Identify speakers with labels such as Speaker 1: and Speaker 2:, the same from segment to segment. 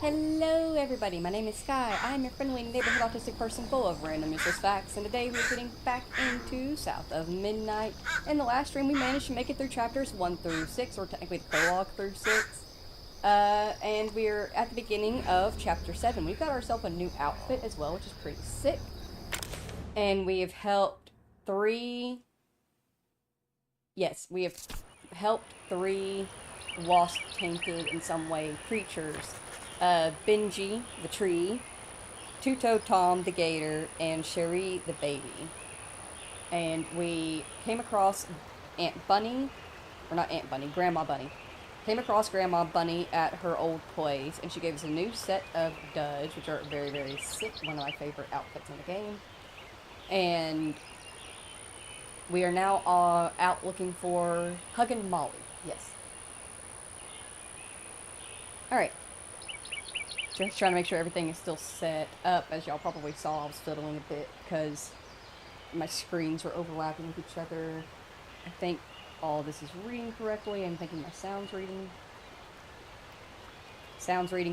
Speaker 1: Hello everybody, my name is Sky. I'm your friendly neighborhood autistic person full of random useless facts, and today we're getting back into South of Midnight. In the last stream we managed to make it through chapters 1 through 6, or technically the prologue through 6. And we're at the beginning of chapter 7. We've got ourselves a new outfit as well, which is pretty sick. And we have helped three wasp-tainted in some way creatures. Benji, the tree, Two-Toed Tom, the gator, and Sherry, the baby. And we came across Grandma Bunny. Came across Grandma Bunny at her old place, and she gave us a new set of duds, which are very, very sick, one of my favorite outfits in the game. And we are now out looking for Huggin' Molly. Yes. Alright. Just trying to make sure everything is still set up. As y'all probably saw, I was fiddling a bit because my screens were overlapping with each other. I think all this is reading correctly. I'm thinking my sound's reading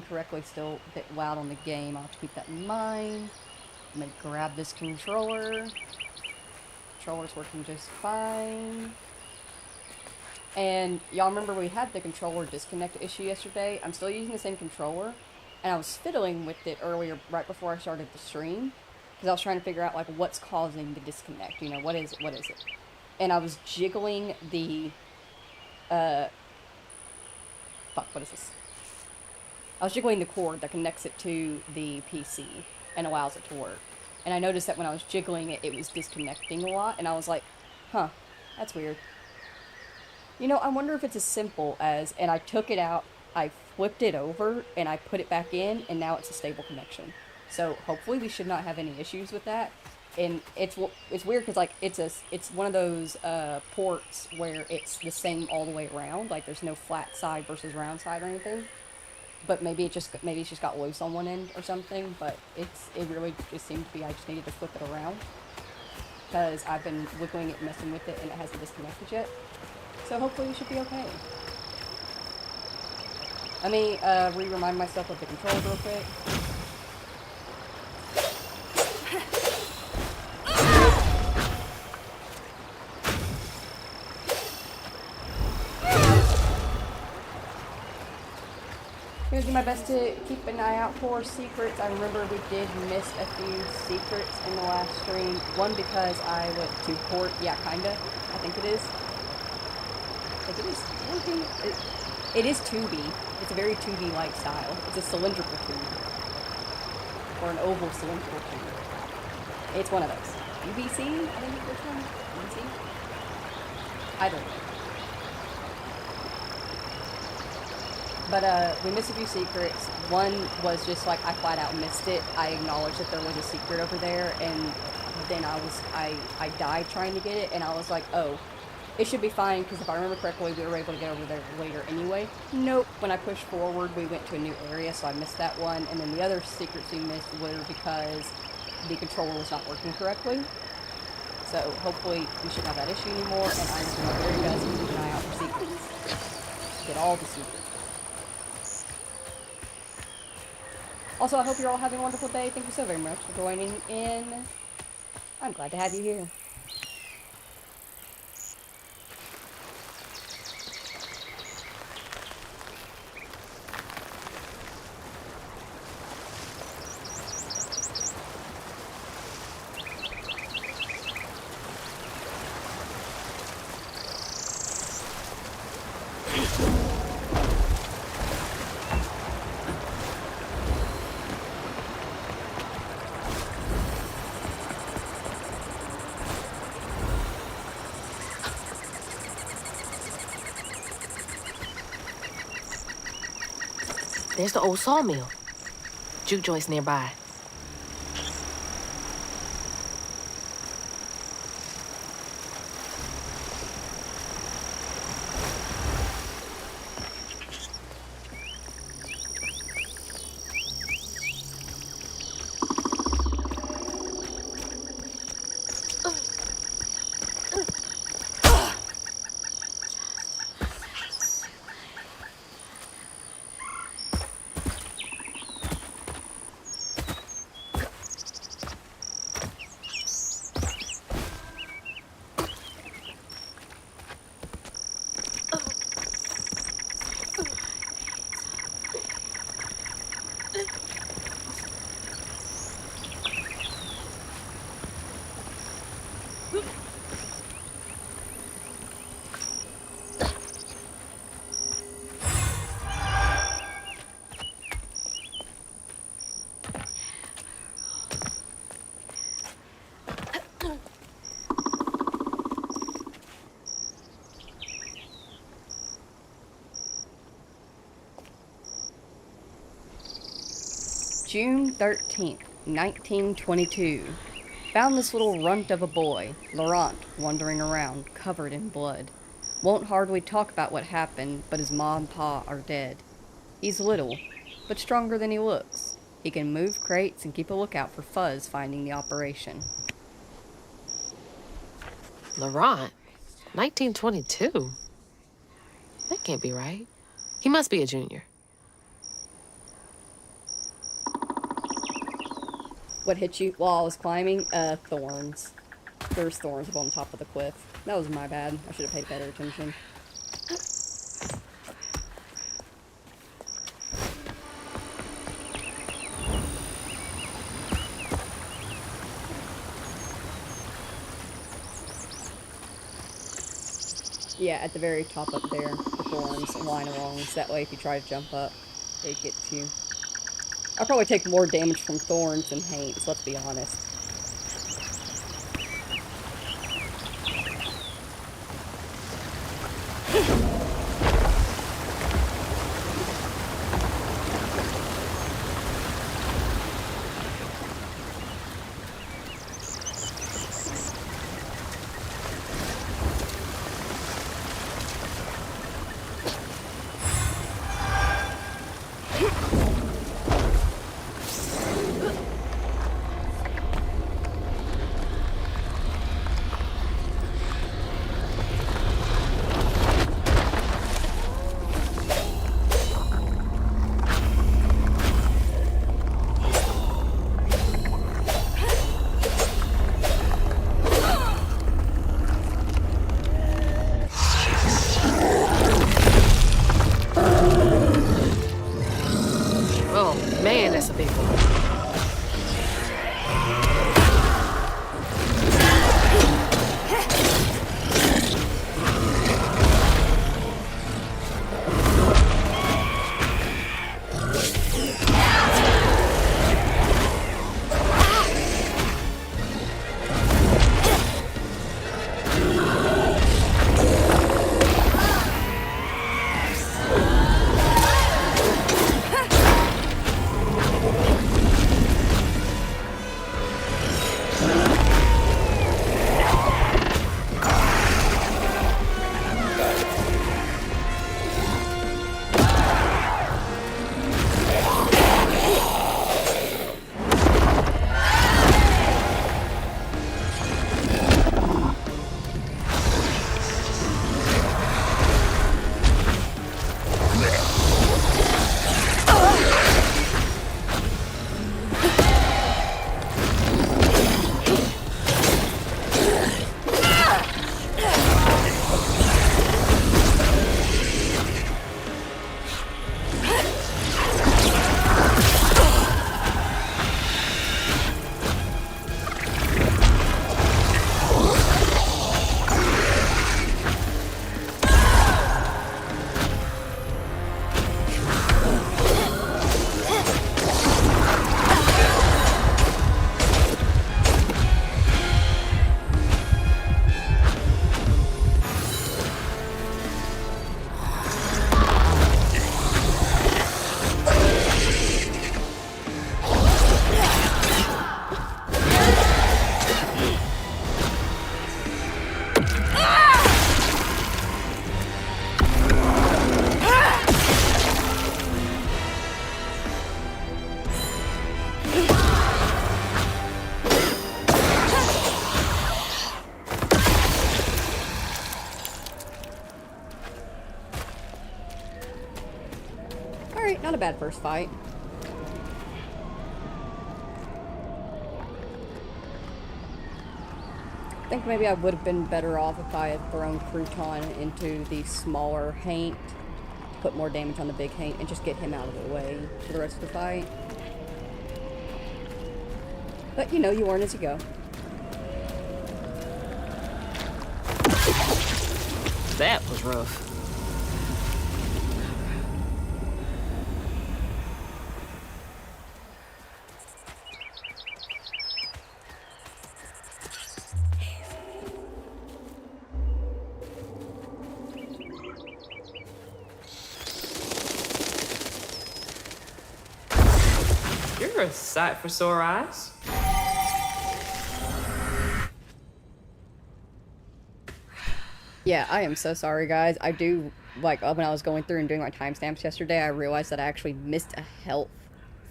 Speaker 1: correctly. Still a bit loud on the game. I'll have to keep that in mind. I'm gonna grab this controller. Controller's working just fine. And y'all remember we had the controller disconnect issue yesterday. I'm still using the same controller. And I was fiddling with it earlier, right before I started the stream, because I was trying to figure out, like, what's causing the disconnect, you know, what is it? And I was jiggling the, what is this? I was jiggling the cord that connects it to the PC and allows it to work. And I noticed that when I was jiggling it, it was disconnecting a lot, and I was like, huh, that's weird. You know, I wonder if it's as simple as, and I took it out, I flipped it over, and I put it back in, and now it's a stable connection. So hopefully we should not have any issues with that. And it's weird because, like, it's one of those ports where it's the same all the way around. Like, there's no flat side versus round side or anything. But maybe it's just got loose on one end or something. But it really just seemed to be I just needed to flip it around because I've been wiggling it, messing with it, and it hasn't disconnected yet. So hopefully we should be okay. Let me re-remind myself of the controls real quick. I'm gonna do my best to keep an eye out for secrets. I remember we did miss a few secrets in the last stream. One because I went to port, yeah, kinda. I think it is. It is 2D. It's a very 2D-like style. It's a cylindrical tube. Or an oval cylindrical tube. It's one of those. UVC? I think it's which one? UVC? I don't know. But, we missed a few secrets. One was just like, I flat out missed it. I acknowledged that there was a secret over there, and then I died trying to get it, and I was like, oh, it should be fine, because if I remember correctly, we were able to get over there later anyway. Nope. When I pushed forward, we went to a new area, so I missed that one. And then the other secrets we missed were because the controller was not working correctly. So hopefully we shouldn't have that issue anymore, and I will do my very best to keep an eye out for secrets. Get all the secrets. Also, I hope you're all having a wonderful day. Thank you so very much for joining in. I'm glad to have you here.
Speaker 2: There's the old sawmill. Juke joint's nearby.
Speaker 1: June 13th, 1922. Found this little runt of a boy, Laurent, wandering around, covered in blood. Won't hardly talk about what happened, but his ma and pa are dead. He's little, but stronger than he looks. He can move crates and keep a lookout for Fuzz finding the operation.
Speaker 2: Laurent? 1922? That can't be right. He must be a junior.
Speaker 1: What hit you while I was climbing? Thorns. There's thorns up on top of the cliff. That was my bad. I should have paid better attention. Yeah, at the very top up there, the thorns line along, so that way if you try to jump up, they get you. I'll probably take more damage from thorns than haints, let's be honest.
Speaker 2: Man, that's a big one.
Speaker 1: Alright, not a bad first fight. I think maybe I would have been better off if I had thrown Crouton into the smaller haint, put more damage on the big haint, and just get him out of the way for the rest of the fight. But, you know, you learn as you go.
Speaker 2: That was rough.
Speaker 3: You're a sight for sore eyes.
Speaker 1: Yeah, I am so sorry, guys. I do, like, when I was going through and doing my timestamps yesterday, I realized that I actually missed a health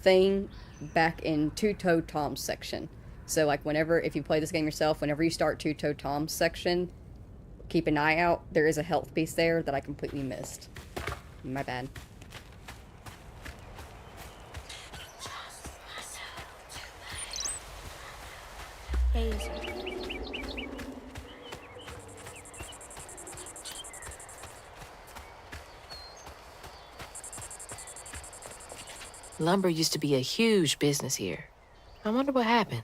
Speaker 1: thing back in Two-Toed Tom's section. So, like, if you play this game yourself, whenever you start Two-Toed Tom's section, keep an eye out. There is a health piece there that I completely missed. My bad.
Speaker 4: Hazel.
Speaker 2: Lumber used to be a huge business here. I wonder what happened.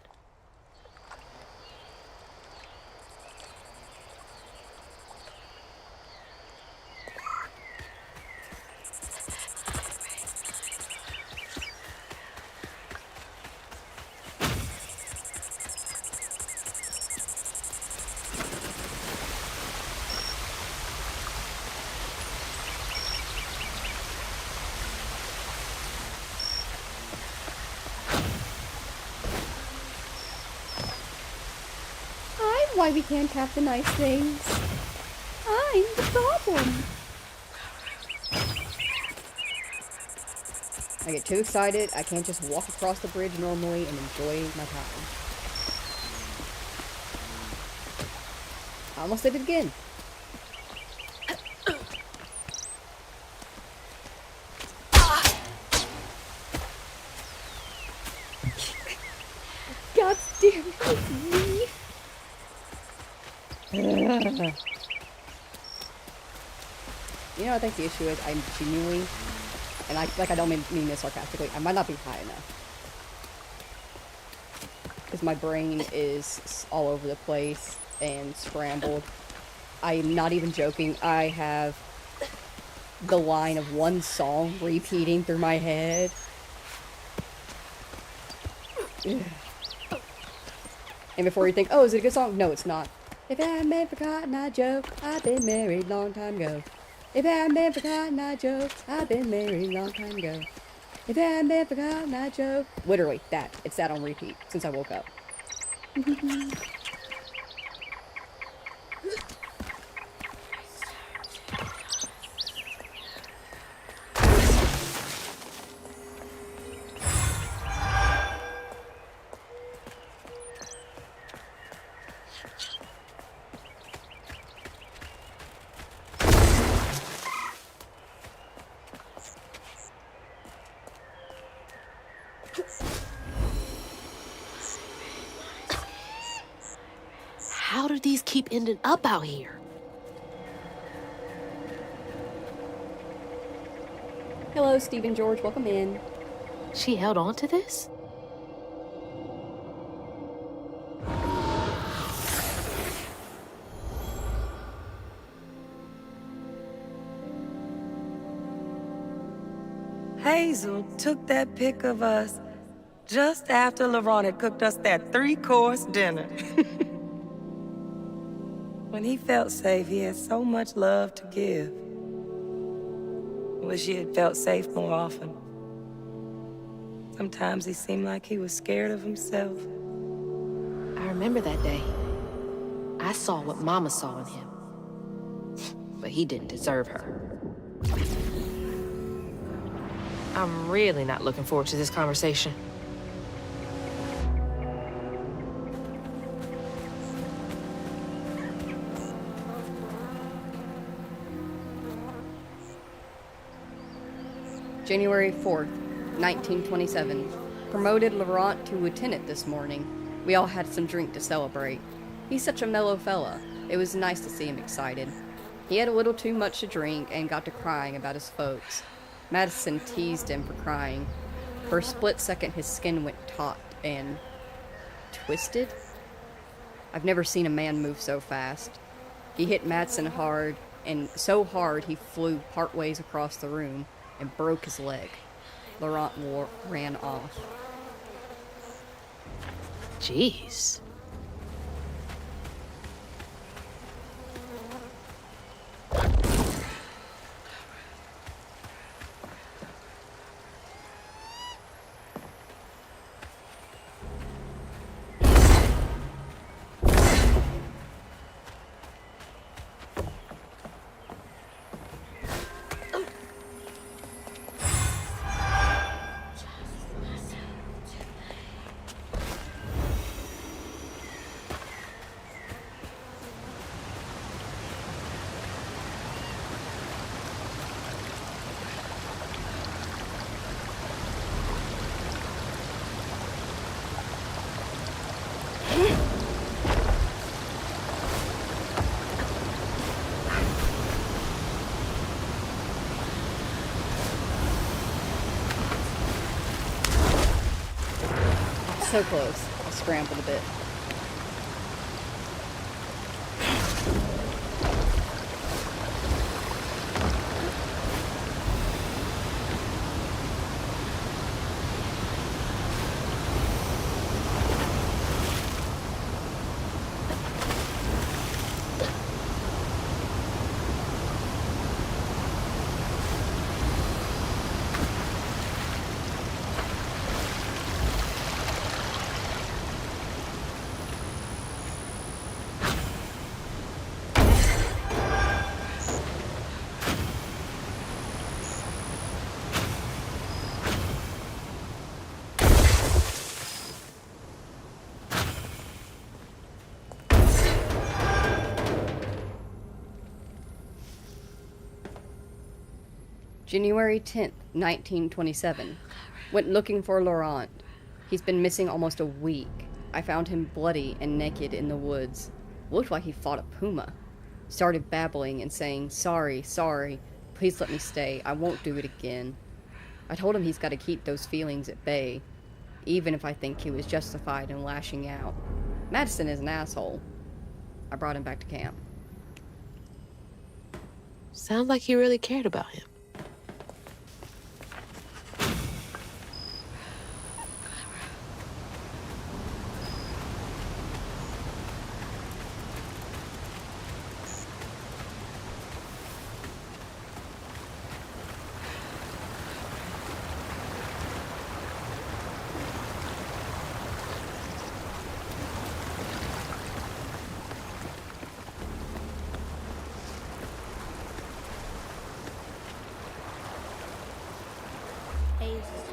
Speaker 1: I'm why we can't have the nice things. I'm the problem. I get too excited, I can't just walk across the bridge normally and enjoy my time. I almost did it again. God damn it, it's me. You know, I think the issue is I'm genuinely, and I don't mean this sarcastically, I might not be high enough. Because my brain is all over the place and scrambled. I'm not even joking, I have the line of one song repeating through my head. And before you think, oh, is it a good song? No, it's not. If I hadn't been for Cotton Eye Joe, I'd been married long time ago. If I hadn't been for Cotton Eye Joe, I'd been married long time ago. If I hadn't been for Cotton Eye Joe. Literally, that. It's that on repeat since I woke up.
Speaker 2: How do these keep ending up out here?
Speaker 1: Hello, Stephen George. Welcome in.
Speaker 2: She held on to this?
Speaker 5: Hazel took that pic of us just after LaRon had cooked us that 3-course dinner. When he felt safe, he had so much love to give. Wish he had felt safe more often. Sometimes he seemed like he was scared of himself.
Speaker 2: I remember that day. I saw what Mama saw in him. But he didn't deserve her. I'm really not looking forward to this conversation.
Speaker 1: January 4th, 1927. Promoted Laurent to lieutenant this morning. We all had some drink to celebrate. He's such a mellow fella. It was nice to see him excited. He had a little too much to drink and got to crying about his folks. Madison teased him for crying. For a split second, his skin went taut and twisted. I've never seen a man move so fast. He hit Madison hard, and so hard he flew partways across the room and broke his leg. Laurent ran off.
Speaker 2: Jeez.
Speaker 1: So close. I scrambled a bit. January 10th, 1927. Went looking for Laurent. He's been missing almost a week. I found him bloody and naked in the woods. Looked like he fought a puma. Started babbling and saying, "Sorry, sorry. Please let me stay. I won't do it again." I told him he's got to keep those feelings at bay, even if I think he was justified in lashing out. Madison is an asshole. I brought him back to camp.
Speaker 2: Sounds like you really cared about him.
Speaker 4: Hazel.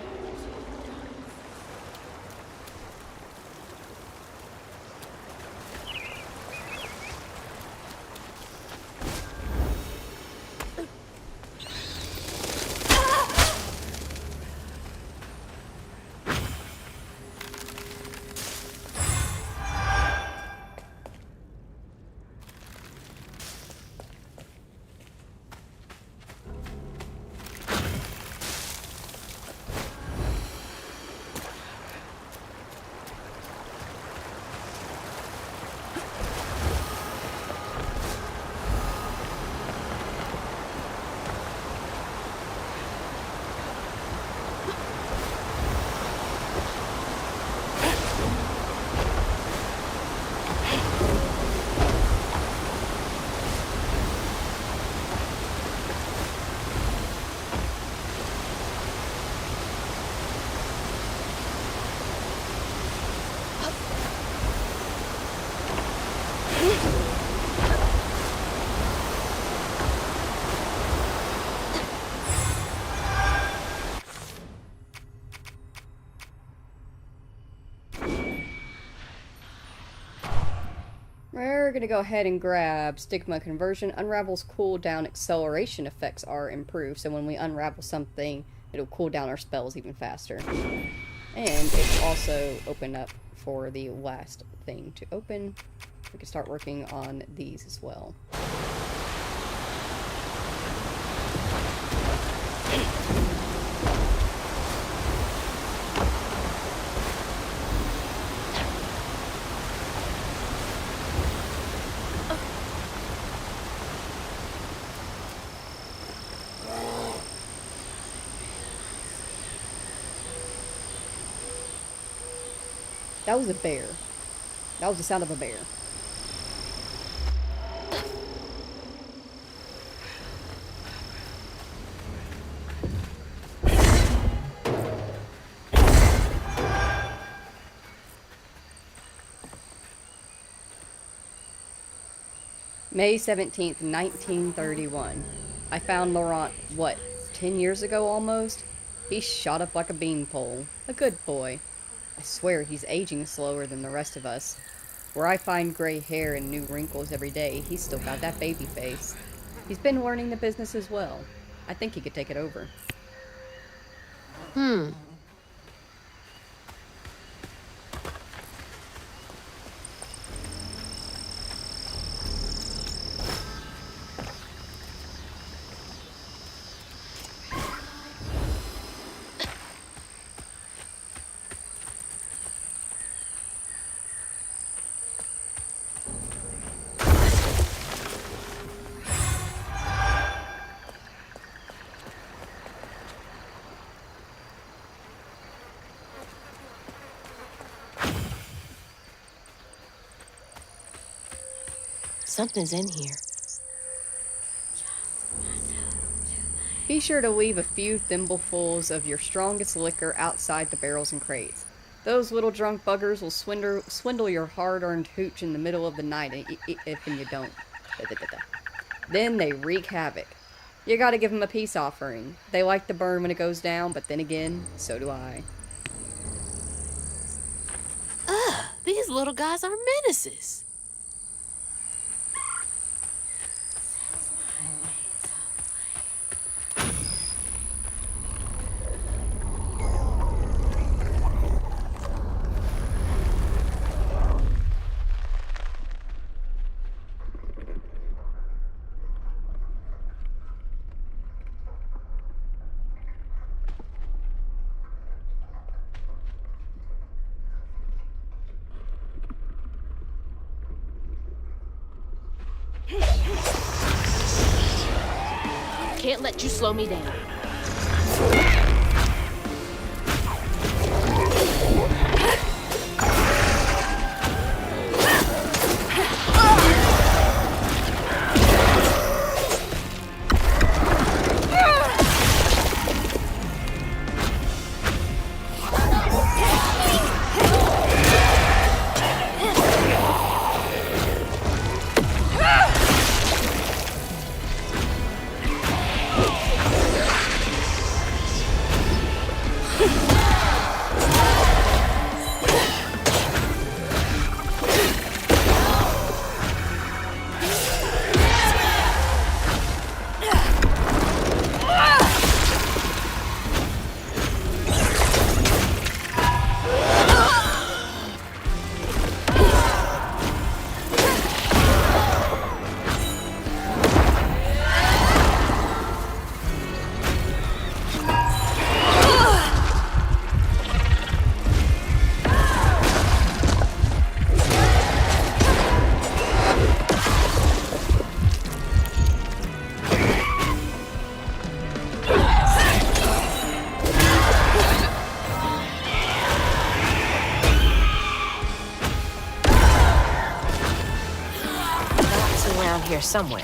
Speaker 1: We're gonna go ahead and grab Stigma Conversion. Unravel's cooldown acceleration effects are improved, so when we unravel something, It'll cool down our spells even faster. And it'll also open up for the last thing to open. We can start working on these as well. That was a bear. That was the sound of a bear. May 17th, 1931. I found Laurent, what, 10 years ago almost? He shot up like a beanpole. A good boy. I swear he's aging slower than the rest of us. Where I find gray hair and new wrinkles every day, he's still got that baby face. He's been learning the business as well. I think he could take it over.
Speaker 2: Something's in here.
Speaker 1: Be sure to leave a few thimblefuls of your strongest liquor outside the barrels and crates. Those little drunk buggers will swindle your hard-earned hooch in the middle of the night if you don't. Then they wreak havoc. You gotta give them a peace offering. They like the burn when it goes down, but then again, so do I.
Speaker 2: These little guys are menaces. Can't let you slow me down. Here somewhere.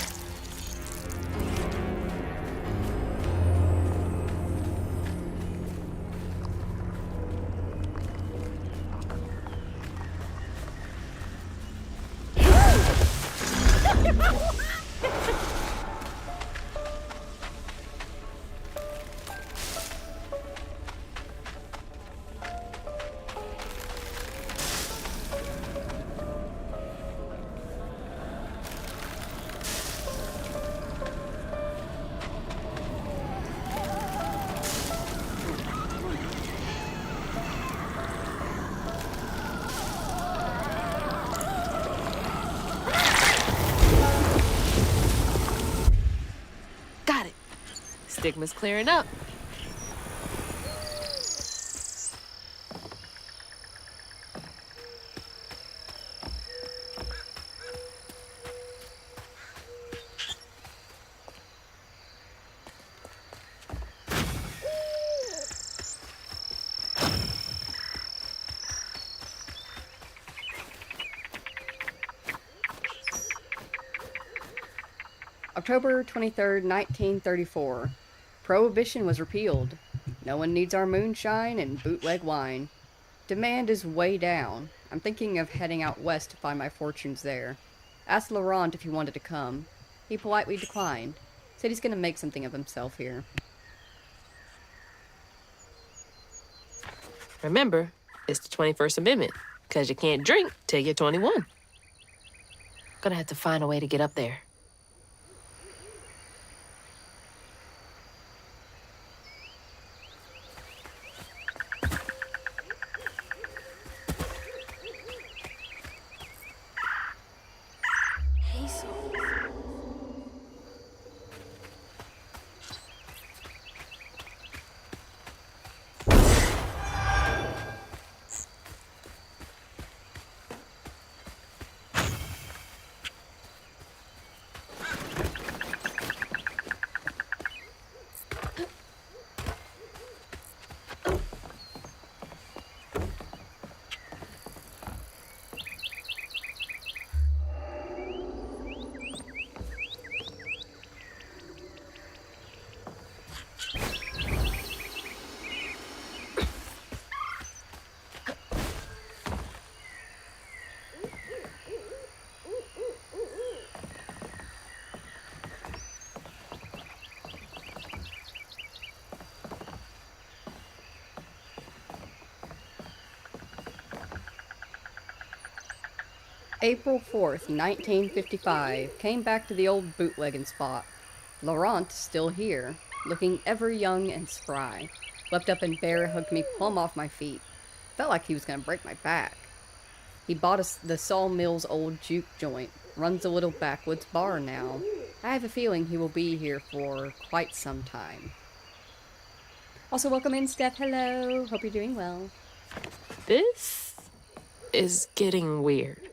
Speaker 2: stigma's clearing up.
Speaker 1: October 23rd, 1934. Prohibition was repealed. No one needs our moonshine and bootleg wine. Demand is way down. I'm thinking of heading out west to find my fortunes there. Asked Laurent if he wanted to come. He politely declined. Said he's going to make something of himself here.
Speaker 2: Remember, it's the 21st Amendment, because you can't drink till you're 21. Gonna have to find a way to get up there.
Speaker 4: Hazel.
Speaker 1: April 4th, 1955. Came back to the old bootlegging spot. Laurent still here, looking ever young and spry. Leapt up and bear hugged me plumb off my feet. Felt like he was going to break my back. He bought us the Sawmill's old juke joint. Runs a little backwoods bar now. I have a feeling he will be here for quite some time. Also, welcome in, Steph. Hello. Hope you're doing well.
Speaker 2: This is getting weird.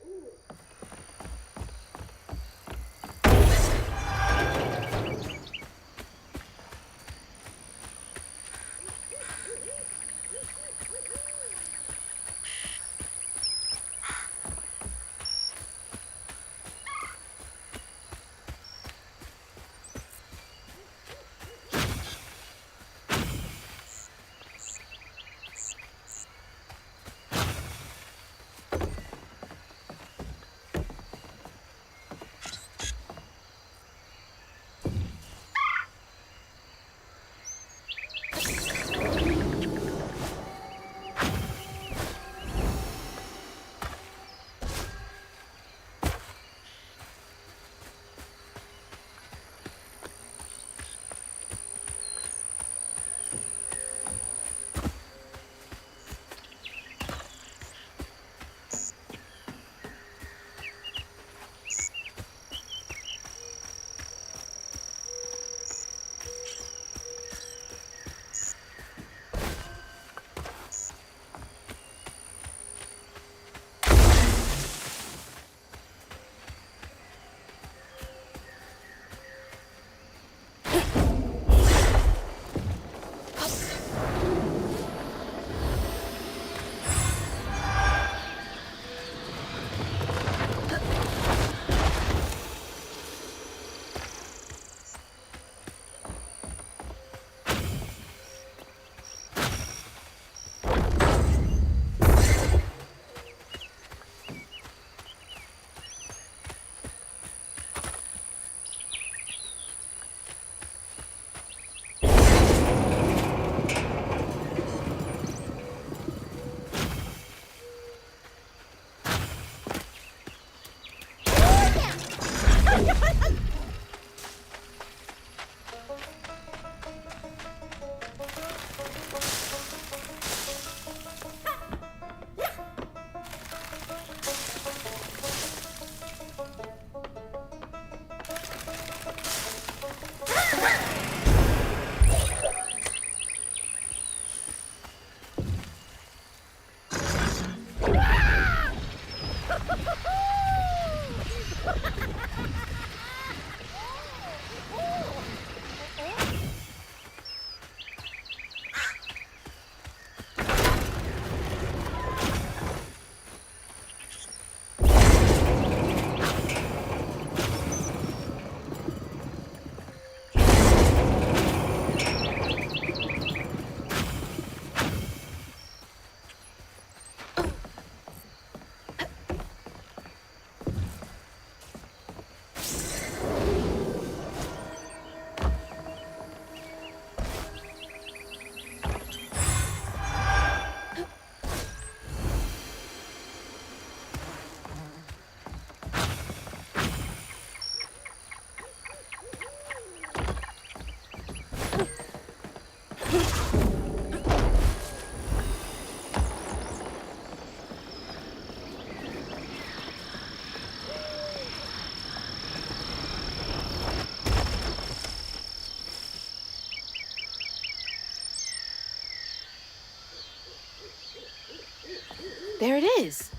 Speaker 2: There it is.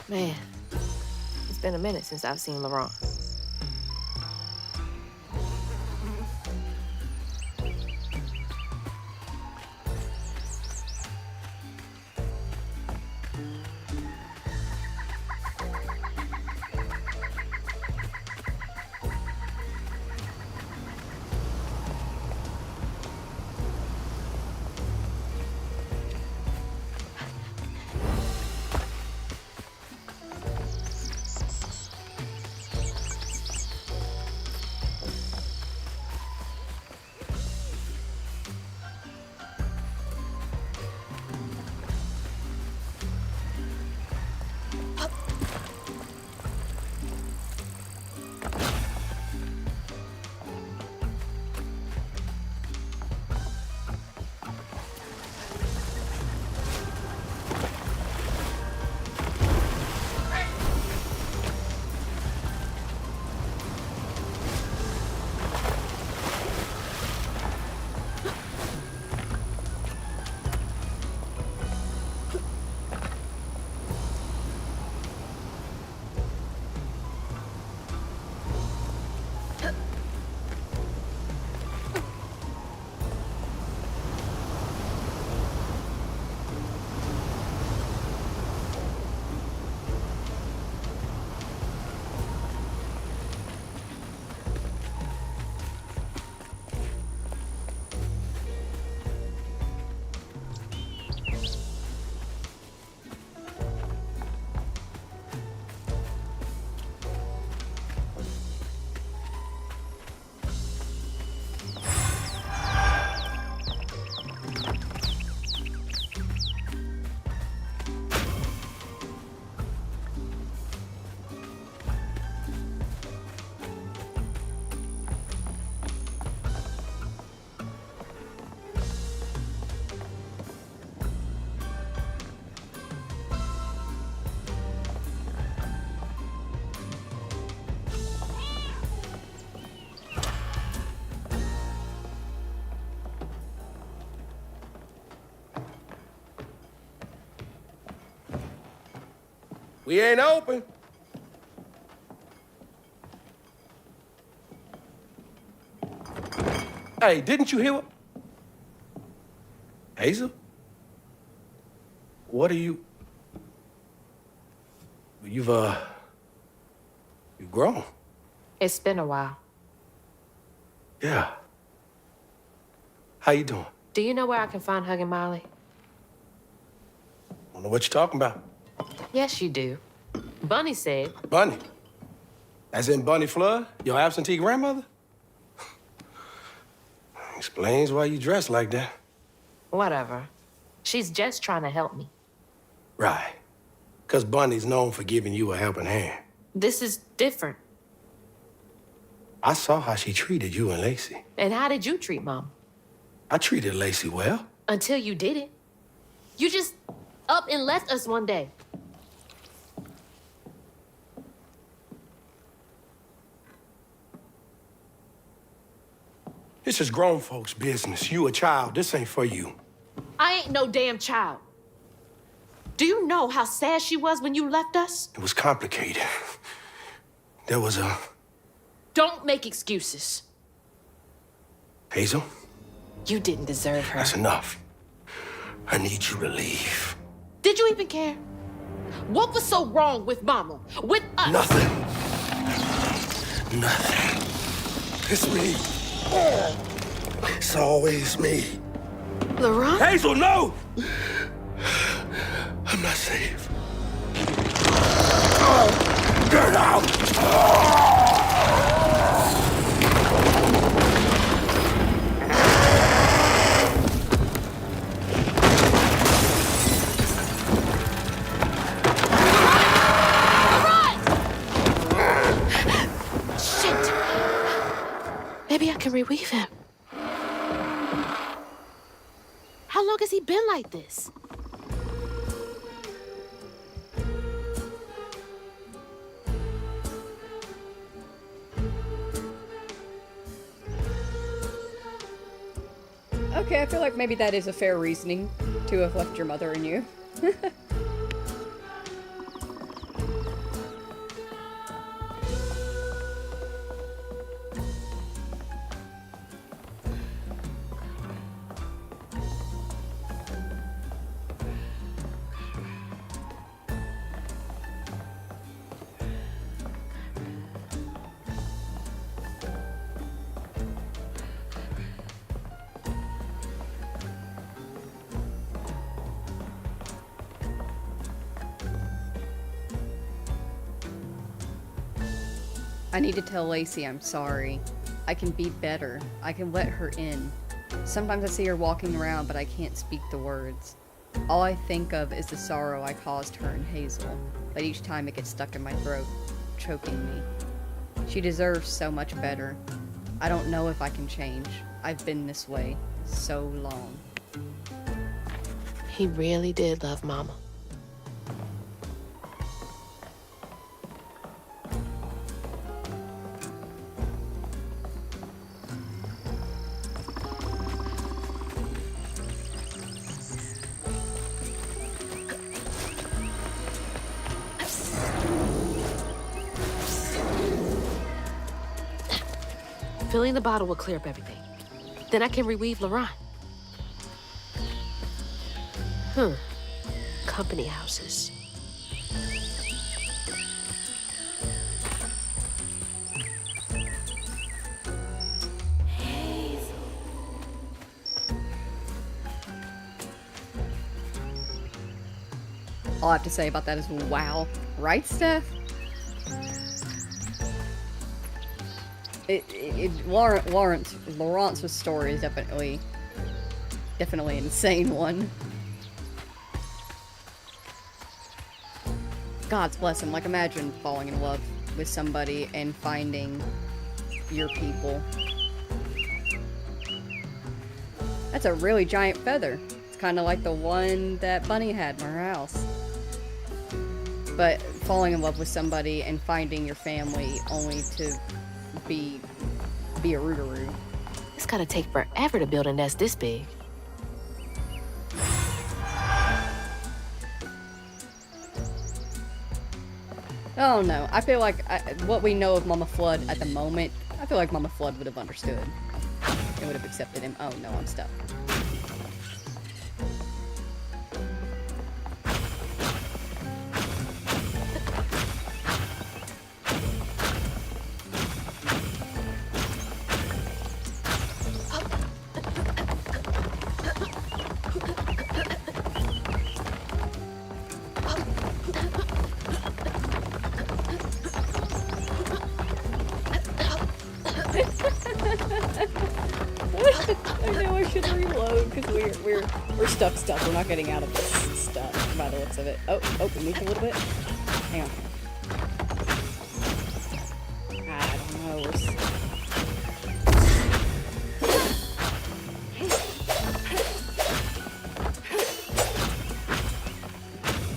Speaker 2: Man, it's been a minute since I've seen Laurent.
Speaker 6: We ain't open. Hey, didn't you hear what? Hazel? What are you? You've grown.
Speaker 2: It's been a while.
Speaker 6: Yeah. How you doing?
Speaker 2: Do you know where I can find Huggin' Molly?
Speaker 6: Don't know what you're talking about.
Speaker 2: Yes, you do. Bunny said.
Speaker 6: Bunny? As in Bunny Flood, your absentee grandmother? Explains why you dress like that.
Speaker 2: Whatever. She's just trying to help me.
Speaker 6: Right. Because Bunny's known for giving you a helping hand.
Speaker 2: This is different.
Speaker 6: I saw how she treated you and Lacey.
Speaker 2: And how did you treat Mom?
Speaker 6: I treated Lacey well.
Speaker 2: Until you didn't. You just up and left us one day.
Speaker 6: This is grown folks' business. You a child. This ain't for you.
Speaker 2: I ain't no damn child. Do you know how sad she was when you left us?
Speaker 6: It was complicated. There was a...
Speaker 2: Don't make excuses.
Speaker 6: Hazel?
Speaker 2: You didn't deserve her.
Speaker 6: That's enough. I need you to leave.
Speaker 2: Did you even care? What was so wrong with Mama? With us?
Speaker 6: Nothing. Nothing. It's me. It's always me.
Speaker 2: Laurent?
Speaker 6: Hazel, no! I'm not safe. Get out!
Speaker 2: Shit! Maybe I can reweave him. How long has he been like this?
Speaker 1: Okay, I feel like maybe that is a fair reasoning to have left your mother and you. I need to tell Lacey I'm sorry. I can be better. I can let her in. Sometimes I see her walking around, but I can't speak the words. All I think of is the sorrow I caused her and Hazel, but each time it gets stuck in my throat, choking me. She deserves so much better. I don't know if I can change. I've been this way so long.
Speaker 2: He really did love Mama. Filling the bottle will clear up everything. Then I can reweave Laurent. Company houses.
Speaker 1: All I have to say about that is wow. Right, Steph? Laurent's story is definitely an insane one. God's bless him. Like, imagine falling in love with somebody and finding your people. That's a really giant feather. It's kind of like the one that Bunny had in her house. But falling in love with somebody and finding your family only to be a rootaroo.
Speaker 2: It's gotta take forever to build a nest this big.
Speaker 1: Oh no, I feel like what we know of Mama Flood at the moment, I feel like Mama Flood would have understood and would have accepted him. Oh no, I'm stuck. Stuck. We're not getting out of this stuff by the looks of it. Oh, we moved a little bit. Hang on. I don't know.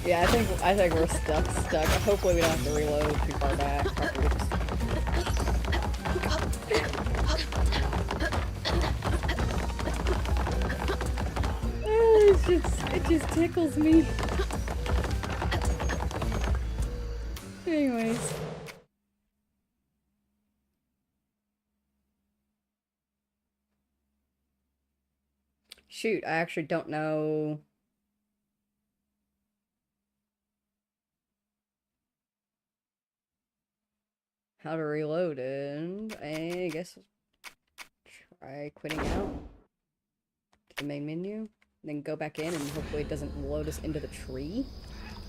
Speaker 1: Yeah, I think we're stuck. Hopefully we don't have to reload too far back. It just tickles me. Anyways. Shoot, I actually don't know. How to reload it. I guess try quitting out to the main menu. Then go back in and hopefully it doesn't load us into the tree.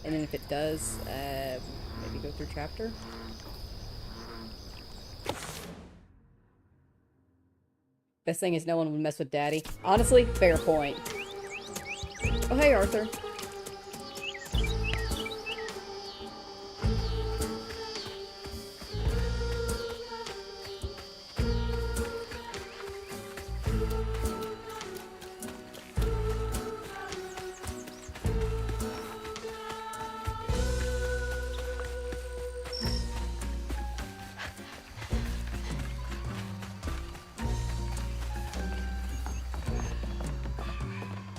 Speaker 1: And then if it does, maybe go through chapter. Best thing is no one would mess with Daddy. Honestly, fair point. Oh, hey, Arthur.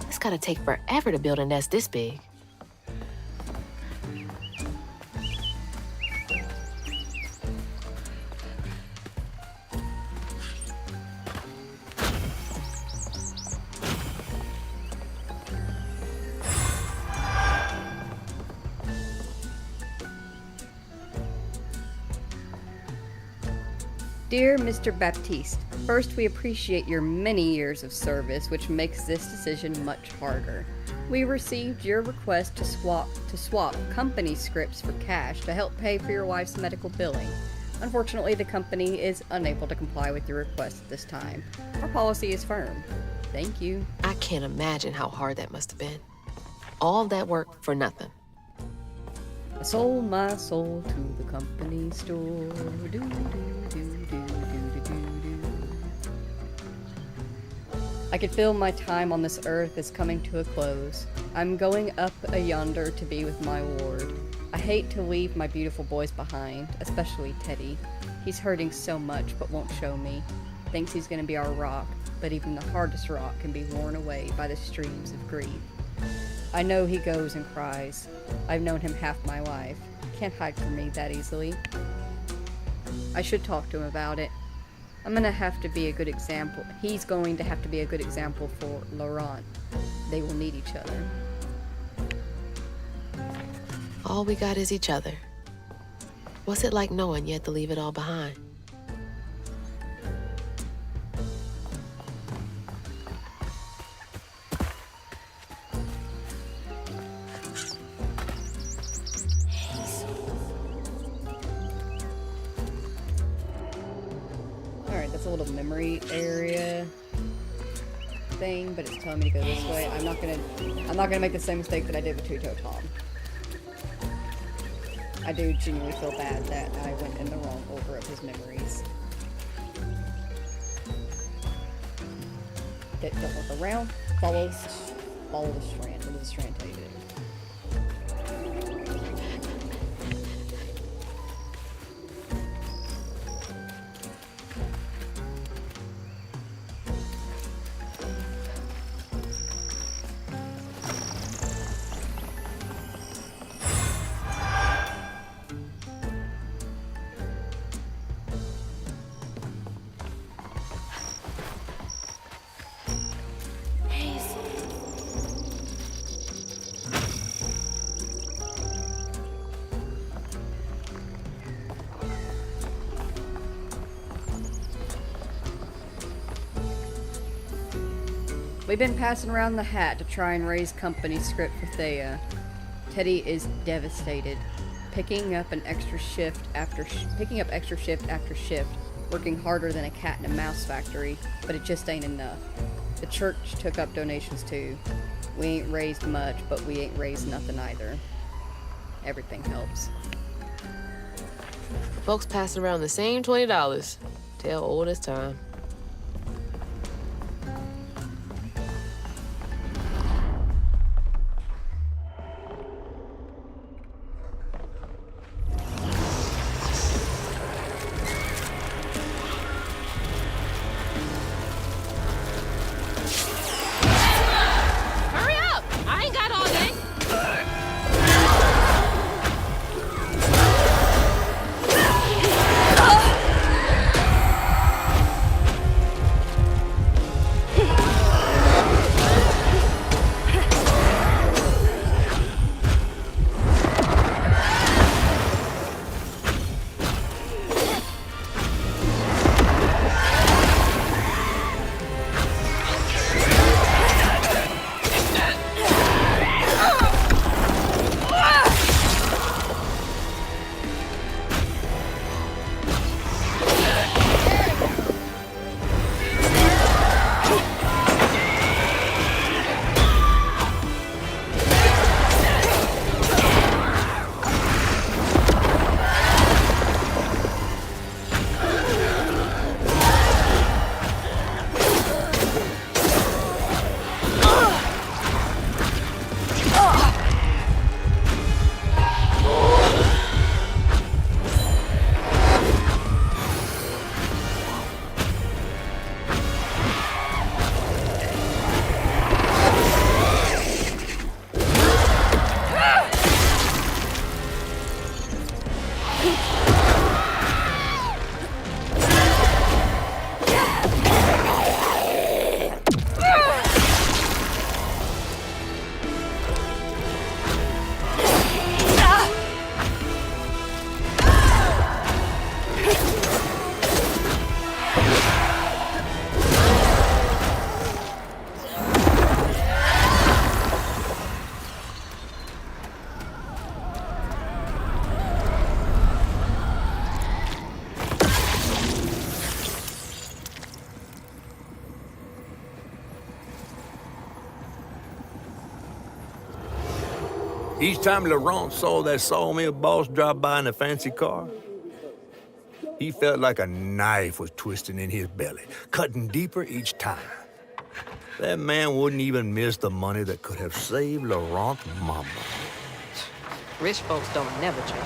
Speaker 2: It's gotta take forever to build a nest this big.
Speaker 1: Dear Mr. Baptiste, first we appreciate your many years of service, which makes this decision much harder. We received your request to swap company scripts for cash to help pay for your wife's medical billing. Unfortunately, the company is unable to comply with your request at this time. Our policy is firm. Thank you.
Speaker 2: I can't imagine how hard that must have been. All that work for nothing.
Speaker 1: I sold my soul to the company store. Do, do, do, do, do, do, do, do. I could feel my time on this earth is coming to a close. I'm going up yonder to be with my ward. I hate to leave my beautiful boys behind, especially Teddy. He's hurting so much but won't show me. Thinks he's gonna be our rock, but even the hardest rock can be worn away by the streams of grief. I know he goes and cries. I've known him half my life. Can't hide from me that easily. I should talk to him about it. I'm gonna have to be a good example. He's going to have to be a good example for Laurent. They will need each other.
Speaker 2: All we got is each other. What's it like knowing you had to leave it all behind?
Speaker 1: Alright, that's a little memory area thing, but it's telling me to go this way. I'm not gonna make the same mistake that I did with Two-Toe Tom. I do genuinely feel bad that I went in the wrong order of his memories. Okay, don't look around. Follow the strand. What does the strand tell you to do? We've been passing around the hat to try and raise company script for Thea. Teddy is devastated, picking up extra shift after shift, working harder than a cat in a mouse factory, but it just ain't enough. The church took up donations too. We ain't raised much, but we ain't raised nothing either. Everything helps.
Speaker 2: Folks passing around the same $20. Tell old as time.
Speaker 7: Each time Laurent saw that sawmill boss drive by in a fancy car, he felt like a knife was twisting in his belly, cutting deeper each time. That man wouldn't even miss the money that could have saved Laurent's mama.
Speaker 2: Rich folks don't never change.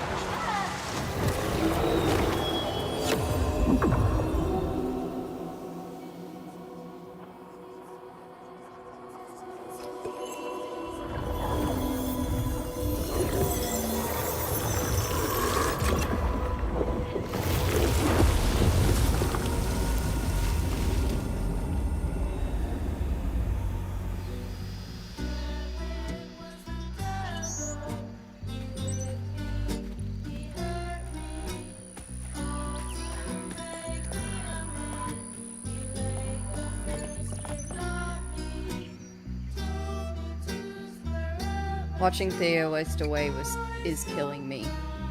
Speaker 1: Watching Theo waste away is killing me.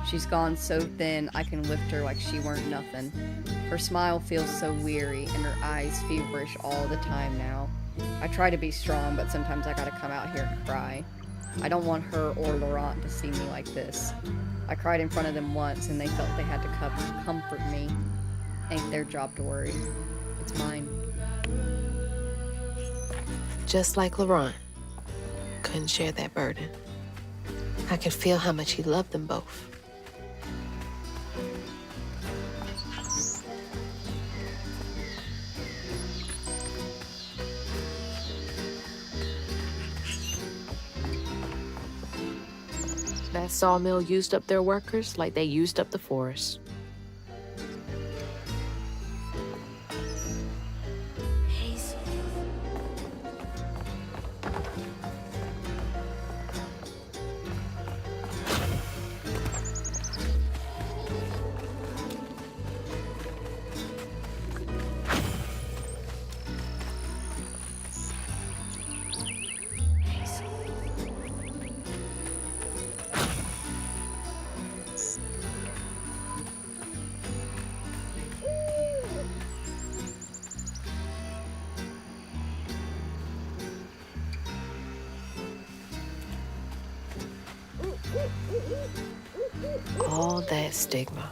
Speaker 1: She's gone so thin I can lift her like she weren't nothing. Her smile feels so weary and her eyes feverish all the time now. I try to be strong, but sometimes I gotta come out here and cry. I don't want her or Laurent to see me like this. I cried in front of them once and they felt they had to comfort me. Ain't their job to worry. It's mine.
Speaker 2: Just like Laurent. Couldn't share that burden. I could feel how much he loved them both. That sawmill used up their workers like they used up the forest.
Speaker 4: Hazel.
Speaker 2: All that stigma.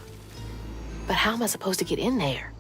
Speaker 2: But how am I supposed to get in there?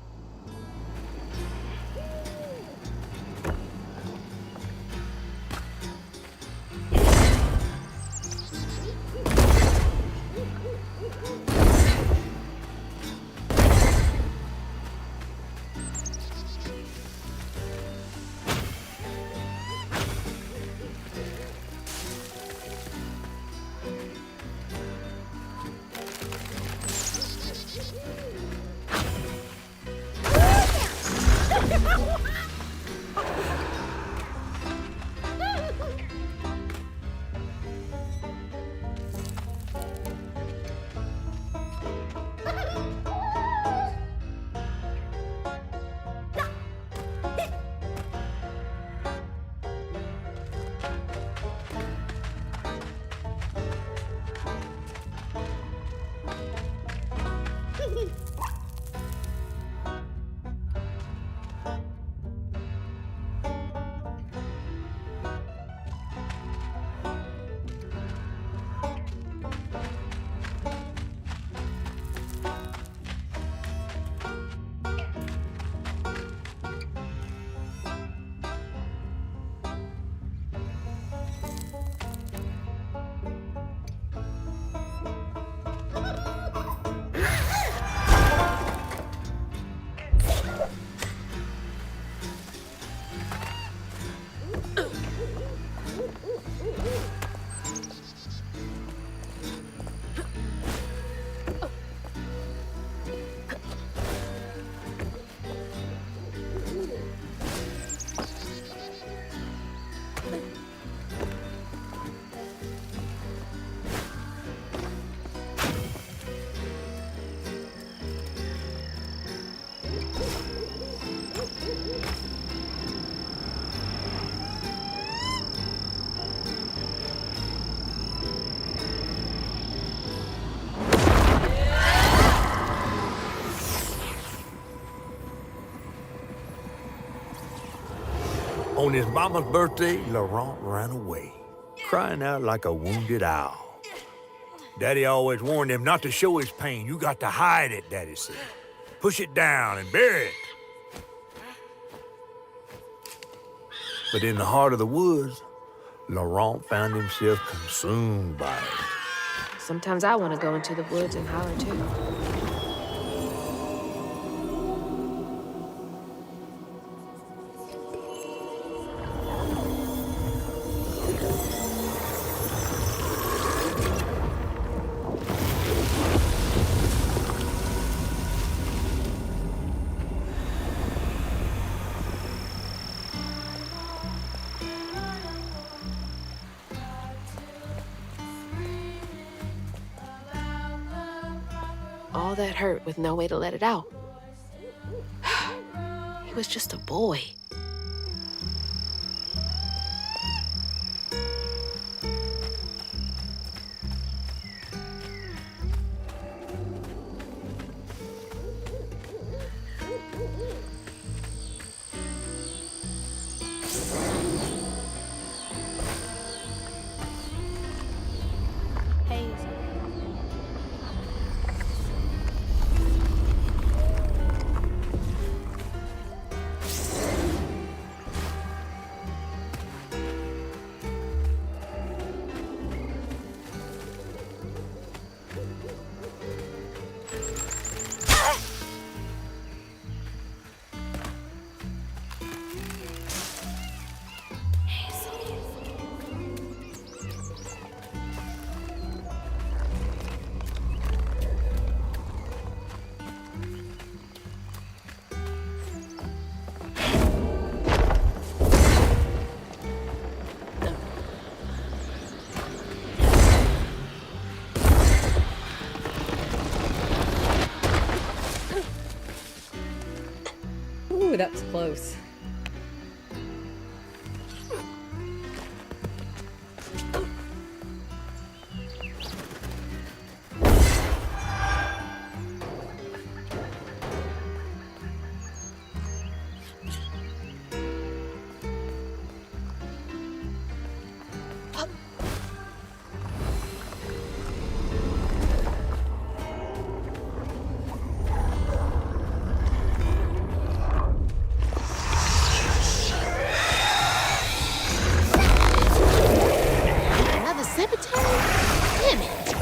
Speaker 7: On his mama's birthday, Laurent ran away. crying out like a wounded owl. Daddy always warned him not to show his pain. You got to hide it, Daddy said. Push it down and bury it. But in the heart of the woods, Laurent found himself consumed by it.
Speaker 2: Sometimes I want to go into the woods and holler too. All that hurt with no way to let it out. He was just a boy.
Speaker 4: Hazel.
Speaker 1: Ooh, that was close.
Speaker 2: Another cemetery? Damn it.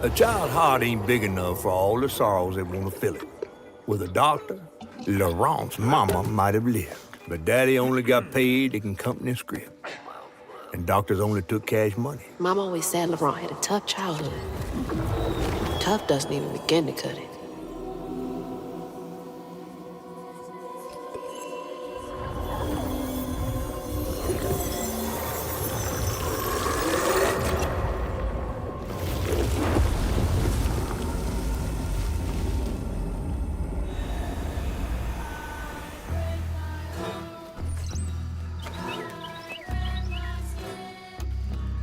Speaker 7: A child's heart ain't big enough for all the sorrows that want to fill it. With a doctor, Laurent's mama might have lived, but Daddy only got paid in company script. And doctors only took cash money.
Speaker 2: Mom always said Laurent had a tough childhood. Tough doesn't even begin to cut it.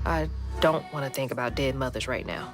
Speaker 2: I don't want to think about dead mothers right now.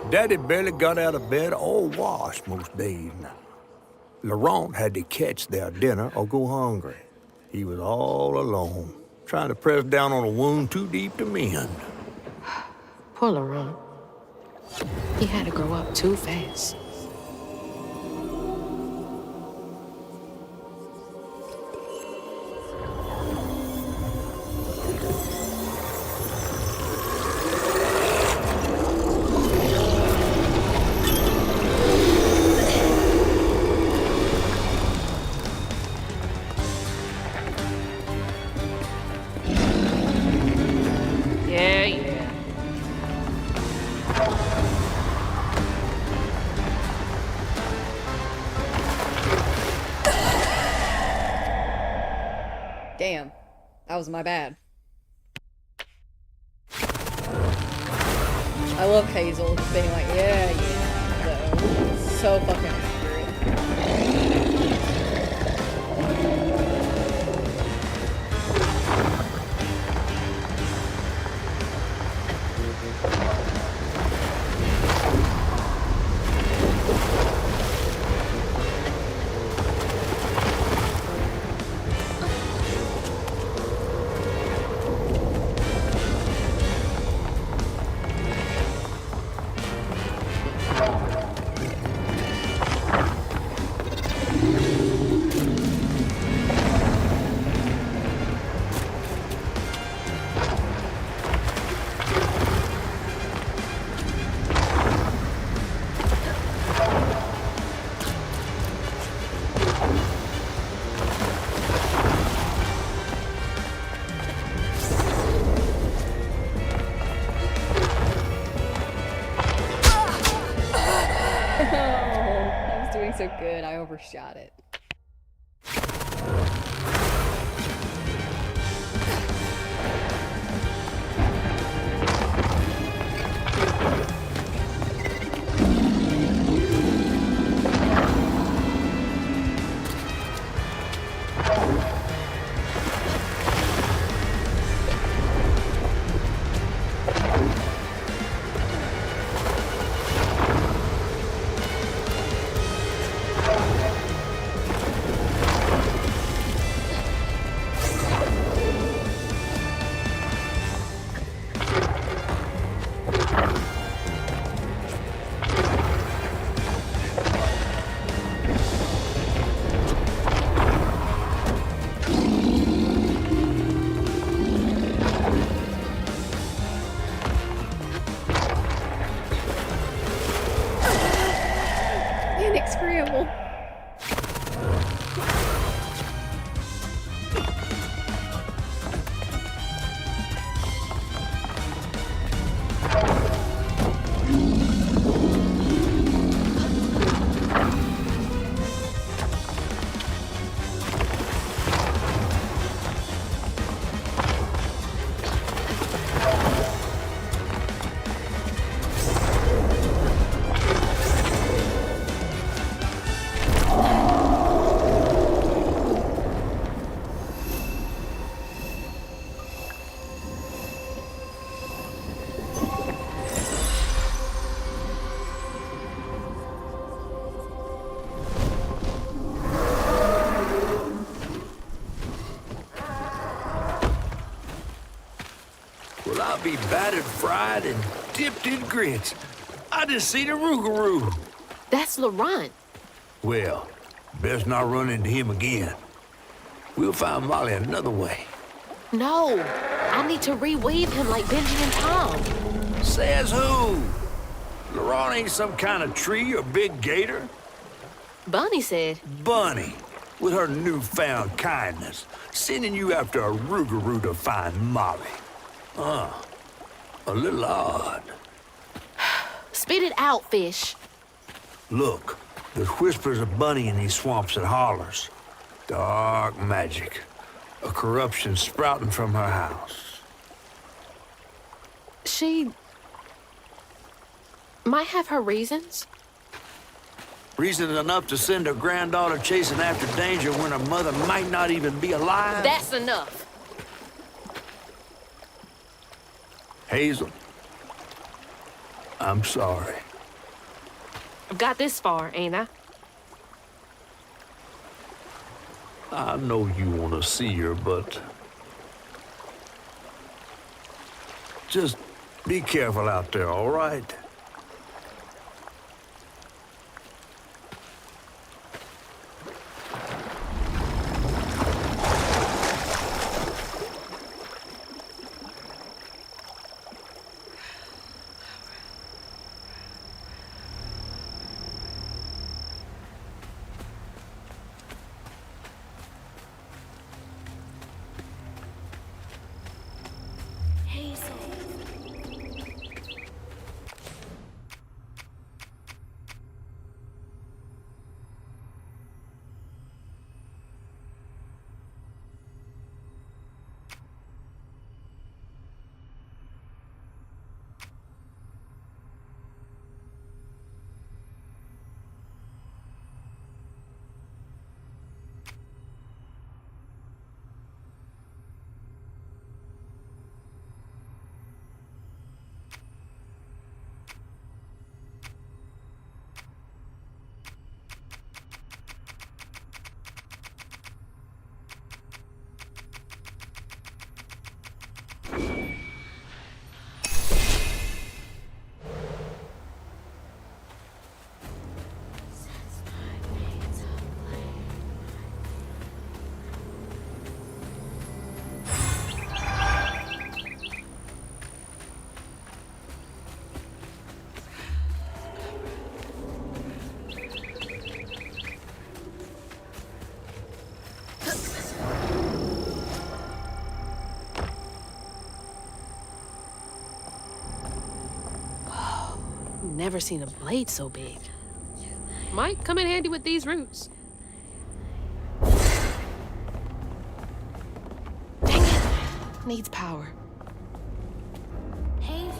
Speaker 7: Daddy barely got out of bed or washed most days now. Laurent had to catch their dinner or go hungry. He was all alone, trying to press down on a wound too deep to mend.
Speaker 2: Poor Laurent. He had to grow up too fast.
Speaker 1: Damn. That was my bad. I love Hazel just being like, yeah, though. So fucking accurate. I was doing so good, I overshot it. Inexcusable.
Speaker 7: Well, I'll be battered, fried, and dipped in grits. I just seen a Rougarou.
Speaker 2: That's Laurent.
Speaker 7: Well, best not run into him again. We'll find Molly another way.
Speaker 2: No, I need to reweave him like Benji and Tom.
Speaker 7: Says who? Laurent ain't some kind of tree or big gator.
Speaker 2: Bunny said.
Speaker 7: Bunny, with her newfound kindness, sending you after a Rougarou to find Molly. A little odd.
Speaker 2: Spit it out, fish.
Speaker 7: Look, there's whispers of Bunny in these swamps and hollers. Dark magic. A corruption sprouting from her house.
Speaker 2: She might have her reasons.
Speaker 7: Reason enough to send her granddaughter chasing after danger when her mother might not even be alive?
Speaker 2: That's enough.
Speaker 7: Hazel, I'm sorry.
Speaker 2: I've got this far, ain't I?
Speaker 7: I know you want to see her, but just be careful out there, all right?
Speaker 2: Never seen a blade so big.
Speaker 8: Might come in handy with these roots.
Speaker 2: Dang it! Needs power.
Speaker 4: Hazel.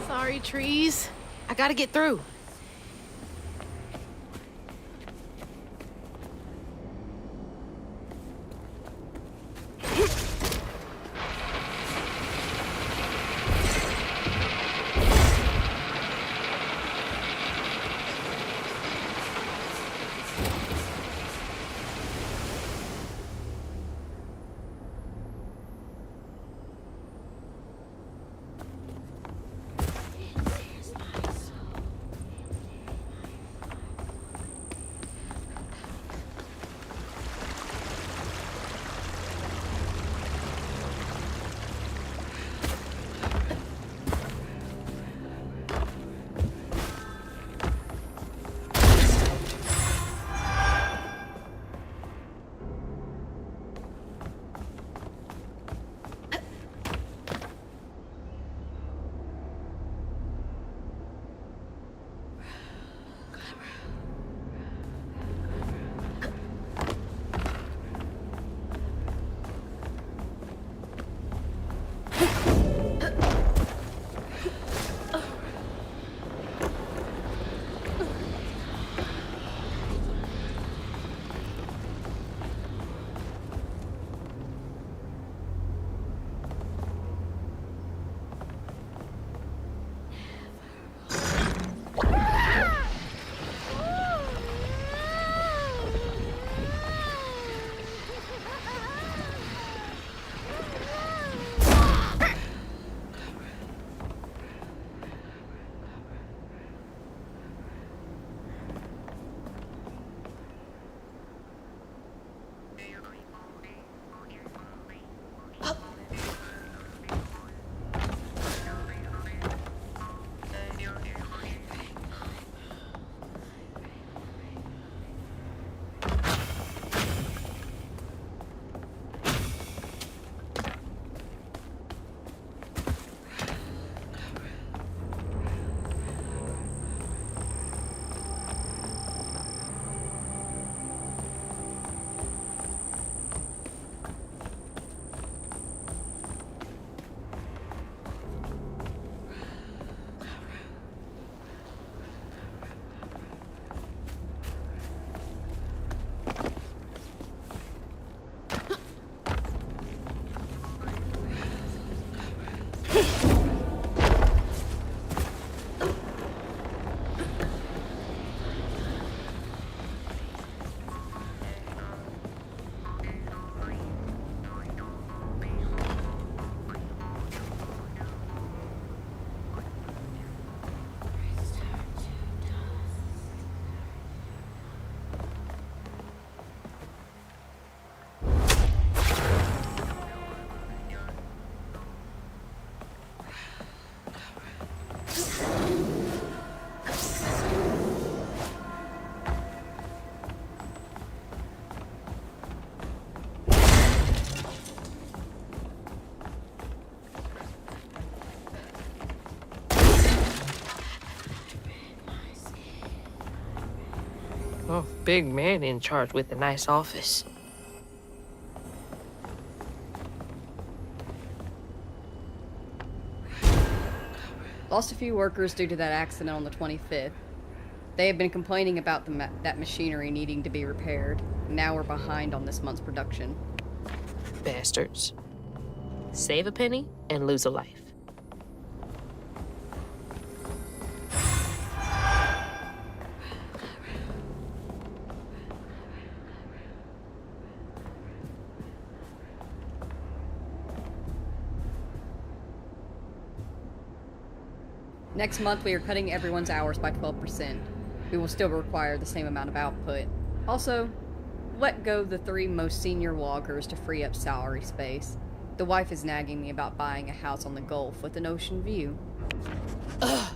Speaker 2: Sorry, trees. I gotta get through.
Speaker 8: Oh, big man in charge with a nice office.
Speaker 1: Lost a few workers due to that accident on the 25th. They have been complaining about that machinery needing to be repaired. Now we're behind on this month's production.
Speaker 8: Bastards. Save a penny and lose a life.
Speaker 1: Next month, we are cutting everyone's hours by 12%. We will still require the same amount of output. Also, let go the 3 most senior loggers to free up salary space. The wife is nagging me about buying a house on the Gulf with an ocean view.
Speaker 2: Ugh.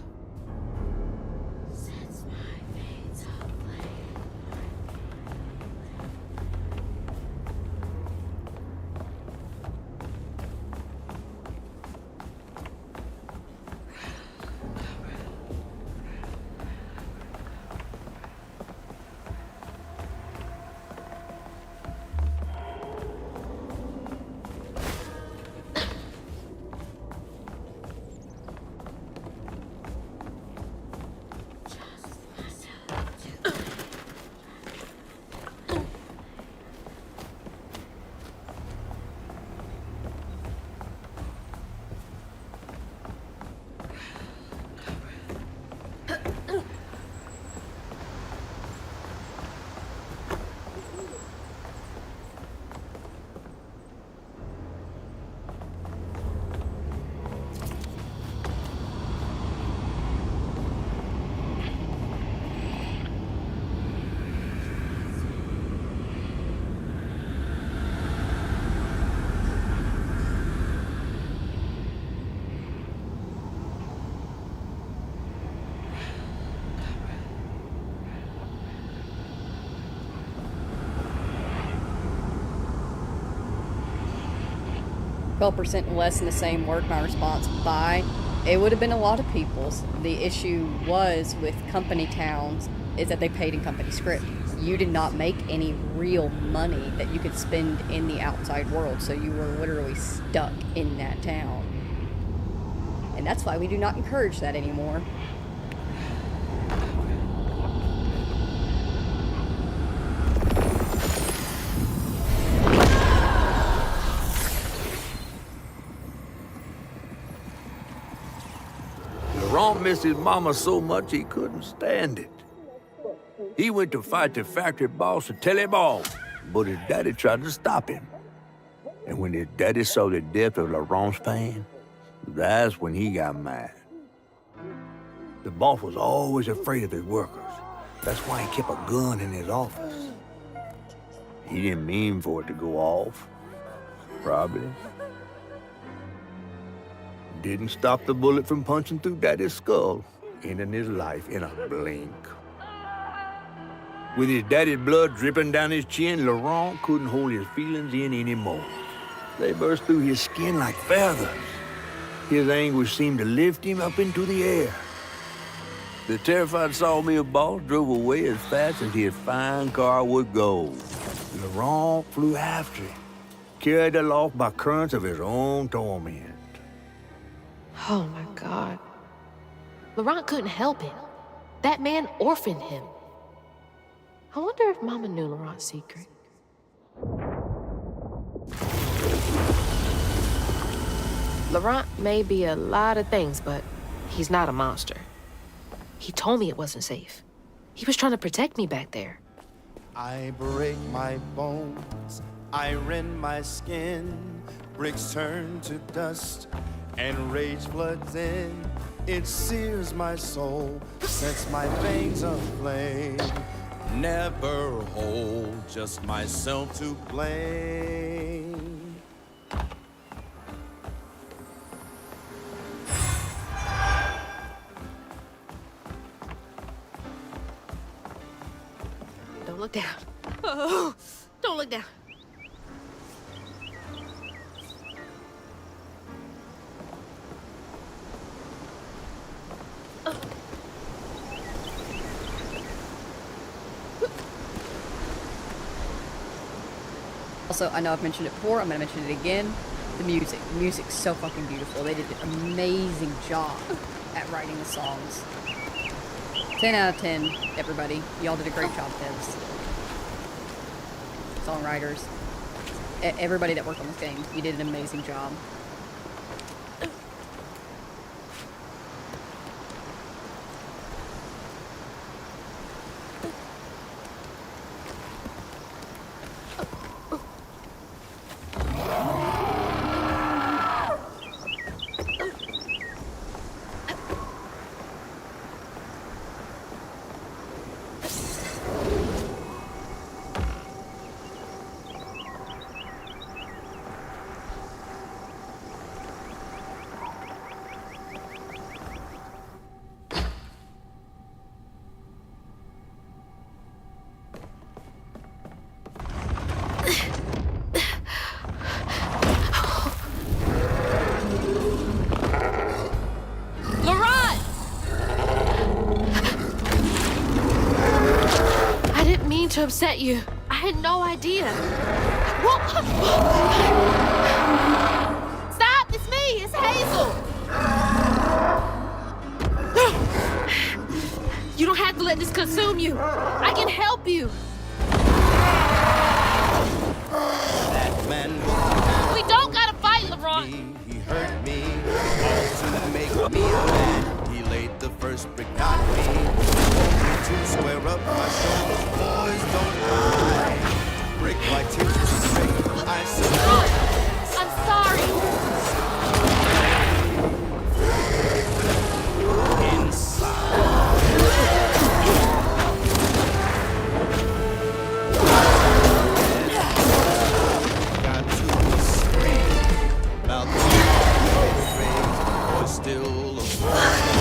Speaker 1: 12% less in the same work, my response, bye. It would have been a lot of people's. The issue was with company towns is that they paid in company script. You did not make any real money that you could spend in the outside world, so you were literally stuck in that town. And that's why we do not encourage that anymore.
Speaker 7: Laurent missed his mama so much he couldn't stand it. He went to fight the factory boss to tell him off, but his daddy tried to stop him. And when his daddy saw the depth of Laurent's pain, that's when he got mad. The boss was always afraid of his workers. That's why he kept a gun in his office. He didn't mean for it to go off, probably. Didn't stop the bullet from punching through Daddy's skull, ending his life in a blink. With his daddy's blood dripping down his chin, Laurent couldn't hold his feelings in anymore. They burst through his skin like feathers. His anguish seemed to lift him up into the air. The terrified sawmill boss drove away as fast as his fine car would go. Laurent flew after him, carried aloft by currents of his own torment.
Speaker 2: Oh my God. Laurent couldn't help it. That man orphaned him. I wonder if Mama knew Laurent's secret. Laurent may be a lot of things, but he's not a monster. He told me it wasn't safe. He was trying to protect me back there.
Speaker 9: I break my bones, I rend my skin, bricks turn to dust, and rage floods in. It sears my soul, sets my veins aflame. Never hold, just myself to blame.
Speaker 2: Don't look down. Oh, don't look down.
Speaker 1: Also, I know I've mentioned it before, I'm gonna mention it again. The music. The music's so fucking beautiful. They did an amazing job at writing the songs. 10 out of 10, everybody. Y'all did a great job, devs. Songwriters. Everybody that worked on this game, you did an amazing job.
Speaker 2: To upset you. I had no idea. Stop! It's me! It's Hazel! You don't have to let this consume you. I can help you.
Speaker 9: That man
Speaker 2: We don't gotta fight, Laurent.
Speaker 9: he hurt me, all to make me mad. He laid the first brick on me, to square up my shoulders. Boys don't lie. Brick like tears to break. I said,
Speaker 2: I'm sorry.
Speaker 9: inside. Got to scream about the was still a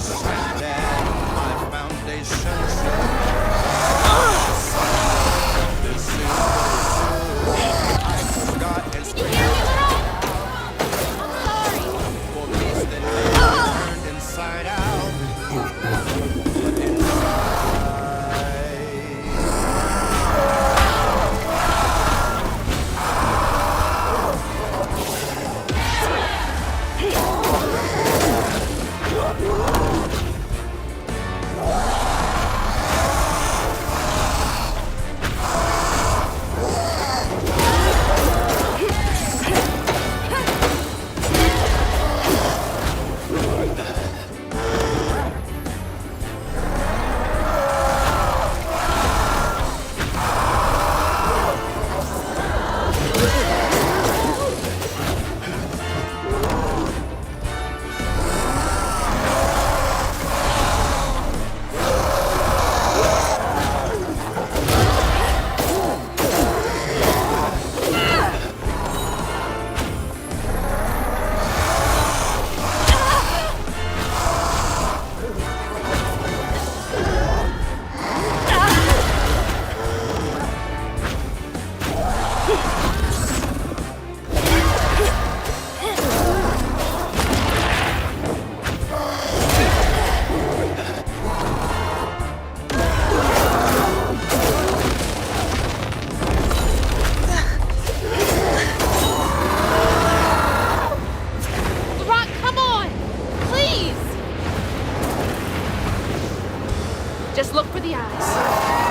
Speaker 9: Stand my foundation sure. This is what I forgot and for peace that turned inside out. But
Speaker 2: Just look for the eyes.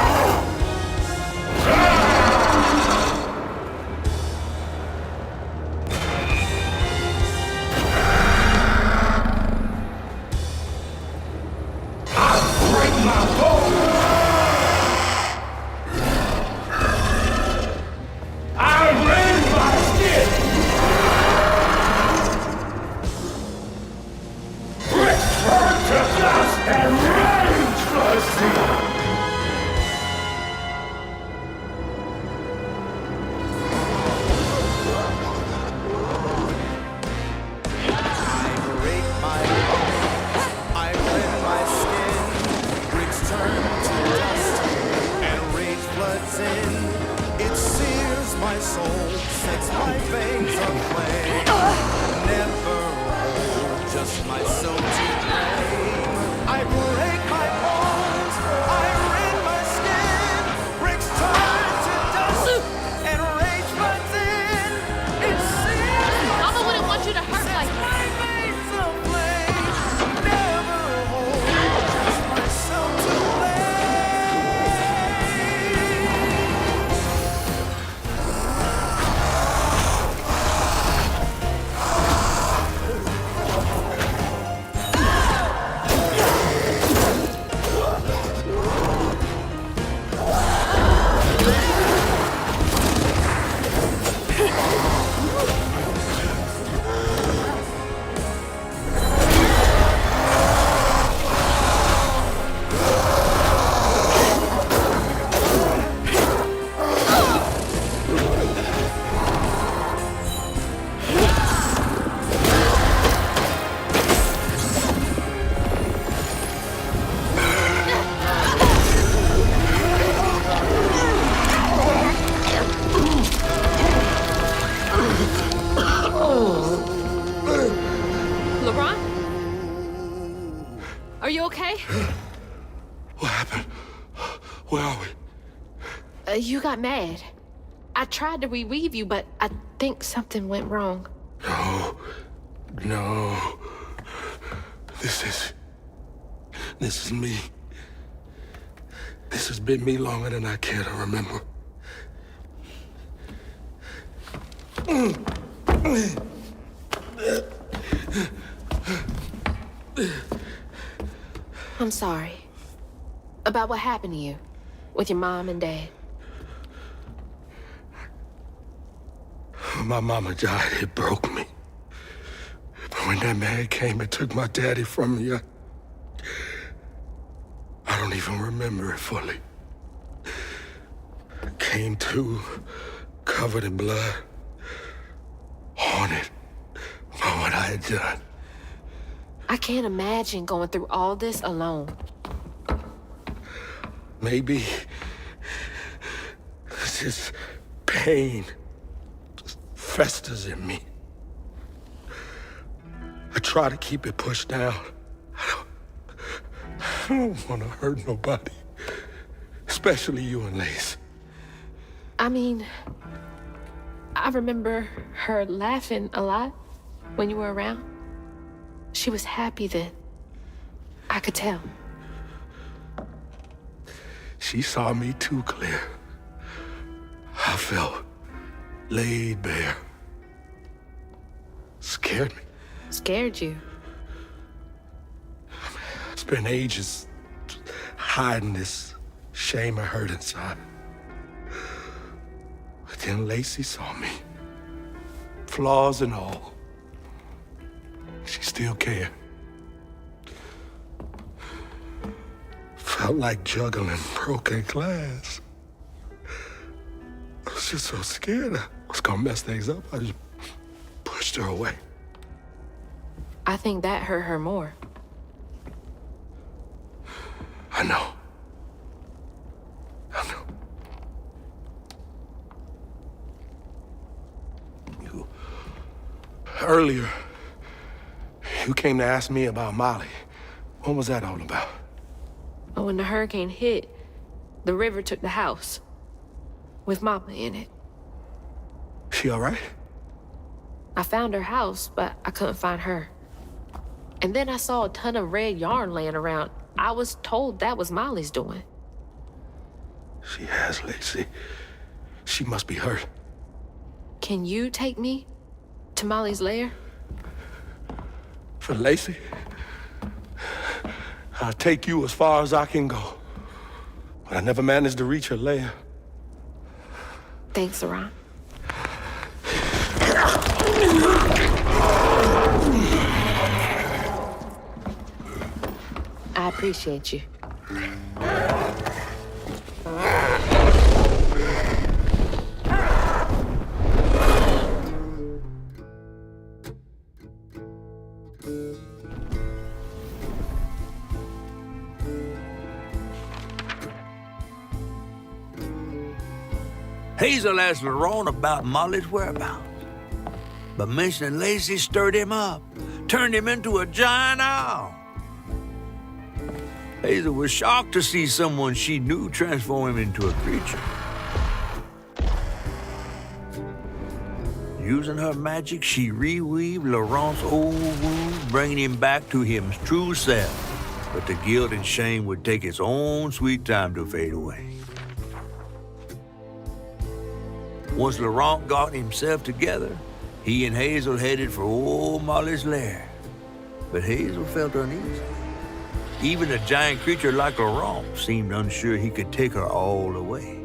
Speaker 2: Are you okay?
Speaker 6: What happened? Where are we?
Speaker 2: You got mad. I tried to revive you, but I think something went wrong.
Speaker 6: No. This is me. This has been me longer than I care to remember.
Speaker 2: I'm sorry. About what happened to you with your mom and dad.
Speaker 6: My mama died. It broke me. But when that man came and took my daddy from me, I don't even remember it fully. Came to, covered in blood, haunted by what I had done.
Speaker 2: I can't imagine going through all this alone.
Speaker 6: Maybe this pain just festers in me. I try to keep it pushed down. I don't want to hurt nobody, especially you and Lace.
Speaker 2: I mean, I remember her laughing a lot when you were around. She was happy then. I could tell.
Speaker 6: She saw me too clear. I felt laid bare. Scared me.
Speaker 2: Scared you?
Speaker 6: I spent ages hiding this shame I hurt inside. But then Lacey saw me. Flaws and all. She still cared. Felt like juggling broken glass. I was just so scared I was gonna mess things up. I just pushed her away.
Speaker 2: I think that hurt her more.
Speaker 6: I know. I know. Earlier, you came to ask me about Molly. What was that all about?
Speaker 2: But when the hurricane hit, the river took the house. With Mama in it.
Speaker 6: She all right?
Speaker 2: I found her house, but I couldn't find her. And then I saw a ton of red yarn laying around. I was told that was Molly's doing.
Speaker 6: She has, Lacey. She must be hurt.
Speaker 2: Can you take me to Molly's lair?
Speaker 6: For Lacey, I'll take you as far as I can go. But I never managed to reach her lair.
Speaker 2: Thanks, Laurent. I appreciate you.
Speaker 7: Hazel asked Laurent about Molly's whereabouts. But mentioning Lacey stirred him up, turned him into a giant owl. Hazel was shocked to see someone she knew transform him into a creature. Using her magic, she reweaved Laurent's old wounds, bringing him back to his true self. But the guilt and shame would take its own sweet time to fade away. Once Laurent got himself together, he and Hazel headed for old Molly's lair. But Hazel felt uneasy. Even a giant creature like Laurent seemed unsure he could take her all the way.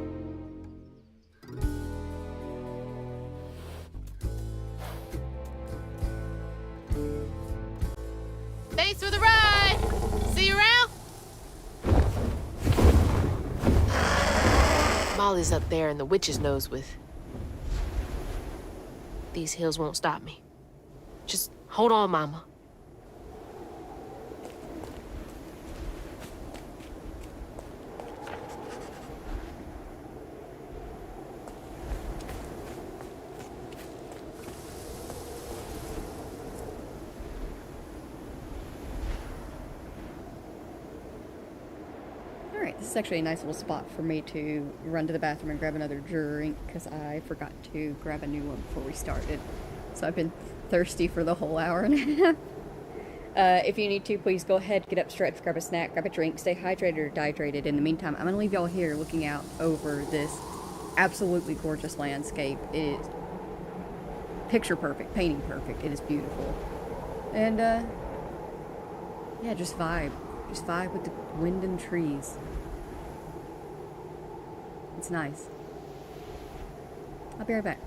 Speaker 2: Thanks for the ride! See you around? Molly's up there in the witch's nose with... These hills won't stop me. Just hold on, Mama.
Speaker 1: Alright, this is actually a nice little spot for me to run to the bathroom and grab another drink, because I forgot to grab a new one before we started. So I've been thirsty for the whole hour and a half. If you need to, please go ahead, get up, stretch, grab a snack, grab a drink, stay hydrated or dehydrated. In the meantime, I'm going to leave y'all here looking out over this absolutely gorgeous landscape. It is picture perfect, painting perfect. It is beautiful. And, yeah, just vibe. Just vibe with the wind and trees. It's nice. I'll be right back.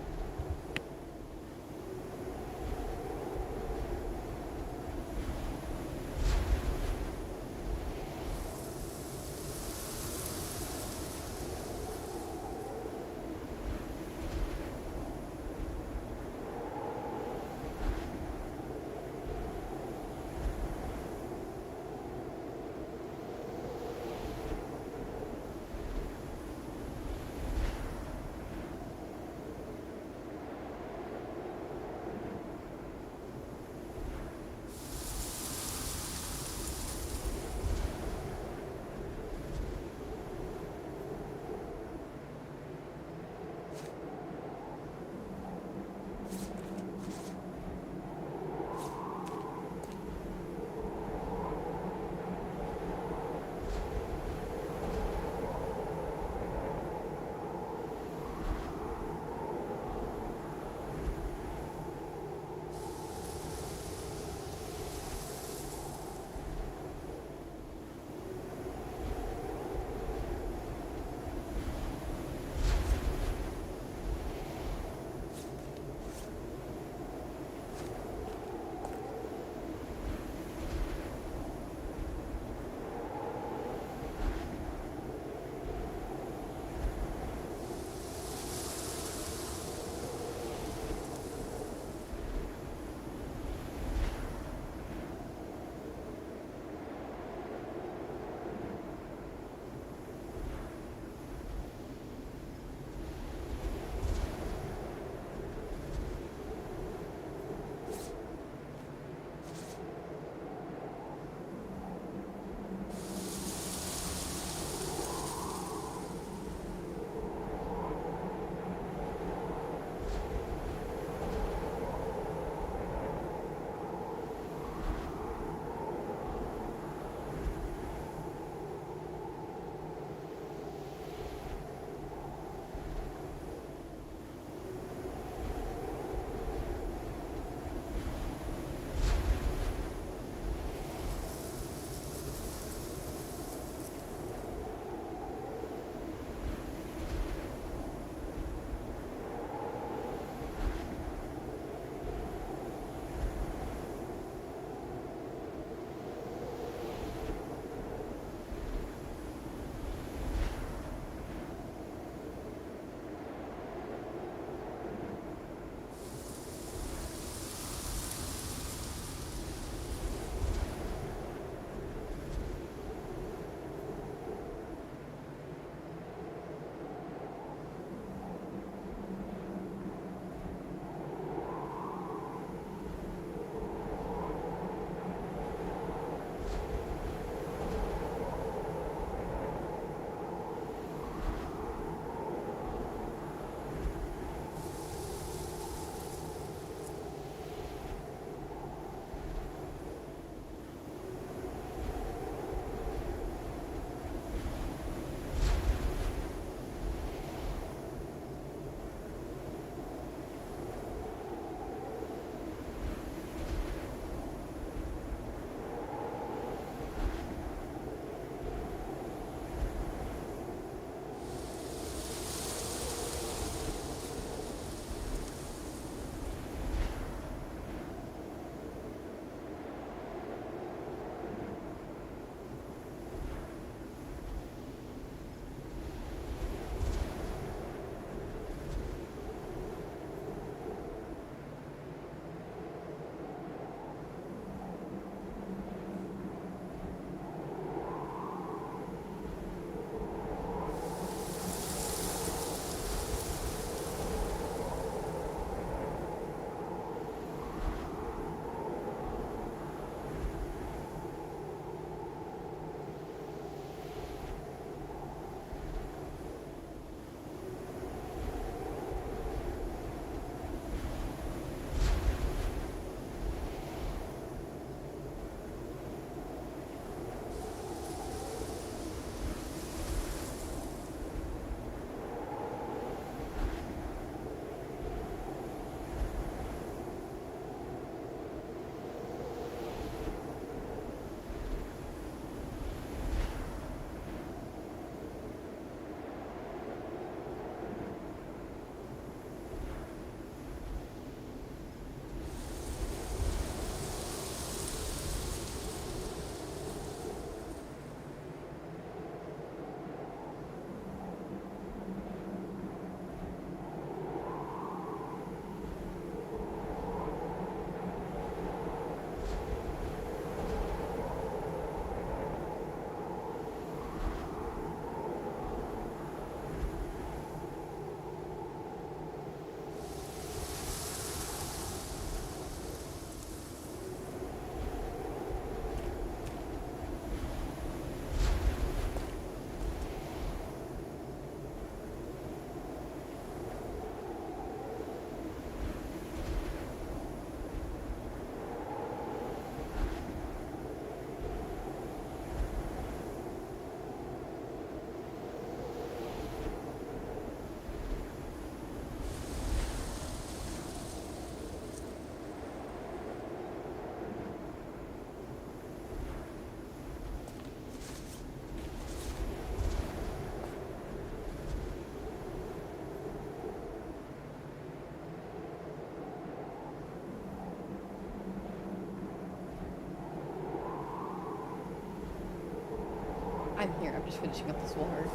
Speaker 1: I'm here. I'm just finishing up this water.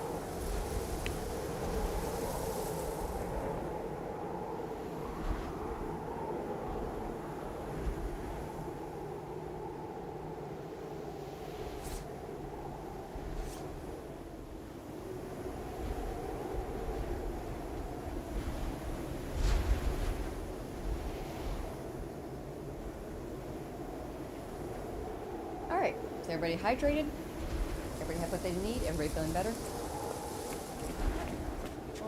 Speaker 1: Alright, is everybody hydrated? Everybody have what they need? Everybody feeling better?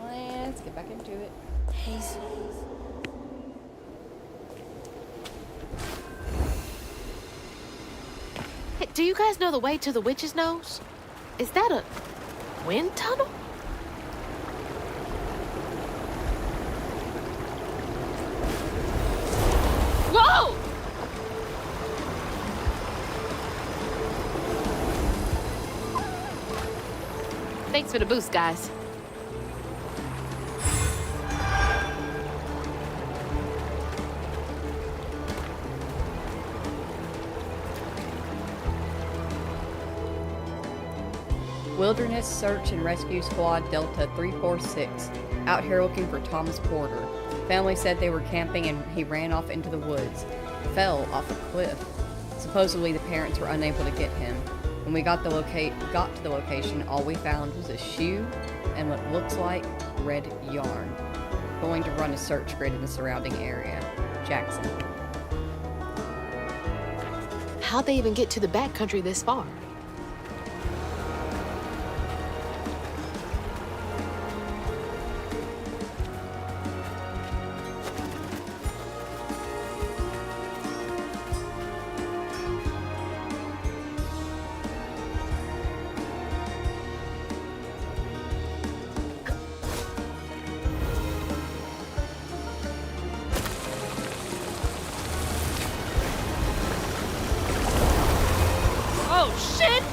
Speaker 1: Let's get back into it.
Speaker 4: Hazel.
Speaker 2: Hey, do you guys know the way to the witch's nose? Is that a wind tunnel? Whoa! Thanks for the boost, guys.
Speaker 1: Wilderness Search and Rescue Squad Delta 346, out here looking for Thomas Porter. Family said they were camping and he ran off into the woods, fell off a cliff. Supposedly the parents were unable to get him. When we got to the location, all we found was a shoe and what looks like red yarn. Going to run a search grid in the surrounding area. Jackson.
Speaker 2: How'd they even get to the backcountry this far? Oh, shit!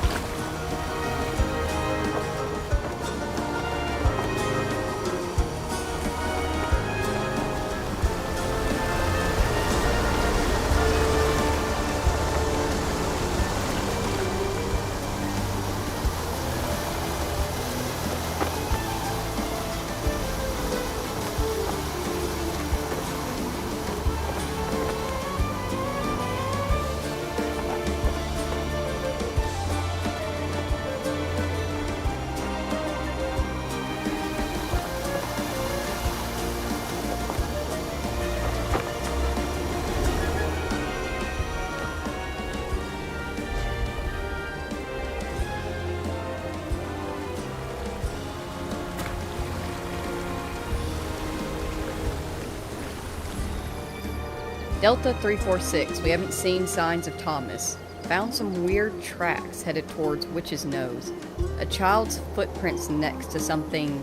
Speaker 1: Delta 346, we haven't seen signs of Thomas. Found some weird tracks headed towards Witch's Nose. A child's footprints next to something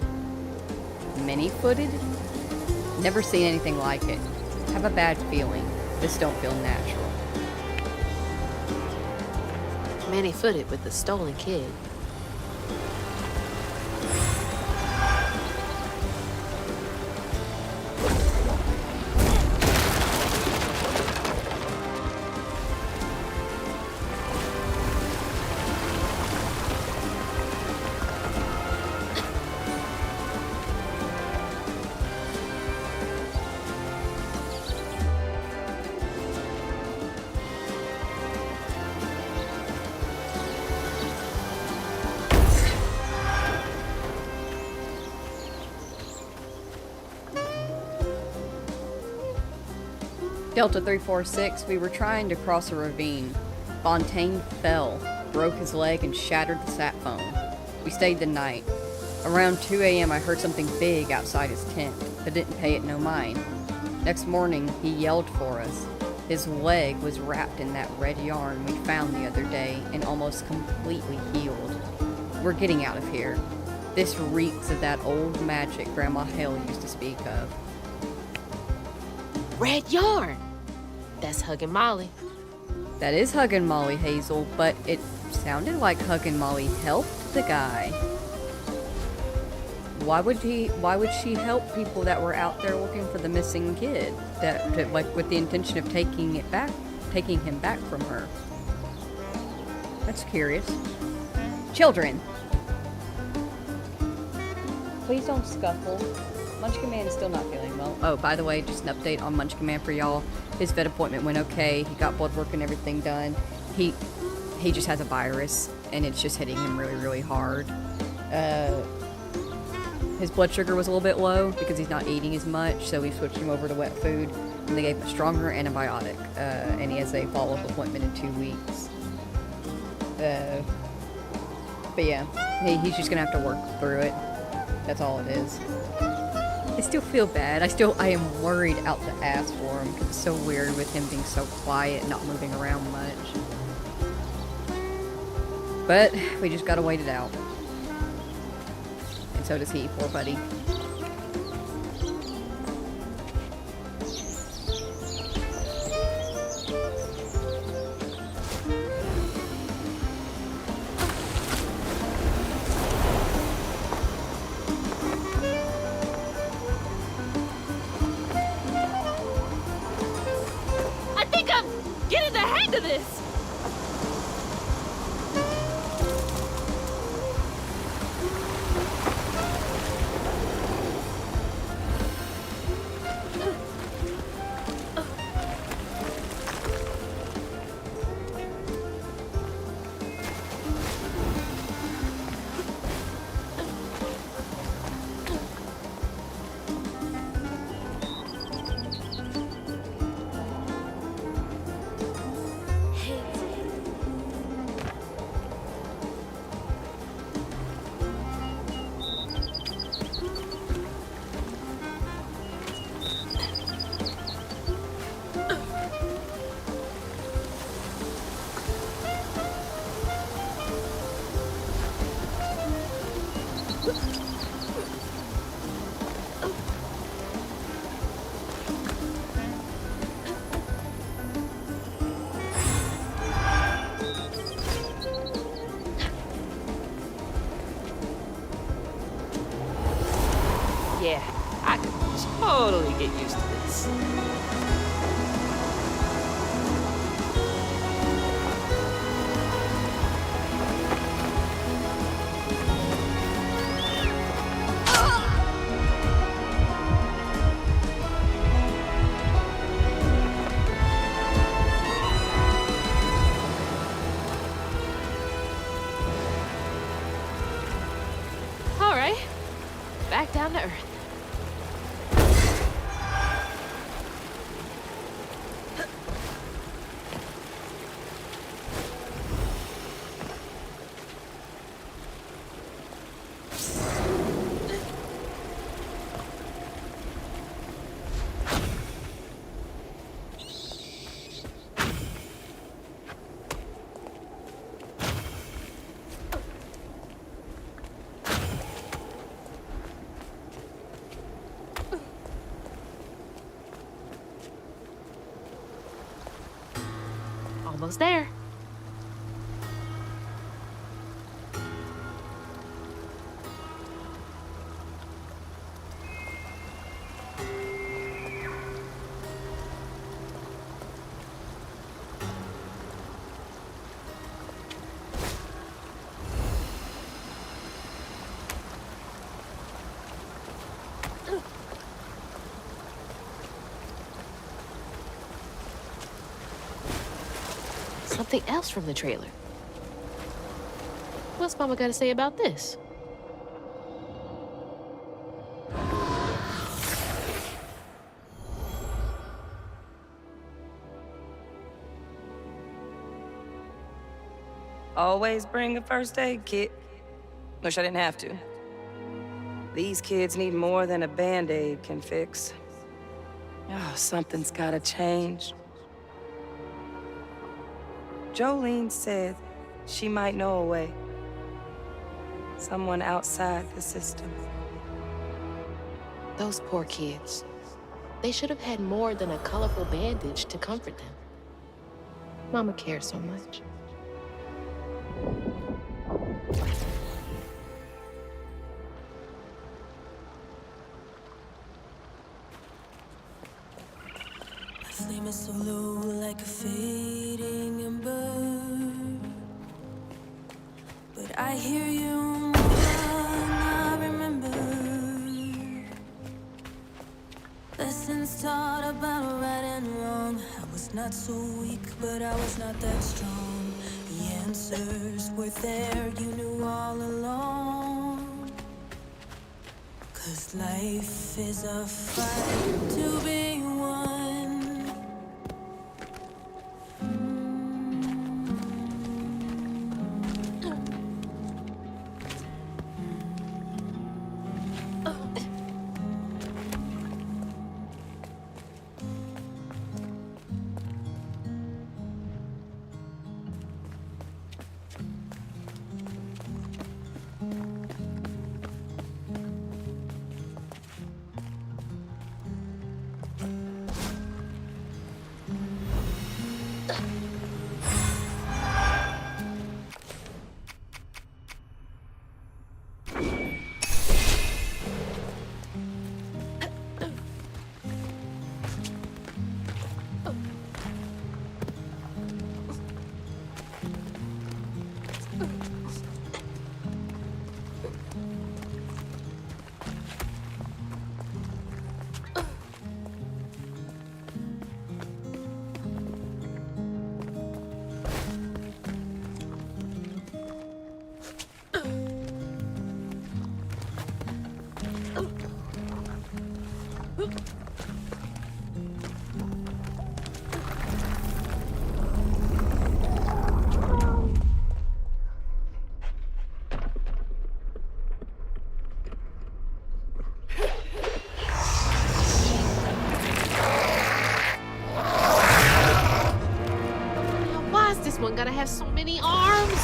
Speaker 1: many-footed? Never seen anything like it. Have a bad feeling. This don't feel natural.
Speaker 2: Many-footed with the stolen kid.
Speaker 1: Delta 346, we were trying to cross a ravine. Fontaine fell, broke his leg, and shattered the sat phone. We stayed the night. Around 2 a.m. I heard something big outside his tent, but didn't pay it no mind. Next morning, he yelled for us. His leg was wrapped in that red yarn we found the other day and almost completely healed. We're getting out of here. This reeks of that old magic Grandma Hale used to speak of.
Speaker 2: Red yarn! That's Huggin' Molly.
Speaker 1: That is Huggin' Molly, Hazel, but it sounded like Huggin' Molly helped the guy. Why would she help people that were out there looking for the missing kid? Like with the intention of taking him back from her. That's curious. Children. Please don't scuffle. Munchkin Man is still not feeling well. Oh, by the way, just an update on Munchkin Man for y'all. His vet appointment went okay. He got blood work and everything done. He just has a virus, and it's just hitting him really, really hard. His blood sugar was a little bit low because he's not eating as much, so we switched him over to wet food, and they gave him a stronger antibiotic, and he has a follow-up appointment in 2 weeks. But yeah, he's just gonna have to work through it. That's all it is. I still feel bad. I am worried out the ass for him, 'cause it's so weird with him being so quiet and not moving around much. But we just gotta wait it out. And so does he, poor buddy.
Speaker 2: I think I'm getting the hang of this.
Speaker 8: Yeah, I could totally get used to this. All right, back down to earth. Almost there. Something else from the trailer. What's Mama got to say about this?
Speaker 5: Always bring a first aid kit. Wish I didn't have to. These kids need more than a Band-Aid can fix. Oh, something's gotta change. Jolene said she might know a way. Someone outside the system.
Speaker 2: Those poor kids. They should have had more than a colorful bandage to comfort them. Mama cares so much.
Speaker 10: Flame is so low like a fading ember, but I hear you more than I remember. Lessons taught about right and wrong. I was not so weak, but I was not that strong. The answers were there, you knew all along. 'Cause life is a fight to be won.
Speaker 2: Why is this one gonna have so many arms?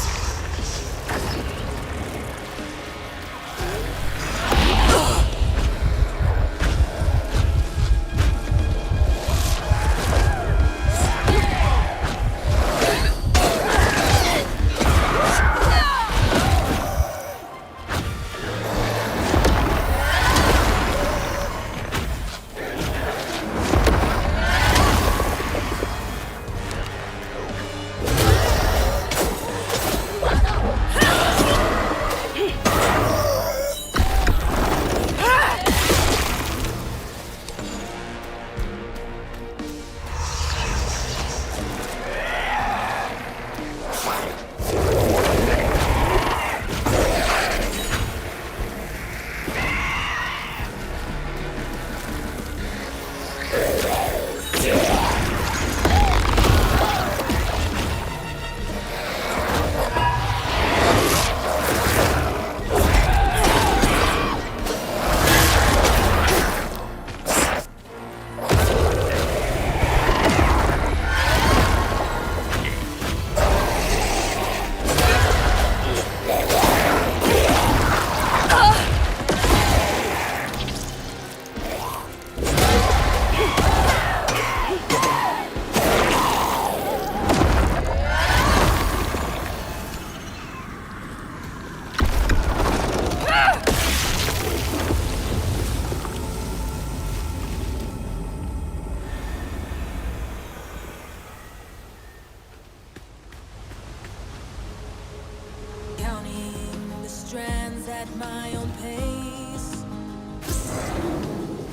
Speaker 10: Counting the strands at my own pace.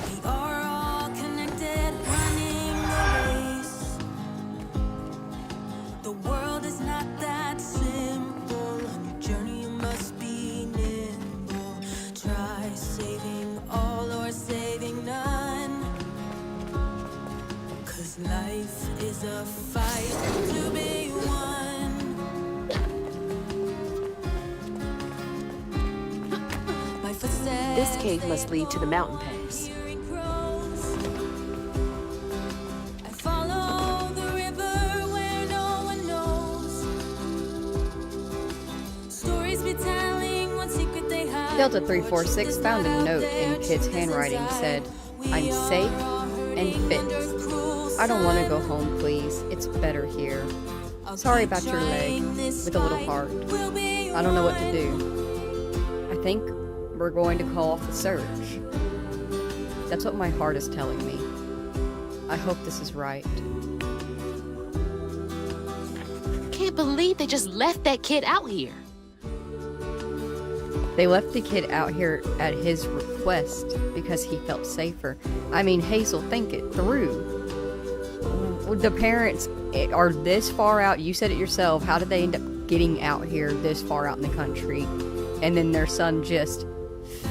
Speaker 10: We are all connected, running the race. The world is not that simple. On your journey you must be nimble. Try saving all or saving none. 'Cause life is a fight to be won.
Speaker 2: This cave must lead to the mountain pass.
Speaker 10: I follow the river where no one knows. Stories be telling one secret they hide.
Speaker 1: Delta 346 found a note in Kit's handwriting said, "I'm safe and fit. I don't want to go home, please. It's better here. Sorry about your leg," with a little heart. "I don't know what to do. I think we're going to call off the search." That's what my heart is telling me. I hope this is right.
Speaker 2: Can't believe they just left that kid out here.
Speaker 1: They left the kid out here at his request because he felt safer. I mean, Hazel, think it through. The parents are this far out. You said it yourself. How did they end up getting out here this far out in the country? And then their son just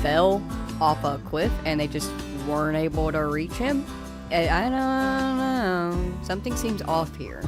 Speaker 1: fell off a cliff and they just weren't able to reach him? I don't know. Something seems off here.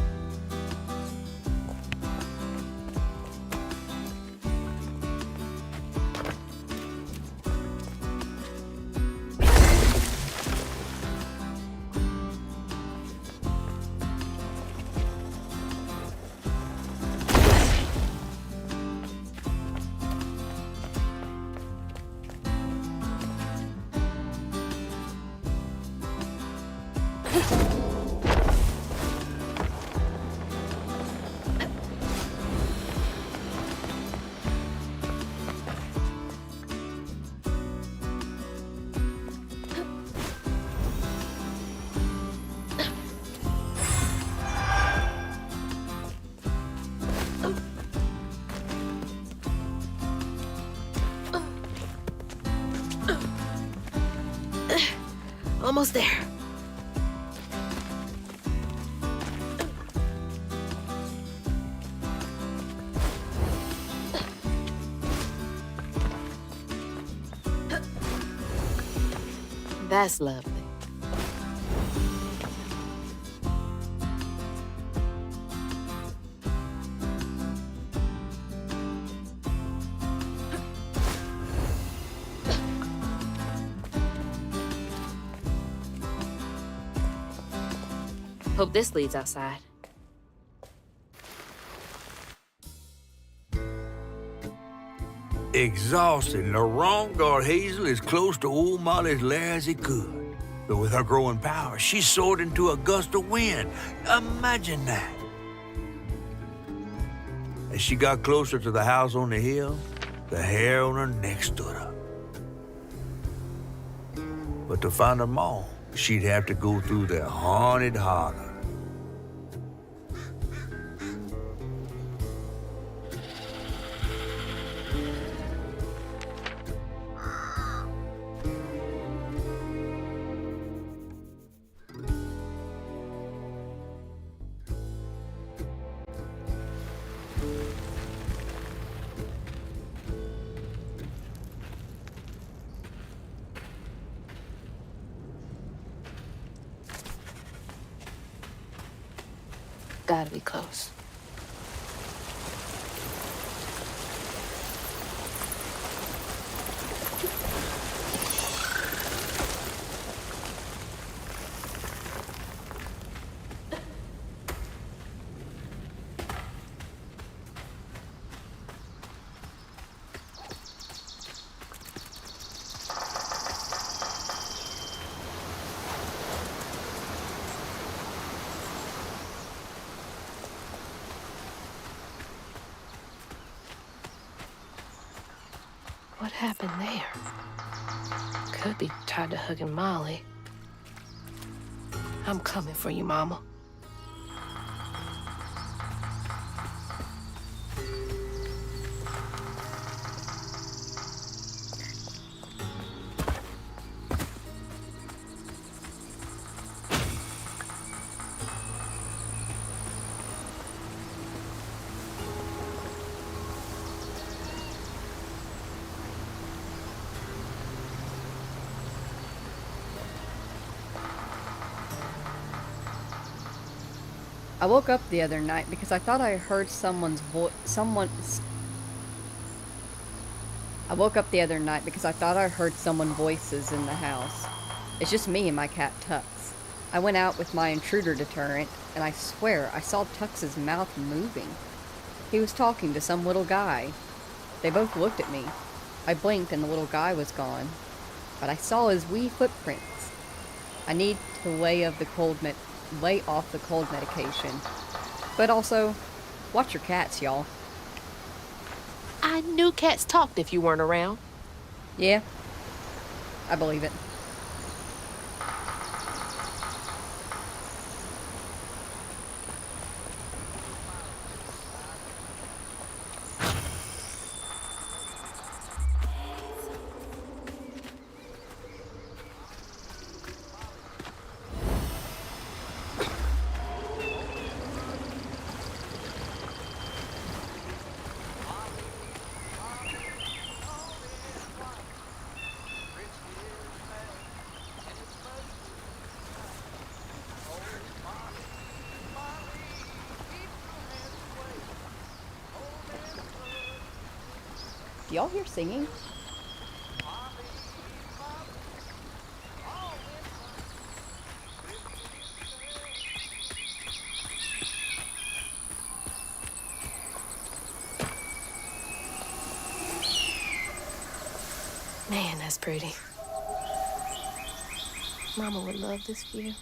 Speaker 2: Almost there.
Speaker 8: That's lovely. Hope this leads outside.
Speaker 7: Exhausted, Laurent got Hazel as close to old Molly's lair as he could. But with her growing power, she soared into a gust of wind. Imagine that. As she got closer to the house on the hill, the hair on her neck stood up. But to find her mom, she'd have to go through the haunted holler.
Speaker 2: Gotta be close. What happened there? Could be tied to hugging Molly. I'm coming for you, Mama.
Speaker 1: I woke up the other night because I thought I heard someone's voice. I woke up the other night because I thought I heard someone voices in the house. It's just me and my cat Tux. I went out with my intruder deterrent, and I swear I saw Tux's mouth moving. He was talking to some little guy. They both looked at me. I blinked and the little guy was gone. But I saw his wee footprints. I need to lay off the cold medication. But also, watch your cats, y'all.
Speaker 8: I knew cats talked if you weren't around.
Speaker 1: Yeah, I believe it. Do y'all hear singing?
Speaker 2: Man, that's pretty. Mama would love this view.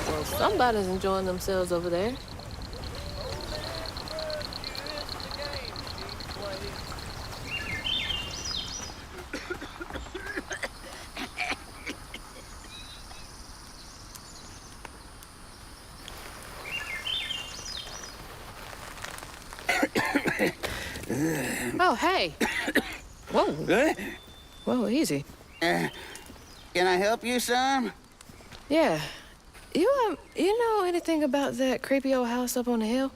Speaker 2: Well, somebody's enjoying themselves over there. Oh, hey. Whoa.
Speaker 11: Good?
Speaker 2: Whoa, easy.
Speaker 11: Can I help you, son?
Speaker 2: Yeah. You know anything about that creepy old house up on the hill?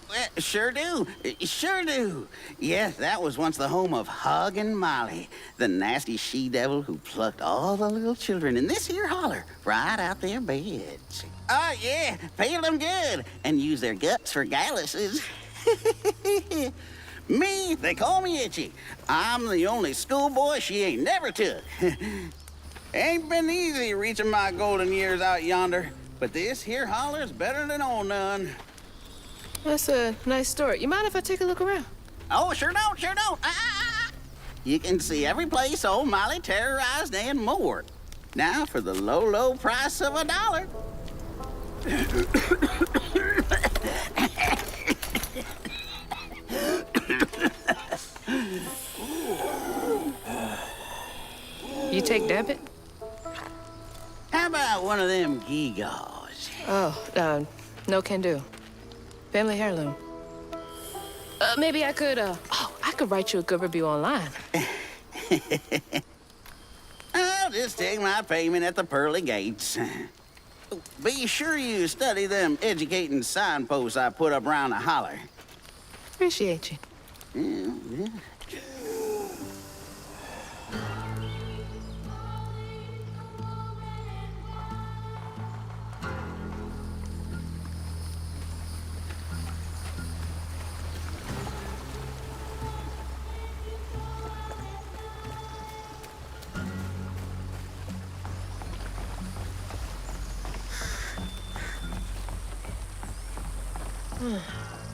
Speaker 11: Well, sure do. Sure do. Yes, that was once the home of Hug and Molly, the nasty she-devil who plucked all the little children in this here holler right out their beds. Oh, yeah, peeled them good and used their guts for galluses. Me, they call me Itchy. I'm the only schoolboy she ain't never took. Ain't been easy reaching my golden years out yonder, but this here holler's better than old none.
Speaker 2: That's a nice story. You mind if I take a look around?
Speaker 11: Oh, sure don't, sure don't. You can see every place old Molly terrorized and more. Now for the low, low price of $1.
Speaker 2: You take debit?
Speaker 11: How about one of them gewgaws?
Speaker 2: Oh, no can do. Family heirloom. Maybe I could, I could write you a good review online.
Speaker 11: I'll just take my payment at the pearly gates. Be sure you study them educating signposts I put up around the holler.
Speaker 2: Appreciate you.
Speaker 11: Yeah.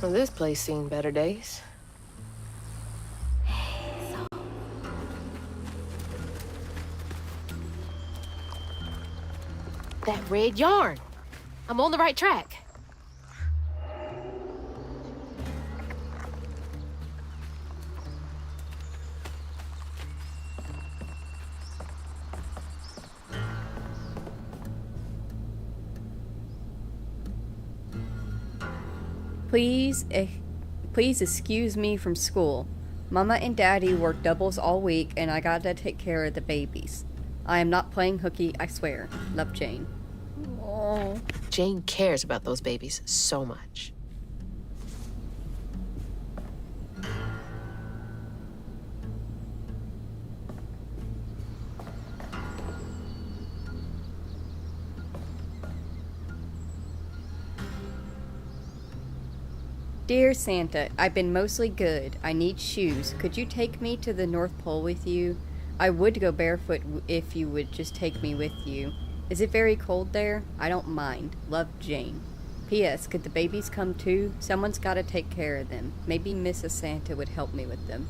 Speaker 2: Well, this place seen better days. That red yarn. I'm on the right track.
Speaker 1: Please excuse me from school. Mama and Daddy work doubles all week, and I gotta take care of the babies. I am not playing hooky, I swear. Love, Jane. Oh.
Speaker 8: Jane cares about those babies so much.
Speaker 1: Dear Santa, I've been mostly good. I need shoes. Could you take me to the North Pole with you? I would go barefoot if you would just take me with you. Is it very cold there? I don't mind. Love, Jane. P.S. Could the babies come too? Someone's got to take care of them. Maybe Mrs. Santa would help me with them.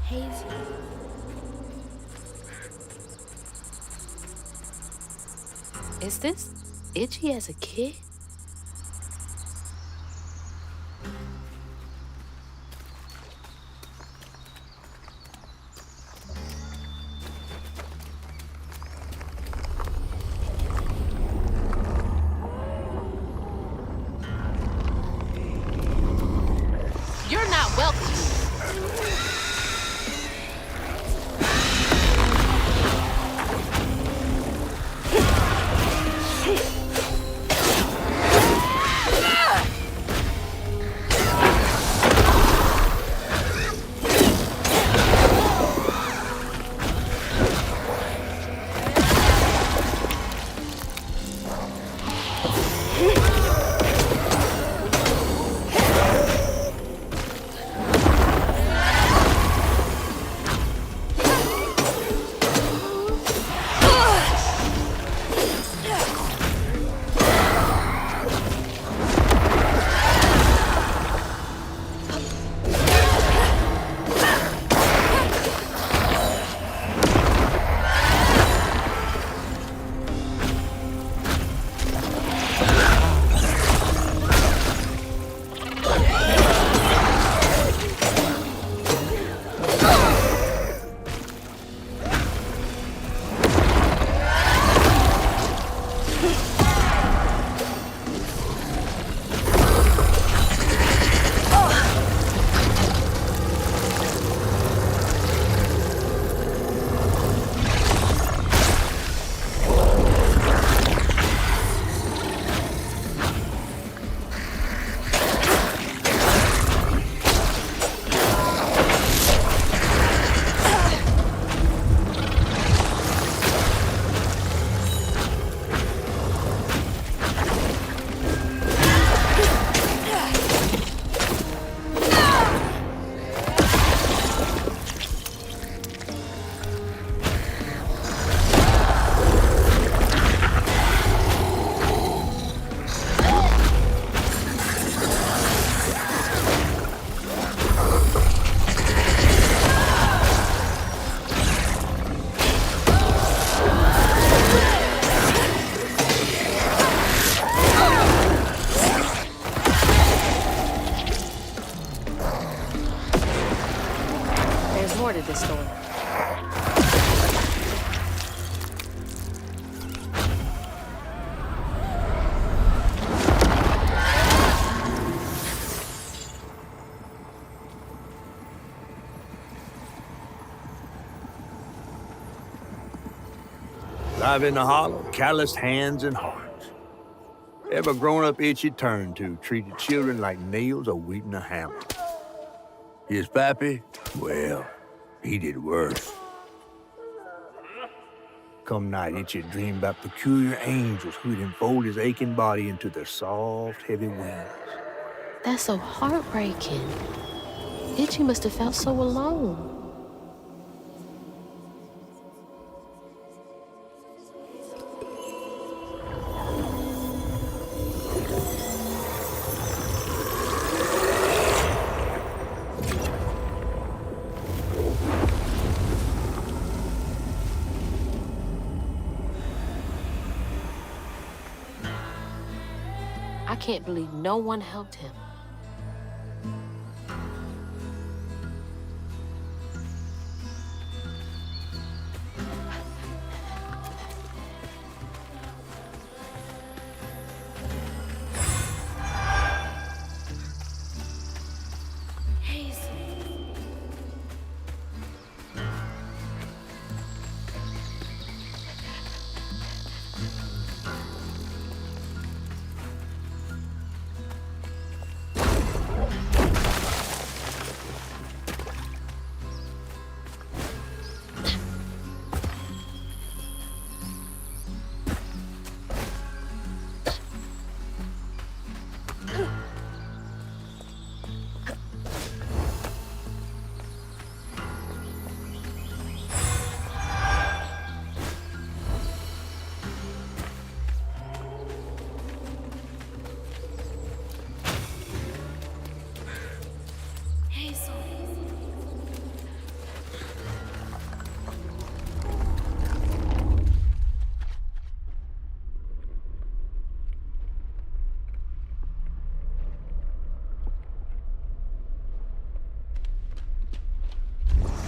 Speaker 4: Hazel.
Speaker 8: Is this Itchy as a kid? Welcome. More to this story.
Speaker 7: Live in the hollow, calloused hands and hearts. Ever grown-up itch you turned to, treated children like nails awaiting a hammer. His pappy, well, he did worse. Come night, Itchy dream about peculiar angels who'd enfold his aching body into their soft, heavy wings.
Speaker 2: That's so heartbreaking. Itchy must have felt so alone.
Speaker 8: I can't believe no one helped him.
Speaker 4: Hazel.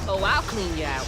Speaker 8: Oh, I'll clean you out.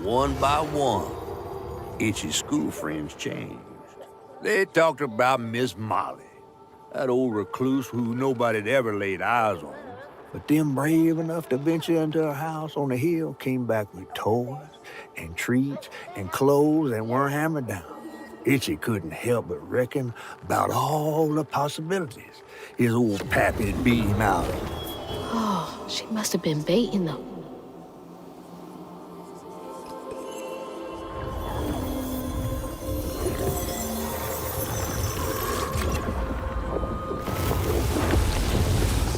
Speaker 7: One by one, Itchy's school friends changed. They talked about Miss Molly, that old recluse who nobody'd ever laid eyes on. But them brave enough to venture into her house on the hill came back with toys and treats and clothes and weren't hammered down. Itchy couldn't help but reckon about all the possibilities his old pappy'd beat him out of.
Speaker 2: Oh, she must have been baiting them.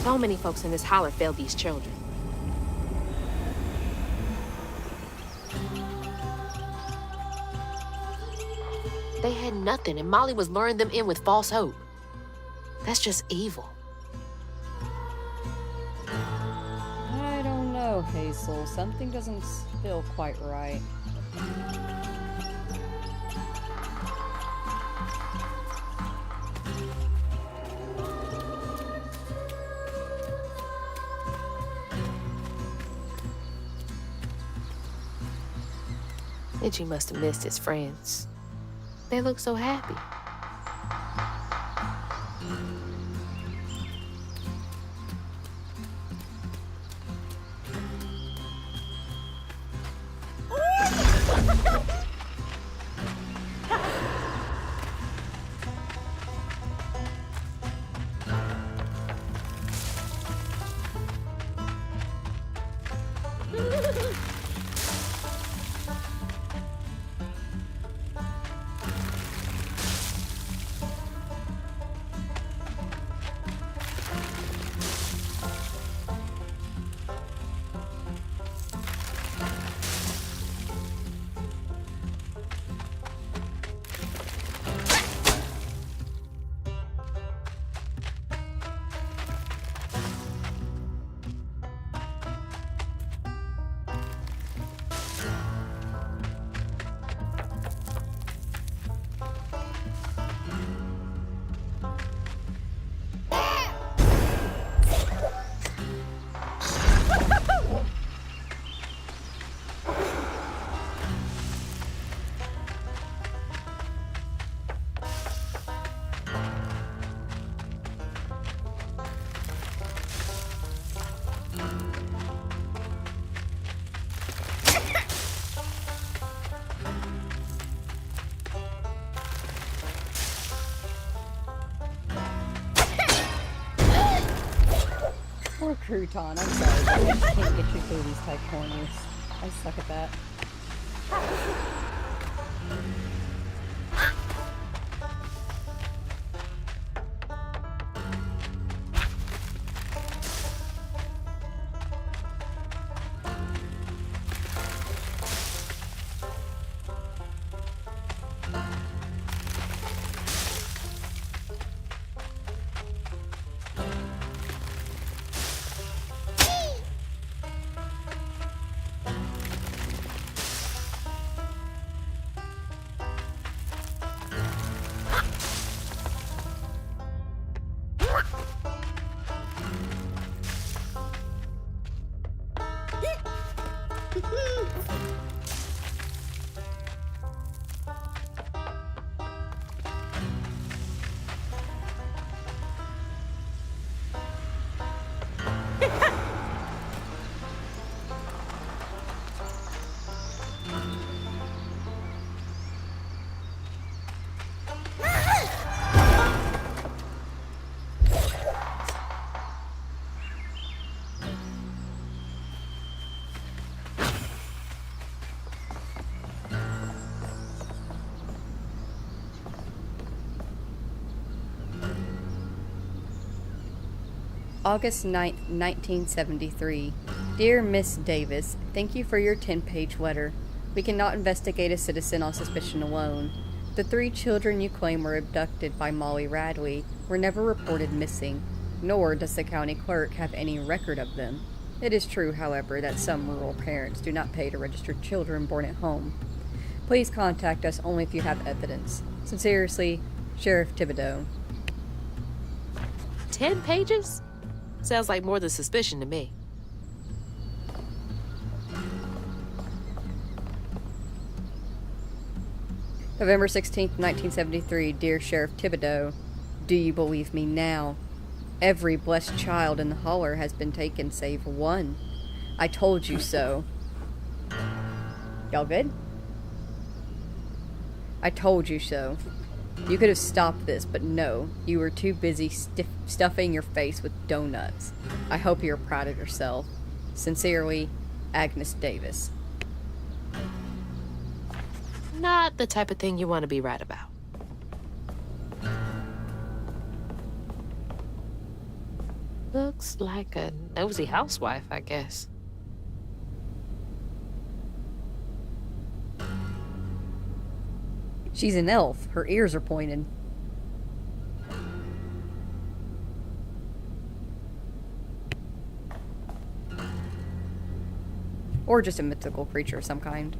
Speaker 8: So many folks in this holler failed these children. They had nothing, and Molly was luring them in with false hope. That's just evil.
Speaker 1: I don't know, Hazel. Something doesn't feel quite right.
Speaker 8: Itchy must have missed his friends. They look so happy.
Speaker 1: Poor crouton, I'm sorry, but I just can't get you through these tight corners. I suck at that. August 9th, 1973. Dear Miss Davis, thank you for your 10-page letter. We cannot investigate a citizen on suspicion alone. The 3 children you claim were abducted by Molly Radley were never reported missing, nor does the county clerk have any record of them. It is true, however, that some rural parents do not pay to register children born at home. Please contact us only if you have evidence. Sincerely, Sheriff Thibodeau.
Speaker 8: 10 pages? Sounds like more than suspicion to me.
Speaker 1: November 16th, 1973. Dear Sheriff Thibodeau, do you believe me now? Every blessed child in the holler has been taken save one. I told you so. Y'all good? I told you so. You could have stopped this, but no. You were too busy stuffing your face with donuts. I hope you're proud of yourself. Sincerely, Agnes Davis.
Speaker 8: Not the type of thing you want to be right about. Looks like a nosy housewife, I guess.
Speaker 1: She's an elf. Her ears are pointed. Or just a mythical creature of some kind.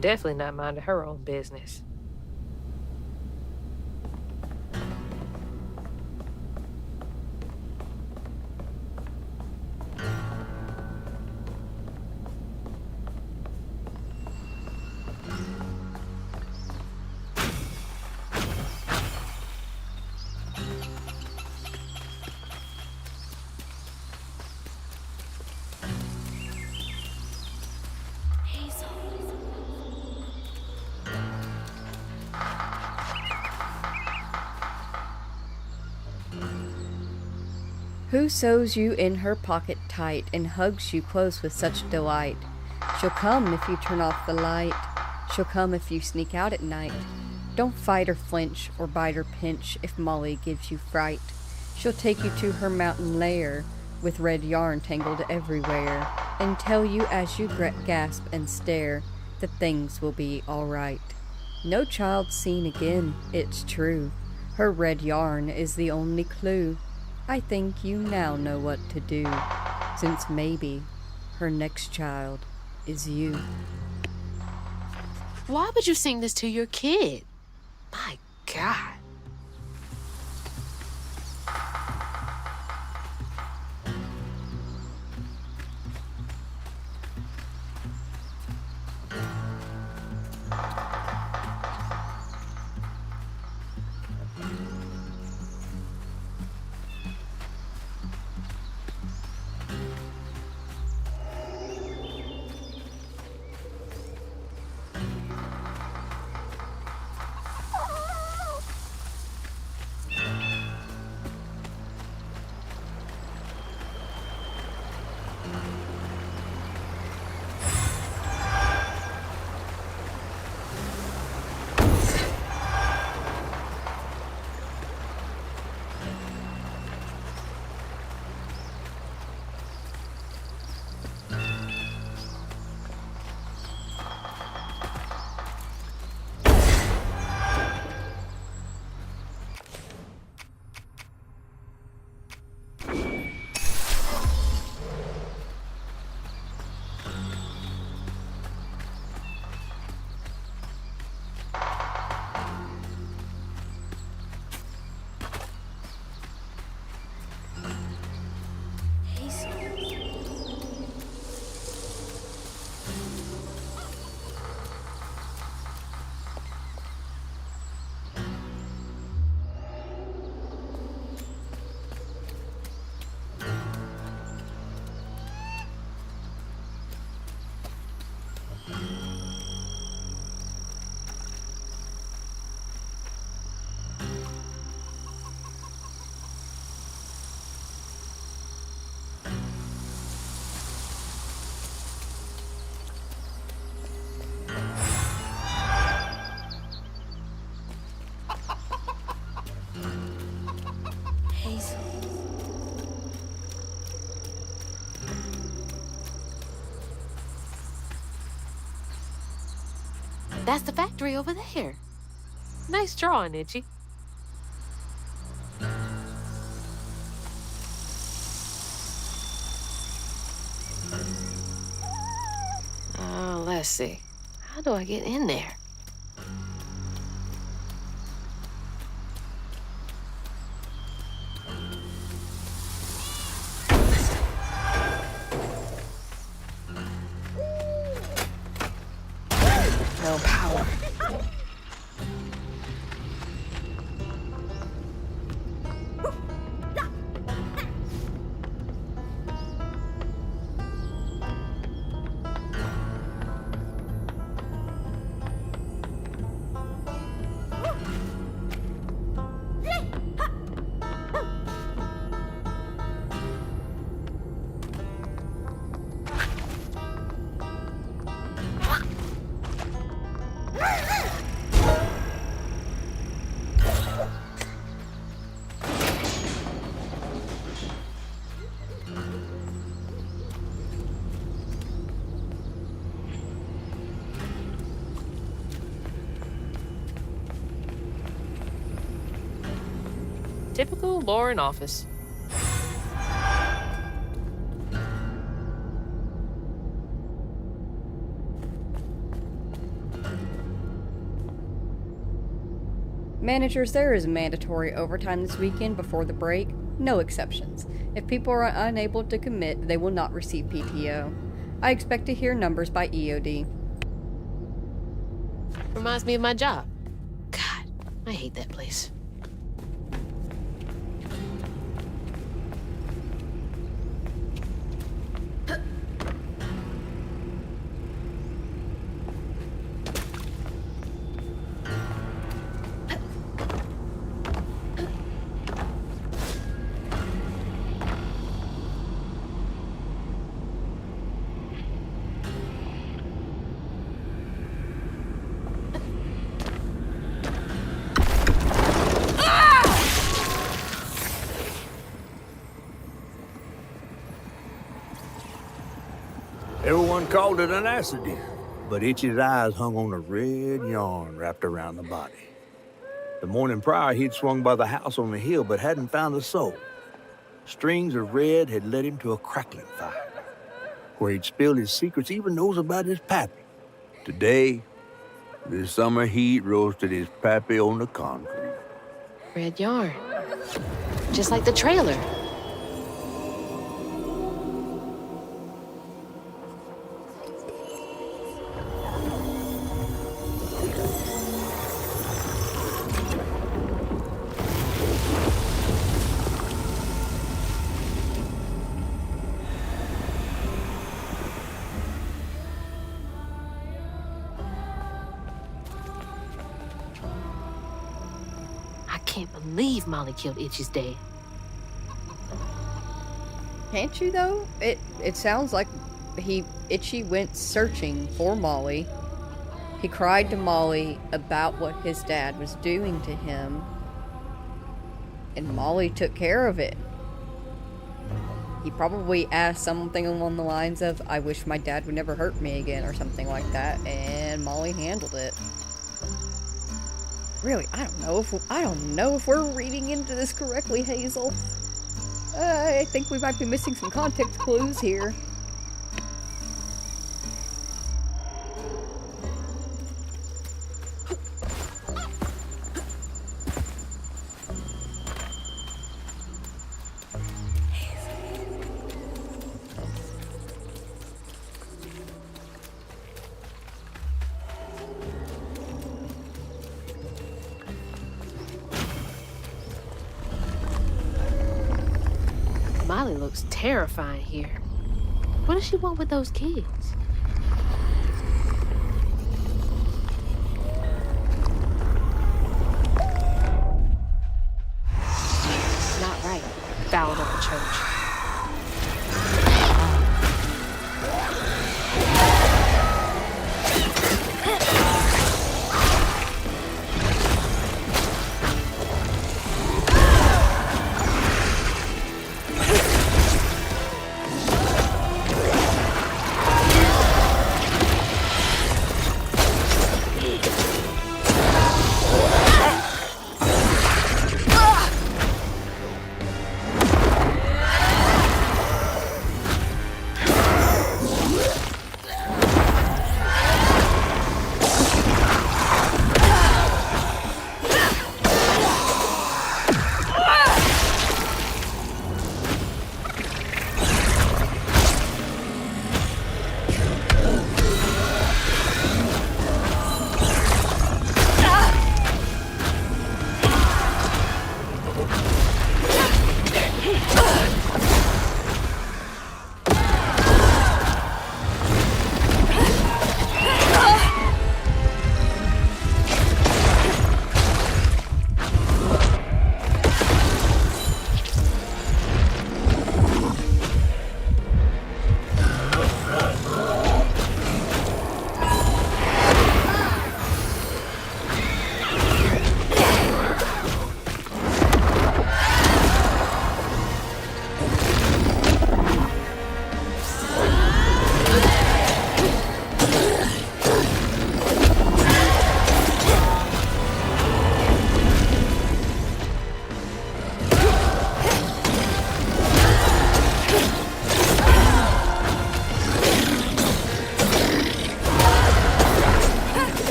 Speaker 8: Definitely not minding her own business.
Speaker 4: Hazel.
Speaker 1: Who sews you in her pocket tight and hugs you close with such delight? She'll come if you turn off the light. She'll come if you sneak out at night. Don't fight or flinch or bite or pinch if Molly gives you fright. She'll take you to her mountain lair with red yarn tangled everywhere and tell you as you gasp and stare that things will be all right. No child seen again, it's true. Her red yarn is the only clue. I think you now know what to do, since maybe her next child is you.
Speaker 8: Why would you sing this to your kid? My God.
Speaker 4: Hazel.
Speaker 8: That's the factory over there. Nice drawing, Itchy. Oh, let's see. How do I get in there?
Speaker 5: No power.
Speaker 8: Typical Lauren office.
Speaker 1: Managers, there is mandatory overtime this weekend before the break. No exceptions. If people are unable to commit, they will not receive PTO. I expect to hear numbers by EOD.
Speaker 8: Reminds me of my job. God, I hate that place.
Speaker 7: Everyone called it an accident, but Itchy's eyes hung on a red yarn wrapped around the body. The morning prior, he'd swung by the house on the hill, but hadn't found a soul. Strings of red had led him to a crackling fire, where he'd spilled his secrets, even those about his pappy. Today, the summer heat roasted his pappy on the concrete.
Speaker 8: Red yarn. Just like the trailer. I can't believe Molly killed Itchy's dad.
Speaker 1: Can't you though? It sounds like Itchy went searching for Molly. He cried to Molly about what his dad was doing to him, and Molly took care of it. He probably asked something along the lines of, "I wish my dad would never hurt me again," or something like that, and Molly handled it. Really, I don't know if we're reading into this correctly, Hazel. I think we might be missing some context clues here.
Speaker 8: Molly looks terrifying here. What does she want with those kids? Not right. Fouling up the church.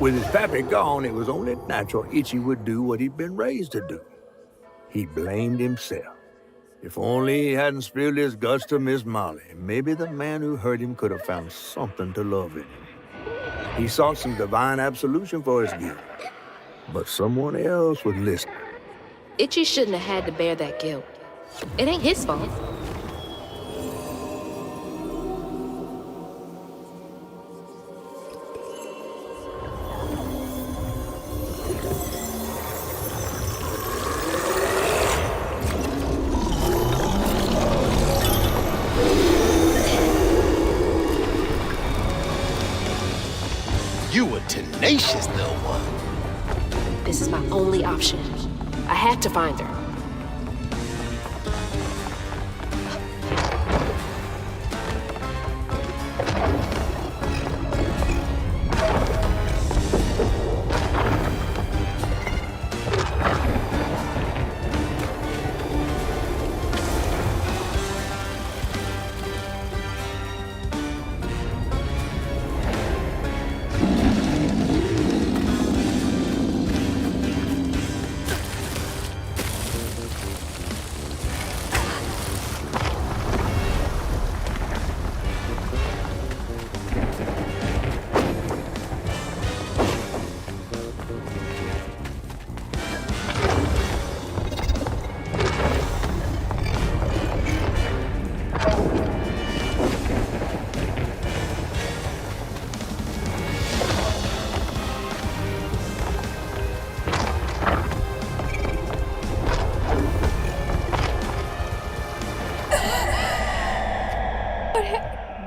Speaker 7: With his pappy gone, it was only natural Itchy would do what he'd been raised to do. He blamed himself. If only he hadn't spilled his guts to Miss Molly, maybe the man who hurt him could have found something to love in him. He sought some divine absolution for his guilt, but someone else would listen.
Speaker 8: Itchy shouldn't have had to bear that guilt. It ain't his fault.
Speaker 9: You a tenacious little one.
Speaker 8: This is my only option. I had to find her.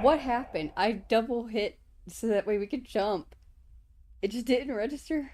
Speaker 1: What happened? I double hit so that way we could jump. It just didn't register.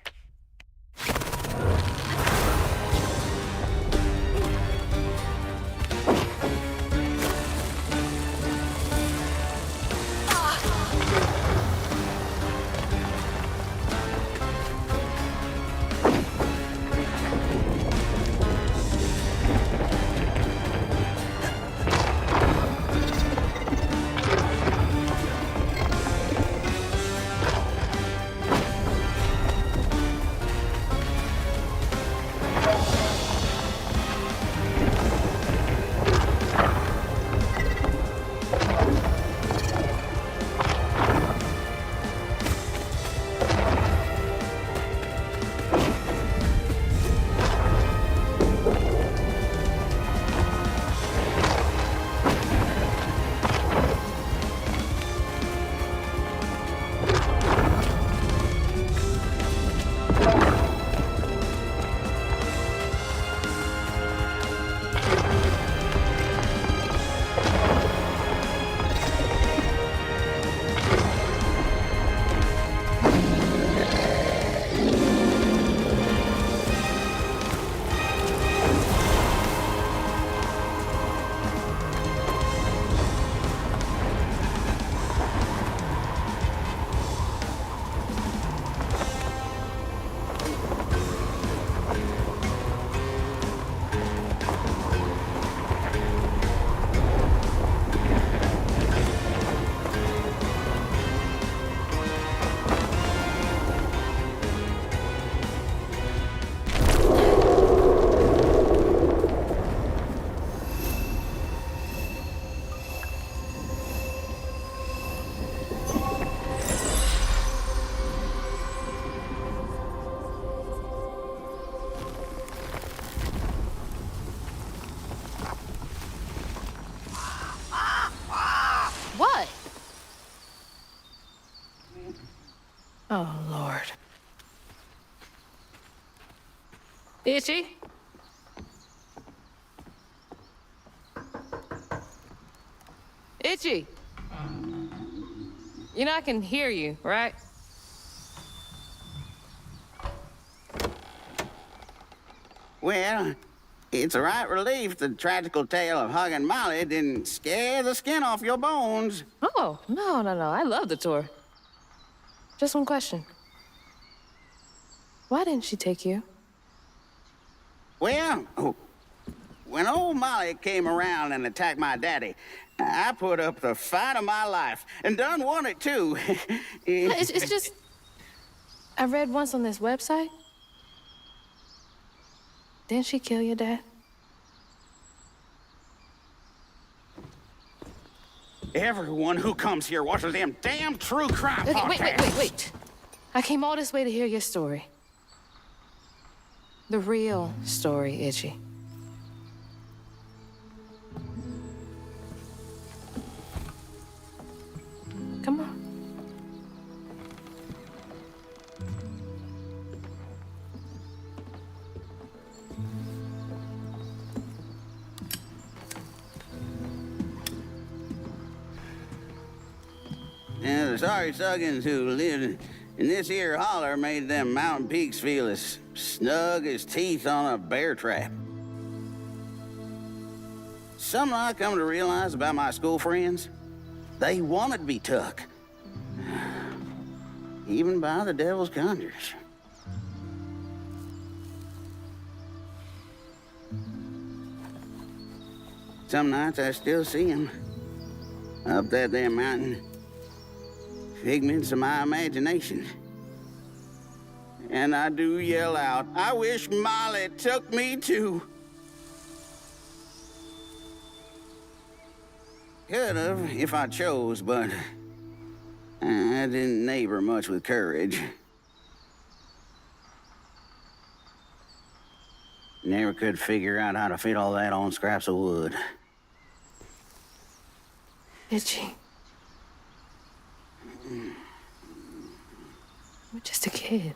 Speaker 8: What?
Speaker 2: Oh, Lord. Itchy? Itchy? You know I can hear you, right?
Speaker 11: Well, it's a right relief the tragical tale of Hug and Molly didn't scare the skin off your bones.
Speaker 2: Oh, no. I love the tour. Just one question. Why didn't she take you?
Speaker 11: Well, when old Molly came around and attacked my daddy, I put up the fight of my life and done won it too.
Speaker 2: It's just... I read once on this website. Didn't she kill your dad?
Speaker 11: Everyone who comes here watches them damn true crime
Speaker 2: Okay,
Speaker 11: podcasts.
Speaker 2: wait. I came all this way to hear your story. The real story, Itchy. Come on.
Speaker 11: And the sorry suggins who lived in this here holler made them mountain peaks feel as snug as teeth on a bear trap. Something I come to realize about my school friends, they wanted to be took. Even by the devil's conjures. Some nights I still see them up that damn mountain. Figments of my imagination. And I do yell out, I wish Molly took me too. Could have if I chose, but I didn't neighbor much with courage. Never could figure out how to fit all that on scraps of wood.
Speaker 2: Itchy. You're just a kid.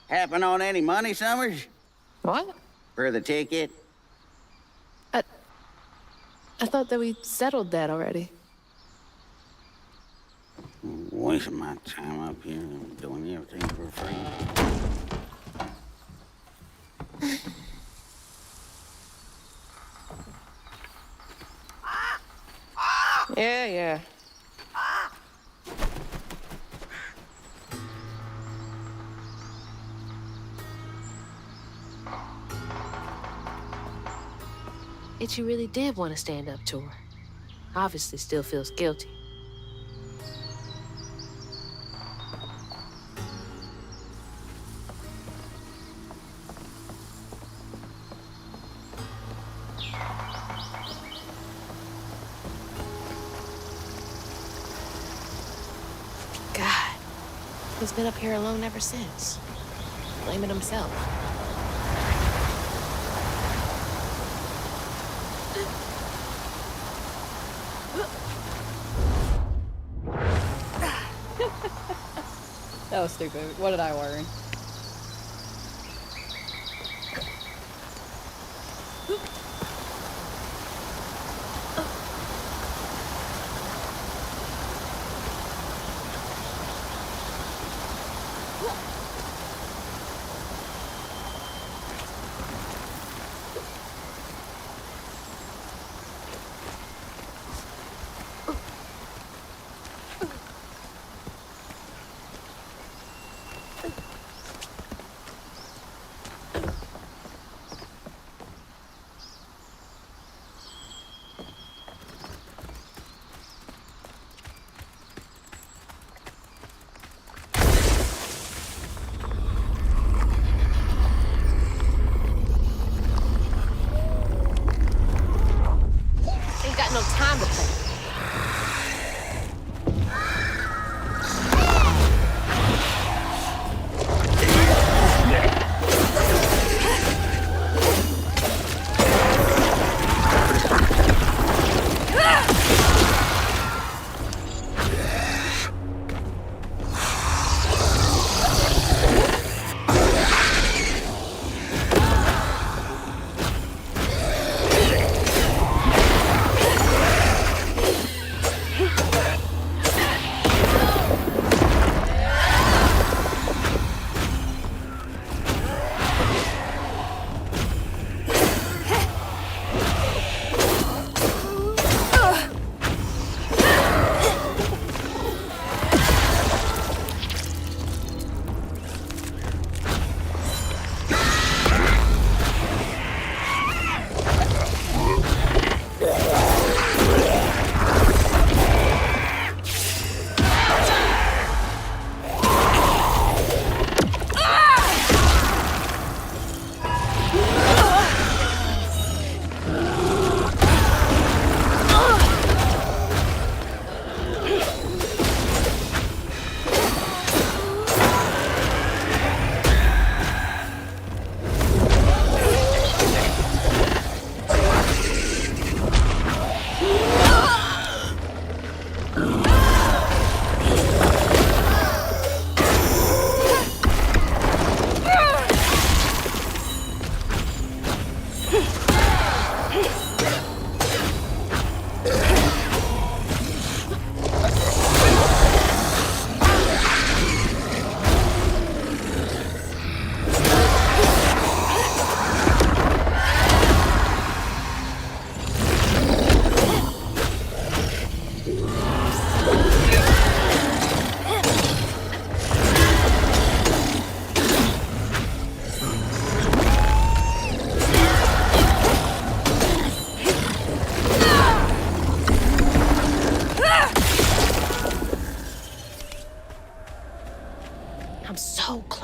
Speaker 11: Happen on any money, Summers?
Speaker 2: What?
Speaker 11: For the ticket?
Speaker 2: I thought that we settled that already.
Speaker 11: Wasting my time up here doing everything for free.
Speaker 2: Yeah.
Speaker 8: Itchy really did want to stand up to her. Obviously still feels guilty. God, he's been up here alone ever since. Blaming himself.
Speaker 1: That was stupid. What did I learn?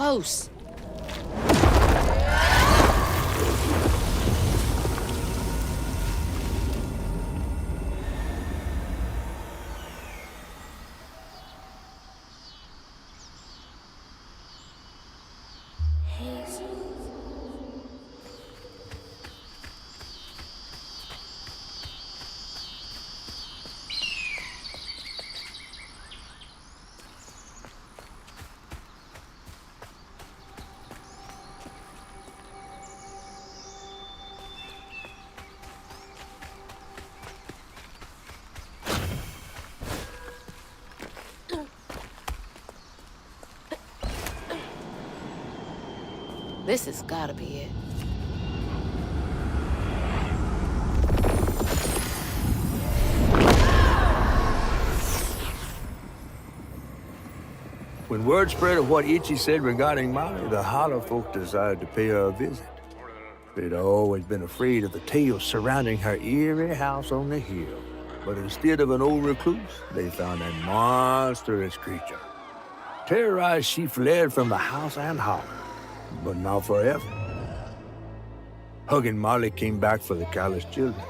Speaker 8: close.
Speaker 4: Hazel.
Speaker 8: This has gotta be it.
Speaker 7: When word spread of what Itchy said regarding Molly, the Hollow folk decided to pay her a visit. They'd always been afraid of the tales surrounding her eerie house on the hill. But instead of an old recluse, they found a monstrous creature. Terrorized, she fled from the house and hollow, but not forever. Hug and Molly came back for the callous children,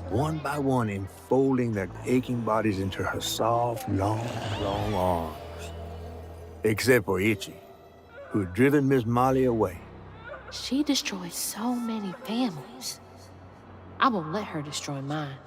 Speaker 7: one by one enfolding their aching bodies into her soft, long arms. Except for Itchy, who had driven Miss Molly away.
Speaker 8: She destroyed so many families. I won't let her destroy mine.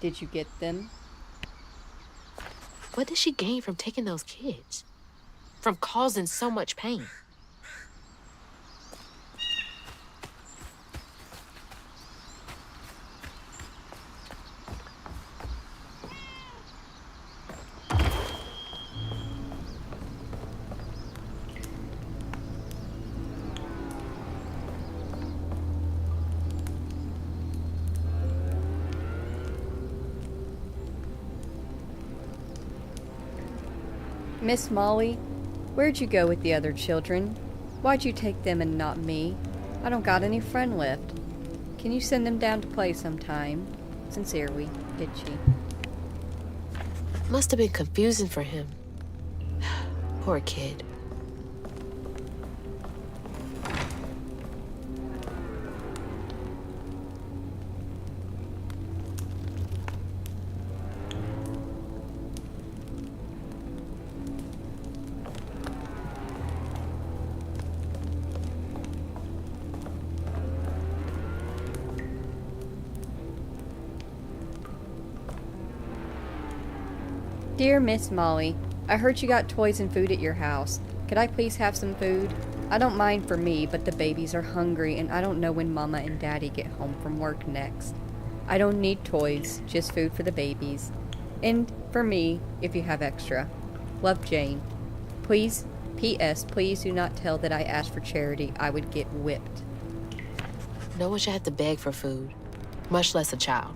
Speaker 1: Did you get them?
Speaker 8: What did she gain from taking those kids? From causing so much pain?
Speaker 1: Miss Molly, where'd you go with the other children? Why'd you take them and not me? I don't got any friend left. Can you send them down to play sometime? Sincerely, Itchy.
Speaker 8: Must have been confusing for him. Poor kid.
Speaker 1: Dear Miss Molly, I heard you got toys and food at your house. Could I please have some food? I don't mind for me, but the babies are hungry and I don't know when Mama and Daddy get home from work next. I don't need toys, just food for the babies. And for me, if you have extra. Love, Jane. Please, P.S. Please do not tell that I asked for charity. I would get whipped.
Speaker 8: No one should have to beg for food, much less a child.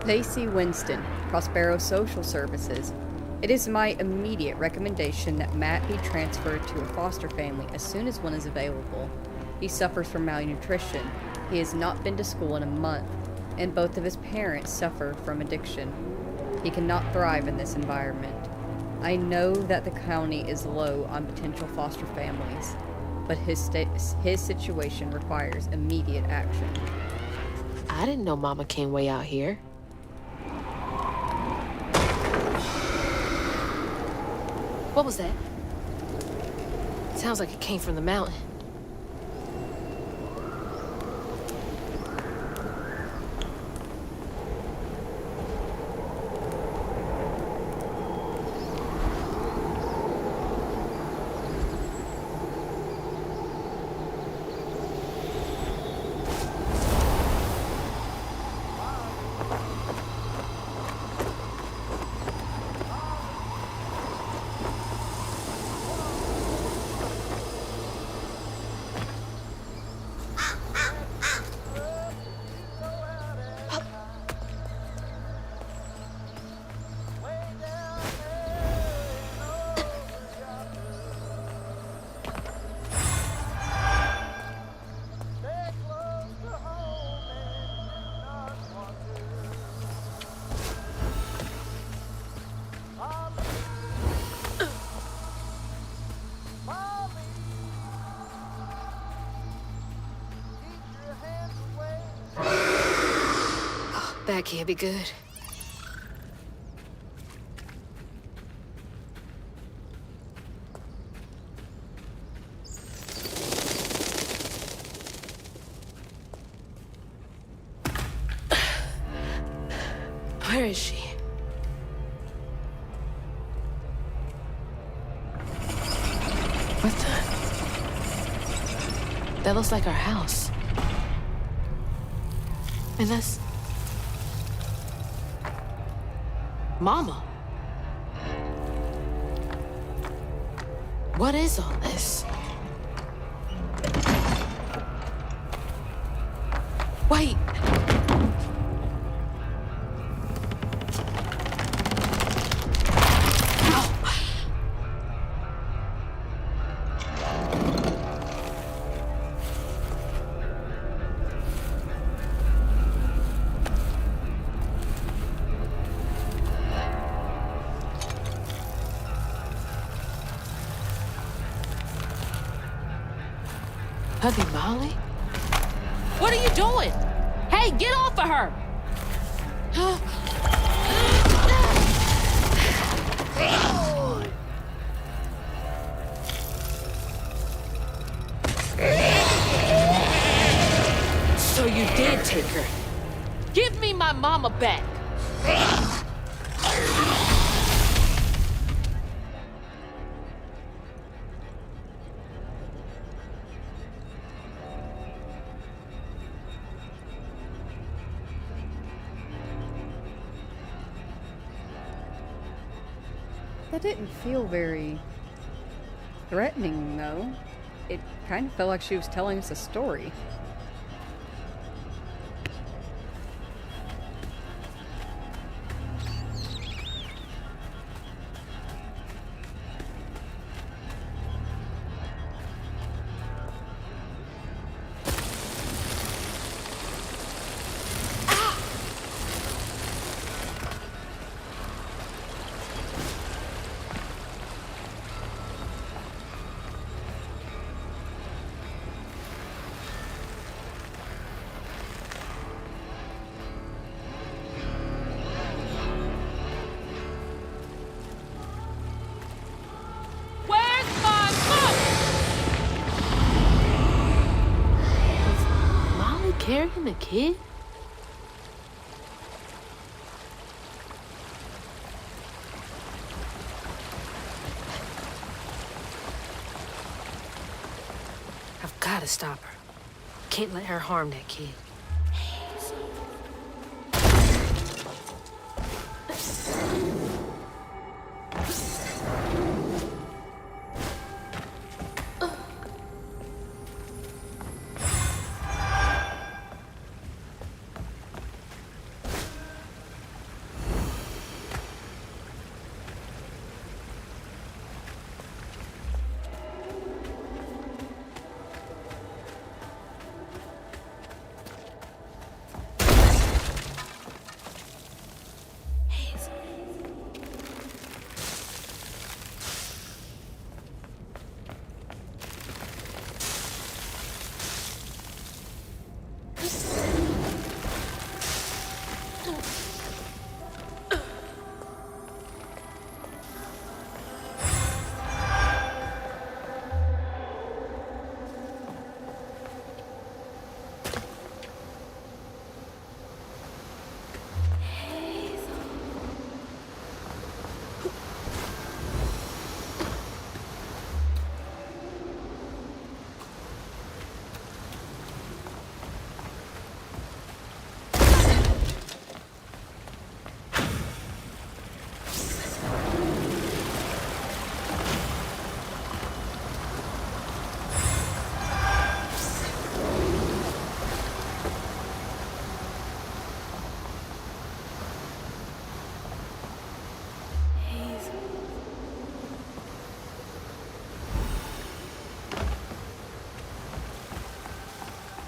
Speaker 1: Lacey Winston, Prospero Social Services. It is my immediate recommendation that Matt be transferred to a foster family as soon as one is available. He suffers from malnutrition. He has not been to school in a month, and both of his parents suffer from addiction. He cannot thrive in this environment. I know that the county is low on potential foster families, but his situation requires immediate action.
Speaker 8: I didn't know Mama came way out here. What was that? Sounds like it came from the mountain. That can't be good. Where is she? What the? That looks like our house. And that's... Mama. What is all this? Wait. Hubby Molly? What are you doing? Hey, get off of her! So you did take her. Give me my mama back.
Speaker 1: That didn't feel very threatening, though. It kind of felt like she was telling us a story.
Speaker 8: the kid? I've got to stop her. Can't let her harm that kid.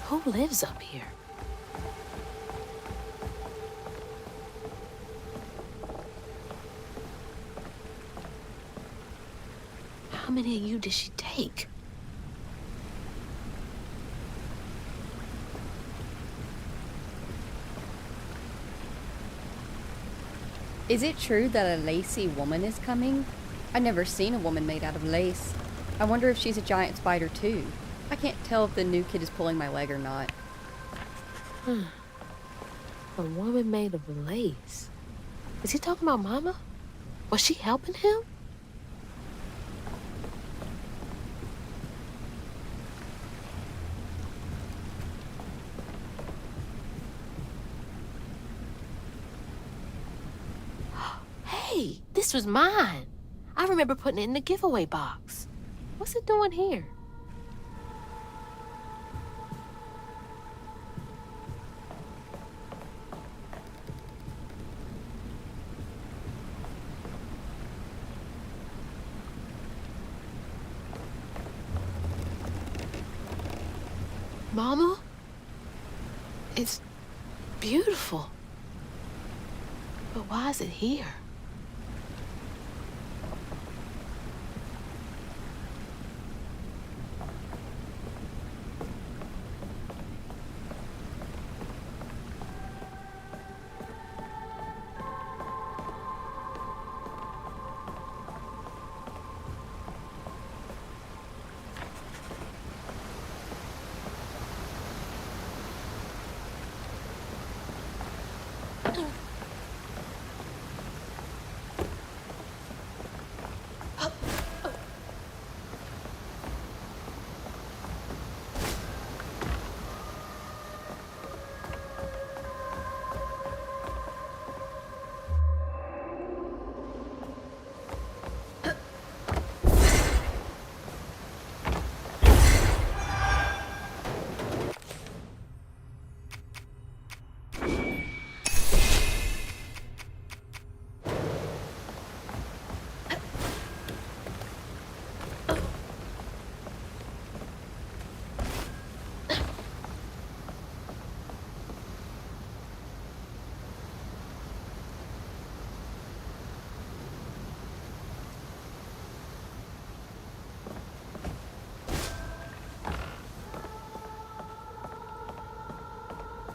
Speaker 8: Who lives up here? How many of you did she take?
Speaker 1: Is it true that a lacy woman is coming? I've never seen a woman made out of lace. I wonder if she's a giant spider too. I can't tell if the new kid is pulling my leg or not.
Speaker 8: A woman made of lace. Is he talking about Mama? Was she helping him? Hey, this was mine. I remember putting it in the giveaway box. What's it doing here? Mama? It's beautiful. But why is it here?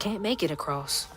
Speaker 8: Can't make it across.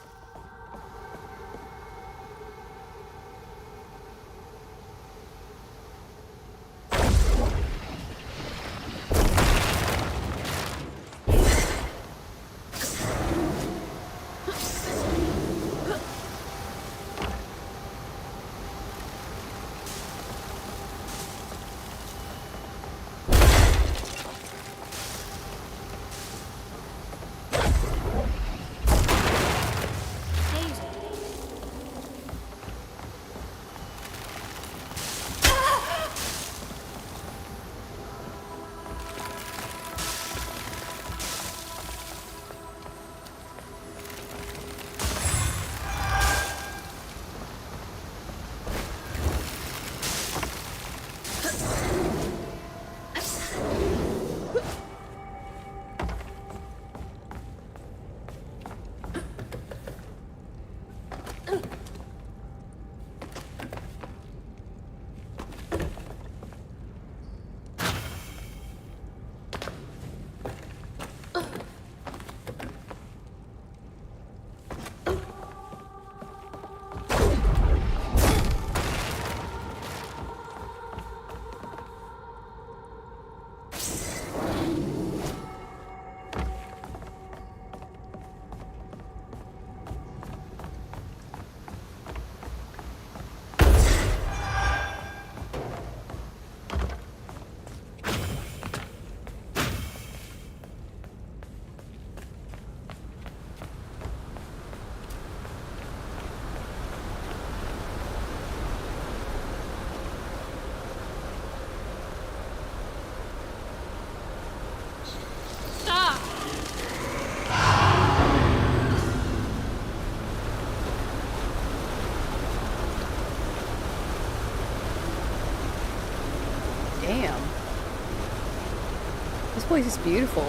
Speaker 1: place is beautiful.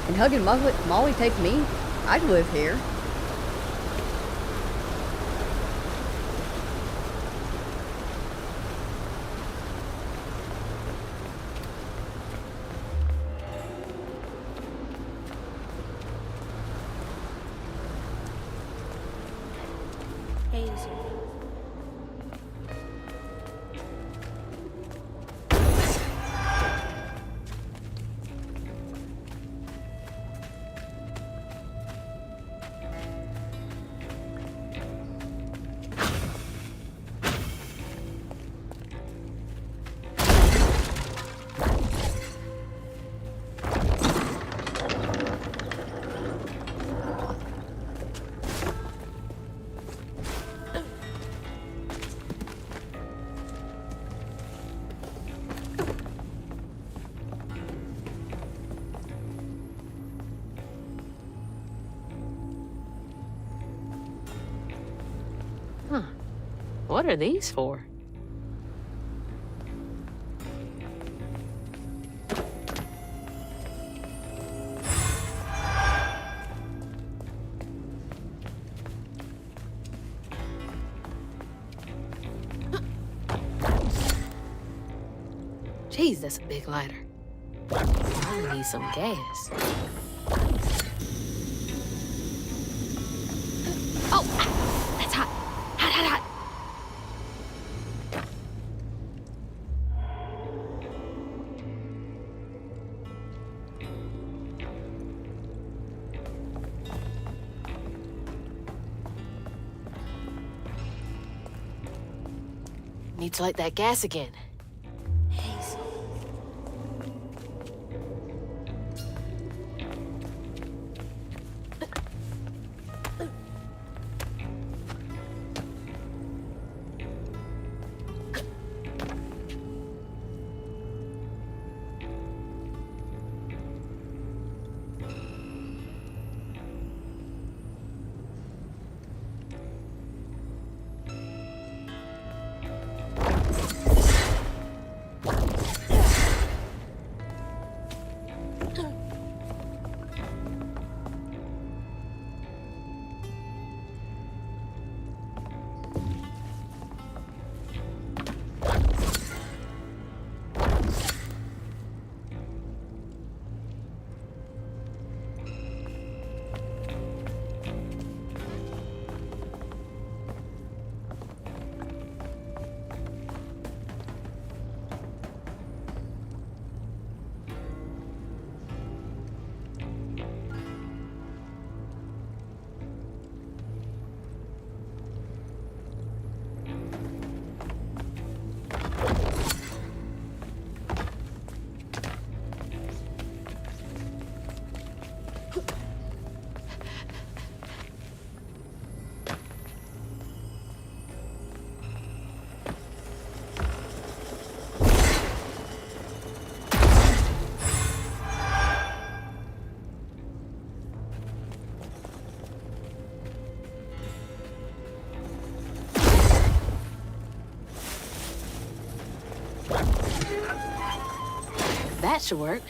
Speaker 1: And Hug and Molly take me, I'd live here.
Speaker 4: Hazel.
Speaker 8: Huh. What are these for? Jeez, that's a big lighter. I need some gas. Oh, that's hot. Hot, hot, hot. Need to light that gas again.
Speaker 4: Hazel.
Speaker 8: That should work.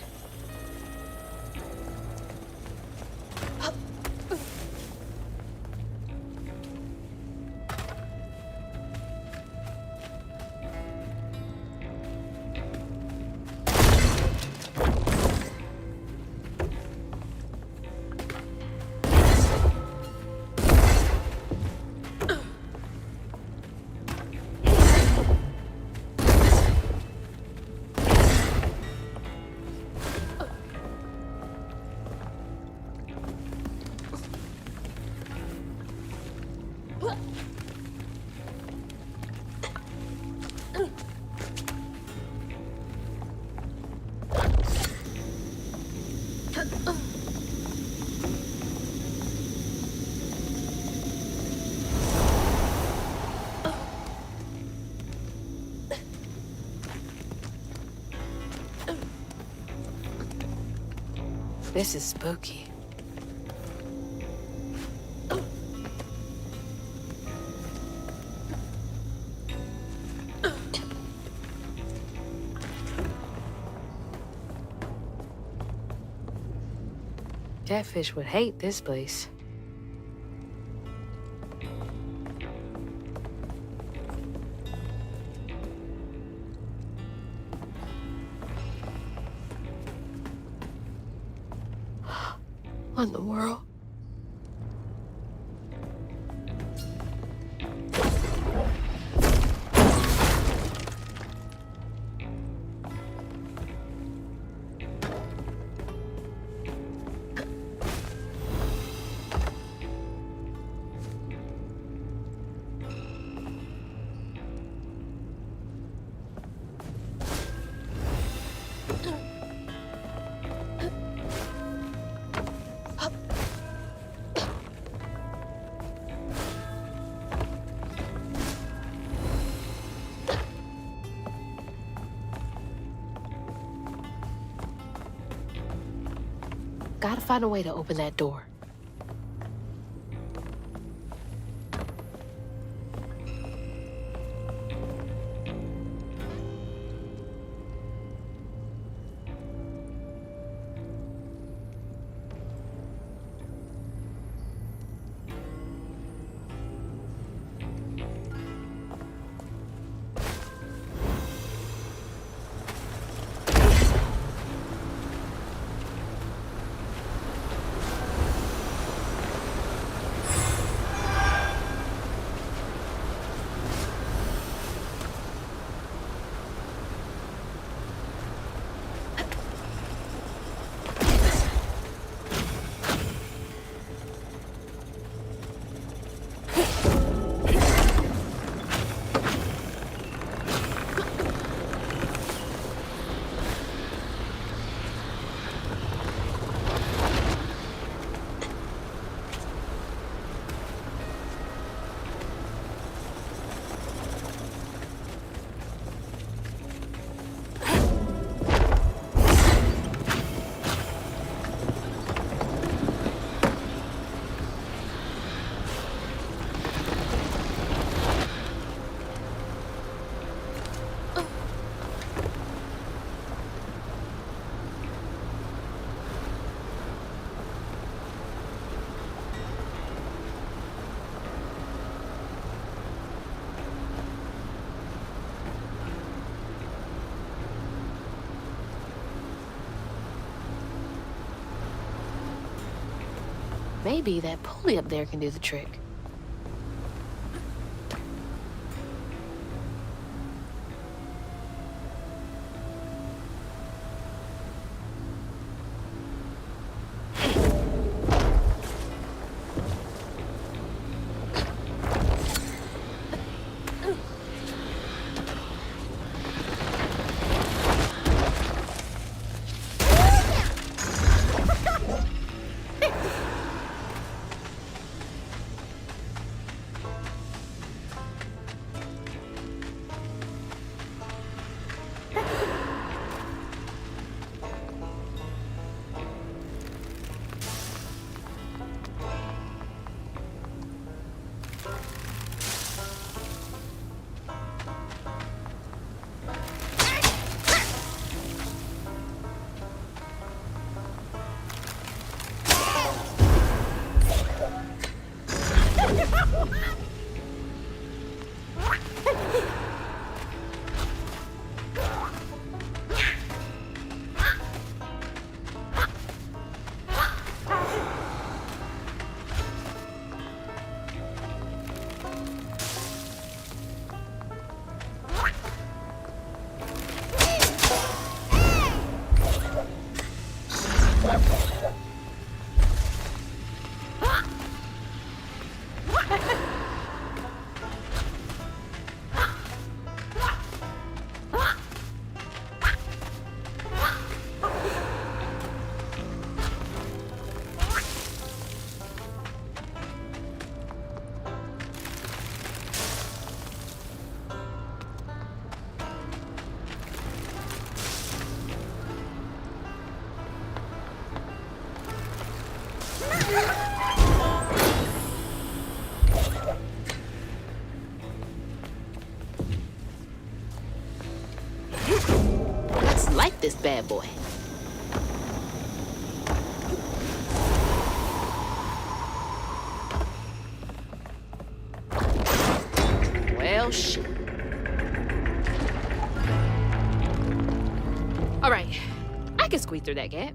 Speaker 8: This is spooky.
Speaker 2: Catfish would hate this place. What in the world? Gotta find a way to open that door. Maybe that pulley up there can do the trick. Let's light this bad boy. Oh, shit. All right. I can squeeze through that gap.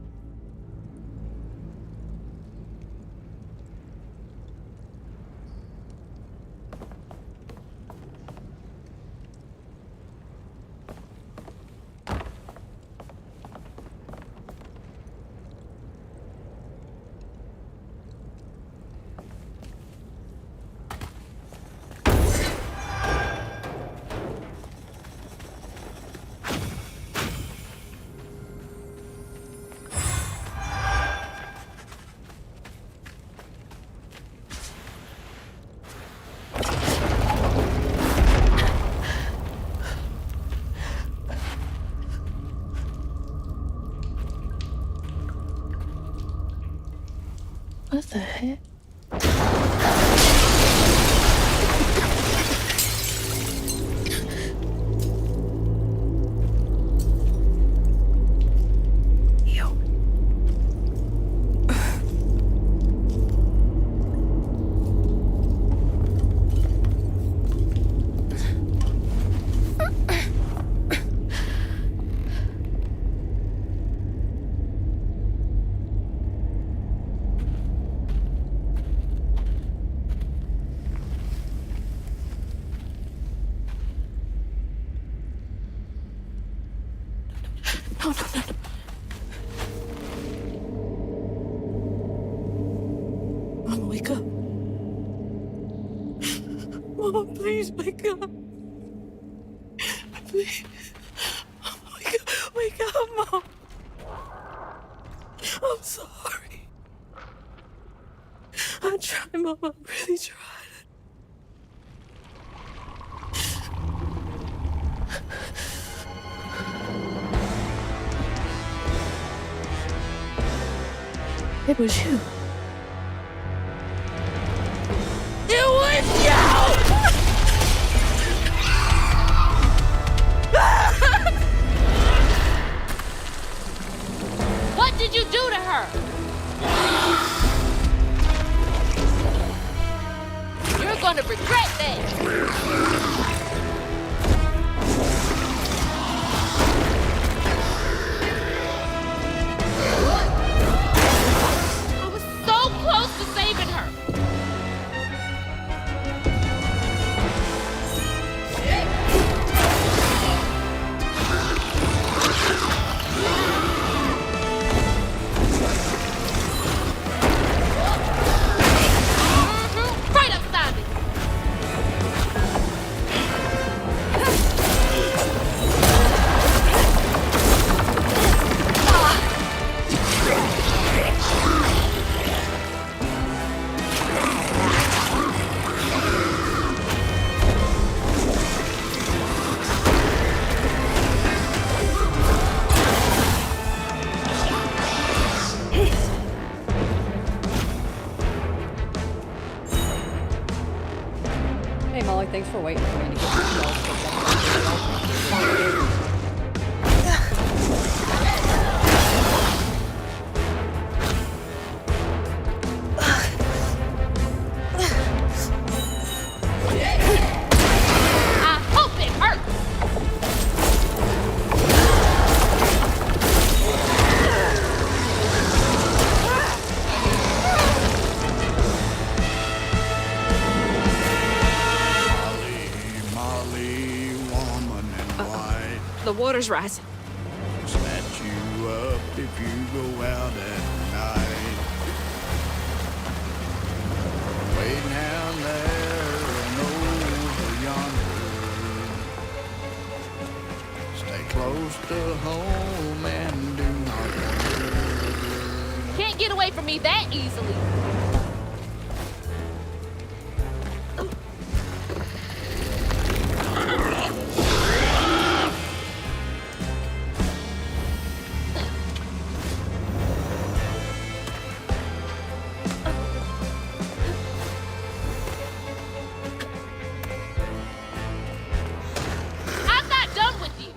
Speaker 2: What the heck? Yo. No, no, no, no. Mama, wake up. Mama, please wake up. Please. Mama, wake up. Wake up, Mom. I'm sorry. I tried, Mama. I really tried. It was you. It was you!
Speaker 8: What did you do to her? You're gonna regret that. I was so close to saving her. Right upside me.
Speaker 1: Hey Molly, thanks for waiting for me to get this
Speaker 8: I hope it hurts.
Speaker 9: Molly, woman in white,
Speaker 2: The water's rising.
Speaker 9: snatch you up if you go out at night. Way down there and over yonder. Stay close to home and do not wander.
Speaker 8: Can't get away from me that easily. I'm not done with you.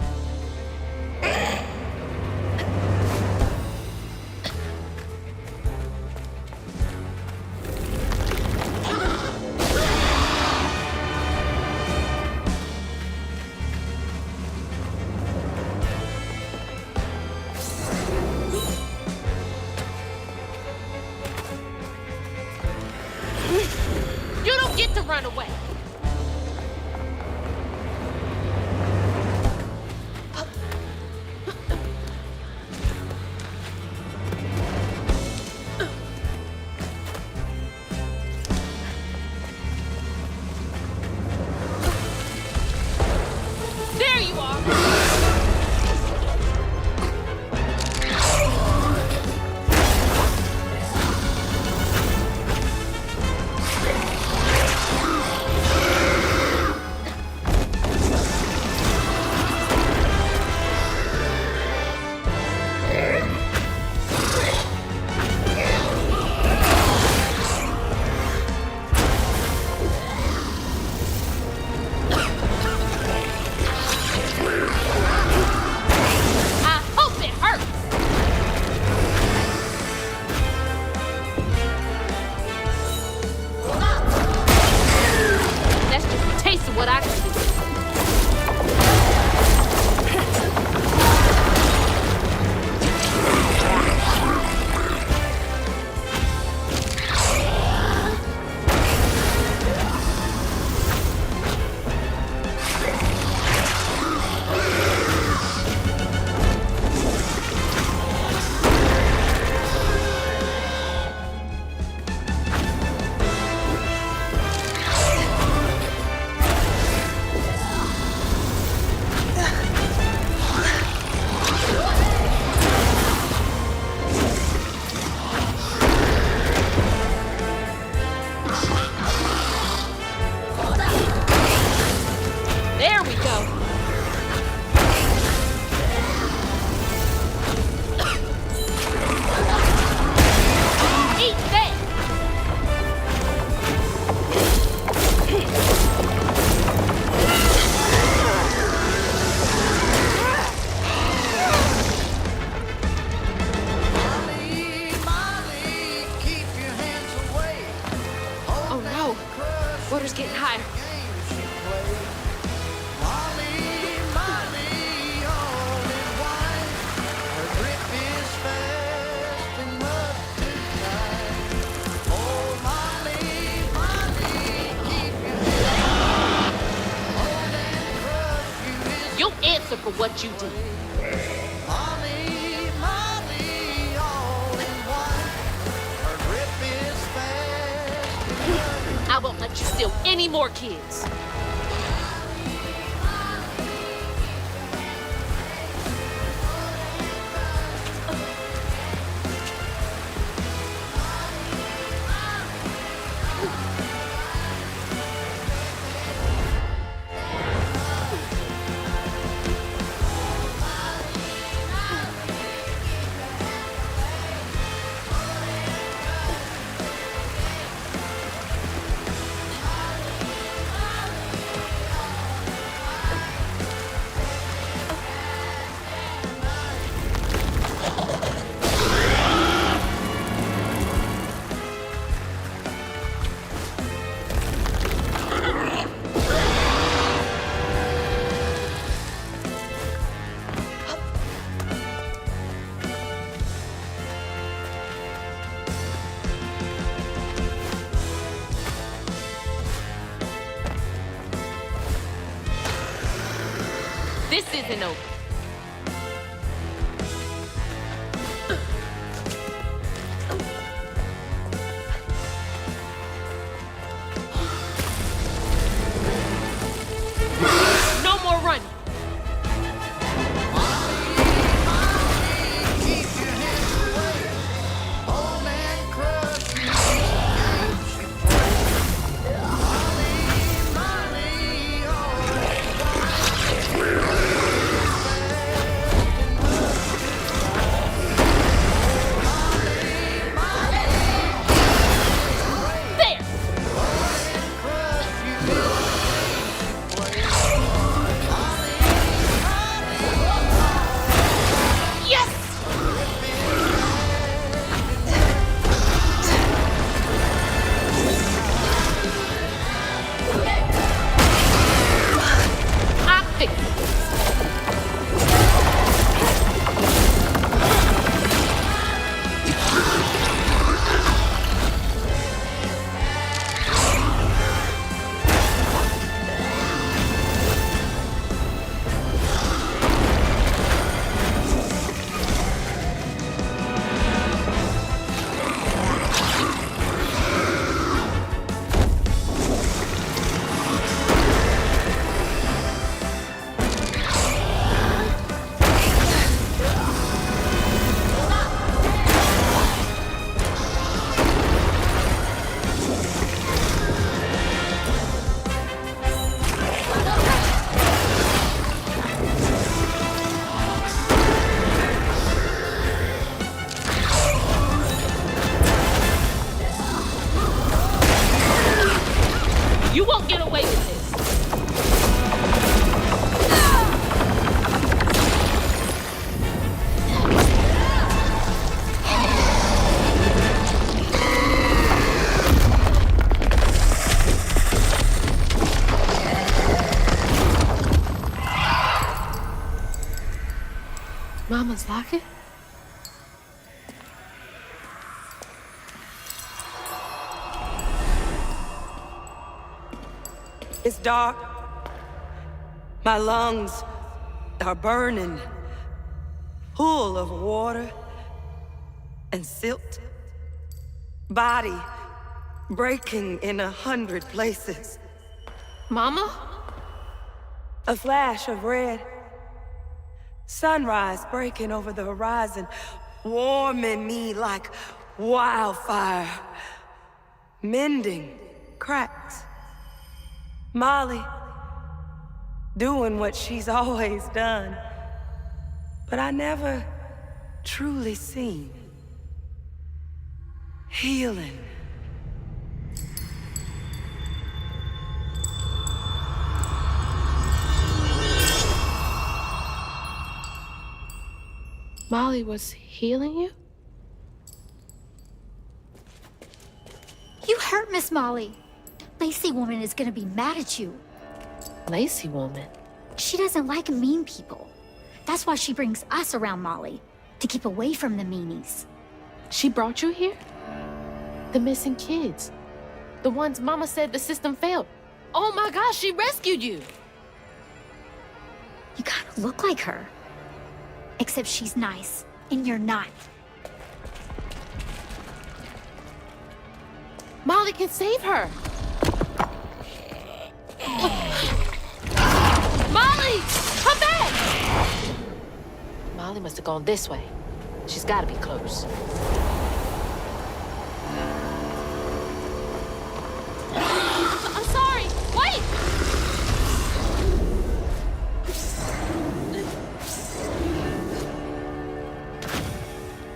Speaker 8: what I can do. There we go. Eat that. Oh no, water's getting higher. You'll answer for what you did. I won't let you steal any more kids. This isn't over. No more running. You won't get away with this.
Speaker 2: Mama's locket?
Speaker 5: It's dark. My lungs are burning, full of water and silt. Body breaking in 100 places.
Speaker 2: Mama?
Speaker 5: A flash of red. Sunrise breaking over the horizon, warming me like wildfire. Mending cracks. Molly, doing what she's always done, but I never truly seen. Healing.
Speaker 2: Molly was healing you?
Speaker 4: You hurt Miss Molly. Lacey woman is gonna be mad at you.
Speaker 2: Lacey woman?
Speaker 4: She doesn't like mean people. That's why she brings us around Molly, to keep away from the meanies.
Speaker 2: She brought you here? The missing kids. The ones Mama said the system failed. Oh my gosh, she rescued you!
Speaker 4: You kind of look like her. Except she's nice, and you're not.
Speaker 2: Molly can save her! Molly! Come back! Molly must have gone this way. She's gotta be close. I'm sorry! Wait!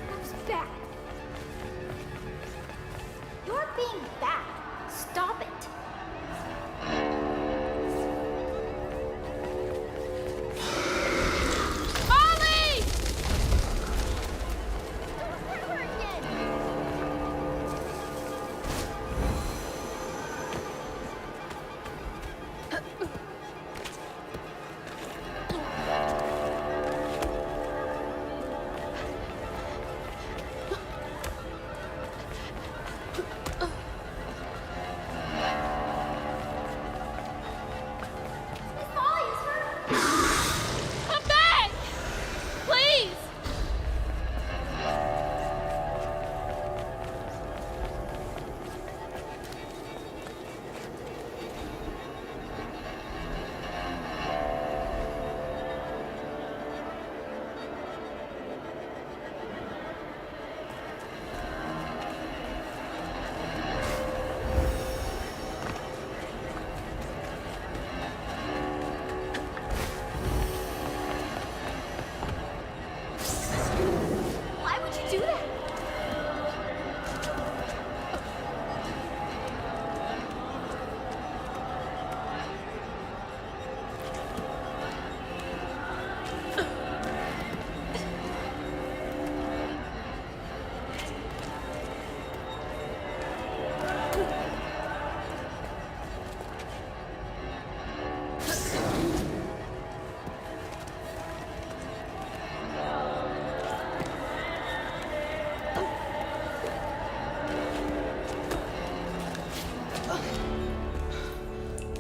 Speaker 4: Who's bad? You're being bad. Stop it.
Speaker 2: Molly! Come back! Please!
Speaker 4: Why would you do that?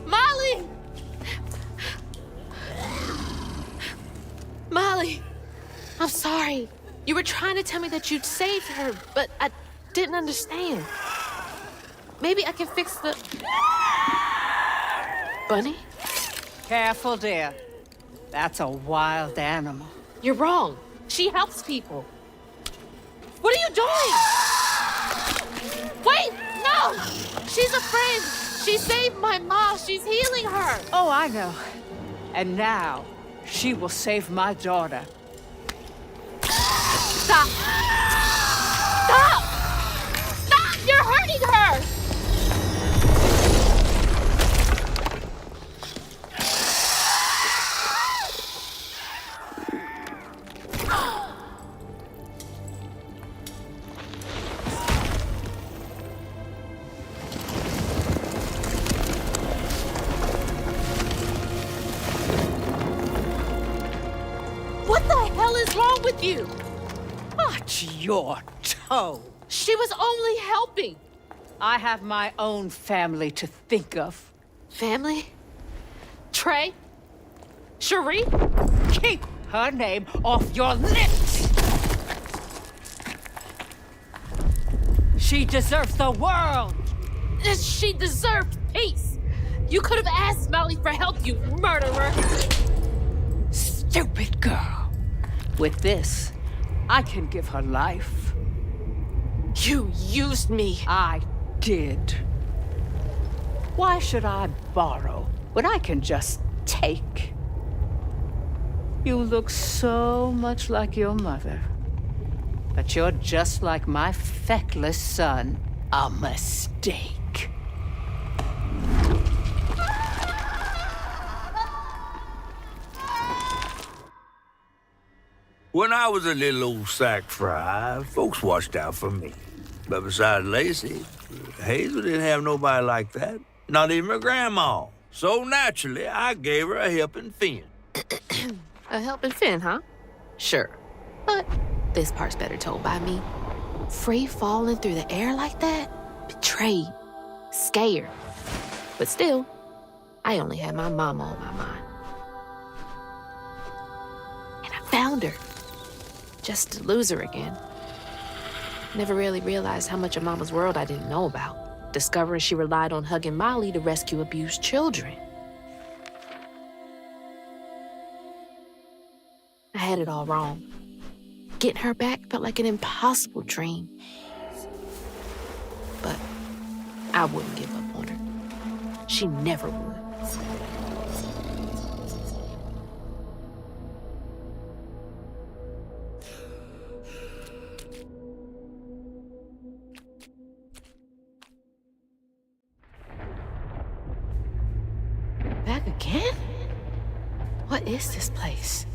Speaker 2: Molly! Molly! I'm sorry. You were trying to tell me that you'd saved her, but I didn't understand. Maybe I can fix the... Bunny?
Speaker 12: Careful, dear. That's a wild animal.
Speaker 2: You're wrong. She helps people. What are you doing? Wait! No! She's a friend. She saved my mom. She's healing her.
Speaker 12: Oh, I know. And now, she will save my daughter.
Speaker 2: Stop! Stop! Stop! You're hurting her! What the hell is wrong with with you?
Speaker 12: Watch your toe.
Speaker 2: She was only helping.
Speaker 12: I have my own family to think of.
Speaker 2: Family? Trey? Cherie?
Speaker 12: Keep her name off your lips! She deserves the world!
Speaker 2: She deserved peace. You could have asked Molly for help, you murderer.
Speaker 12: Stupid girl. With this, I can give her life.
Speaker 2: You used me.
Speaker 12: I did. Why should I borrow when I can just take? You look so much like your mother, but you're just like my feckless son. A mistake.
Speaker 7: When I was a little old sack fry, folks watched out for me. But besides Lacey, Hazel didn't have nobody like that. Not even her grandma. So naturally, I gave her a helping fin.
Speaker 8: A helping fin, huh? Sure. But this part's better told by me. Free falling through the air like that? Betrayed. Scared. But still, I only had my mama on my mind. And I found her. Just to lose her again. Never really realized how much of Mama's world I didn't know about. Discovering she relied on hugging Molly to rescue abused children. I had it all wrong. Getting her back felt like an impossible dream. But I wouldn't give up on her. She never would. Back again? What is this place?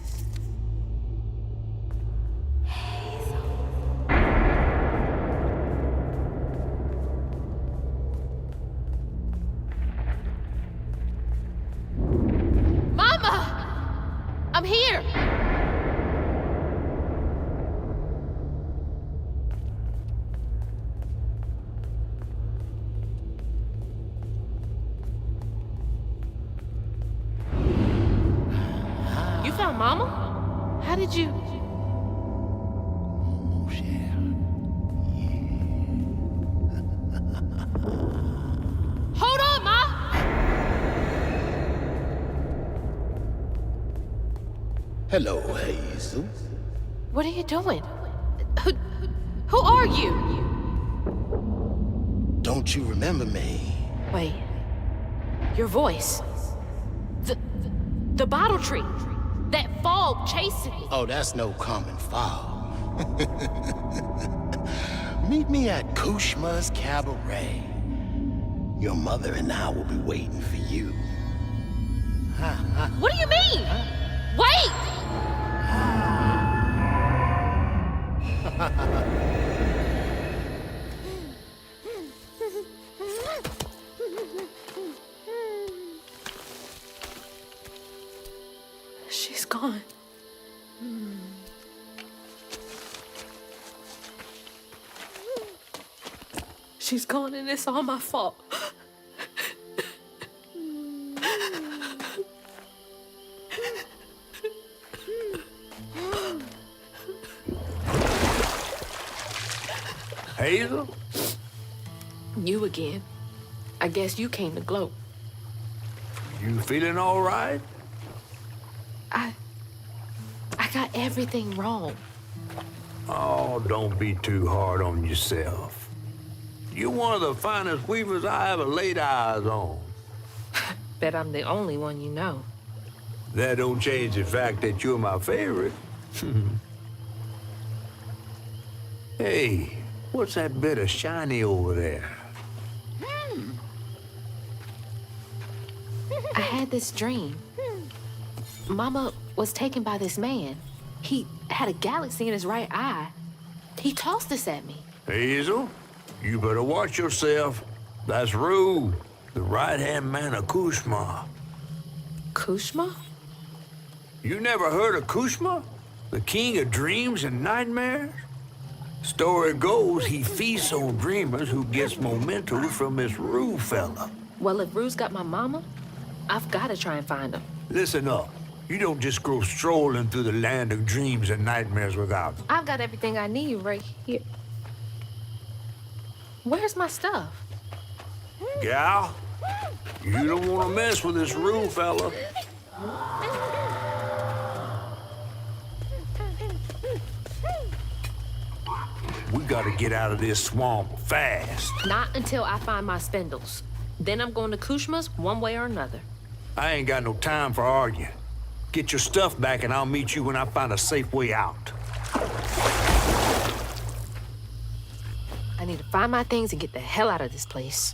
Speaker 8: I'm here! You found Mama? How did you... Hold on, Ma!
Speaker 13: Hello, Hazel.
Speaker 8: What are you doing? Who are you?
Speaker 13: Don't you remember me?
Speaker 8: Wait. Your voice. The bottle tree. That fog chasing me.
Speaker 13: Oh, that's no common fog. Meet me at Kushma's Cabaret. Your mother and I will be waiting for you.
Speaker 8: What do you mean? Wait! She's gone. She's gone and it's all my fault.
Speaker 7: Hazel?
Speaker 8: You again. I guess you came to gloat.
Speaker 7: You feeling all right?
Speaker 8: I got everything wrong.
Speaker 7: Oh, don't be too hard on yourself. You're one of the finest weavers I ever laid eyes on.
Speaker 8: Bet I'm the only one you know.
Speaker 7: That don't change the fact that you're my favorite. Hey, what's that bit of shiny over there?
Speaker 8: I had this dream. Mama was taken by this man. He had a galaxy in his right eye. He tossed this at me.
Speaker 7: Hazel, you better watch yourself. That's Rue, the right-hand man of Kushma.
Speaker 8: Kushma?
Speaker 7: You never heard of Kushma? The king of dreams and nightmares? Story goes he feasts on dreamers who gets mementos from this Rue fella.
Speaker 2: Well, if Rue's got my mama, I've got to try and find him.
Speaker 7: Listen up. You don't just go strolling through the land of dreams and nightmares without them.
Speaker 2: I've got everything I need right here. Where's my stuff?
Speaker 7: Gal, you don't want to mess with this Rue fella. We gotta get out of this swamp fast.
Speaker 2: Not until I find my spindles. Then I'm going to Kushma's one way or another.
Speaker 7: I ain't got no time for arguing. Get your stuff back and I'll meet you when I find a safe way out.
Speaker 2: I need to find my things and get the hell out of this place.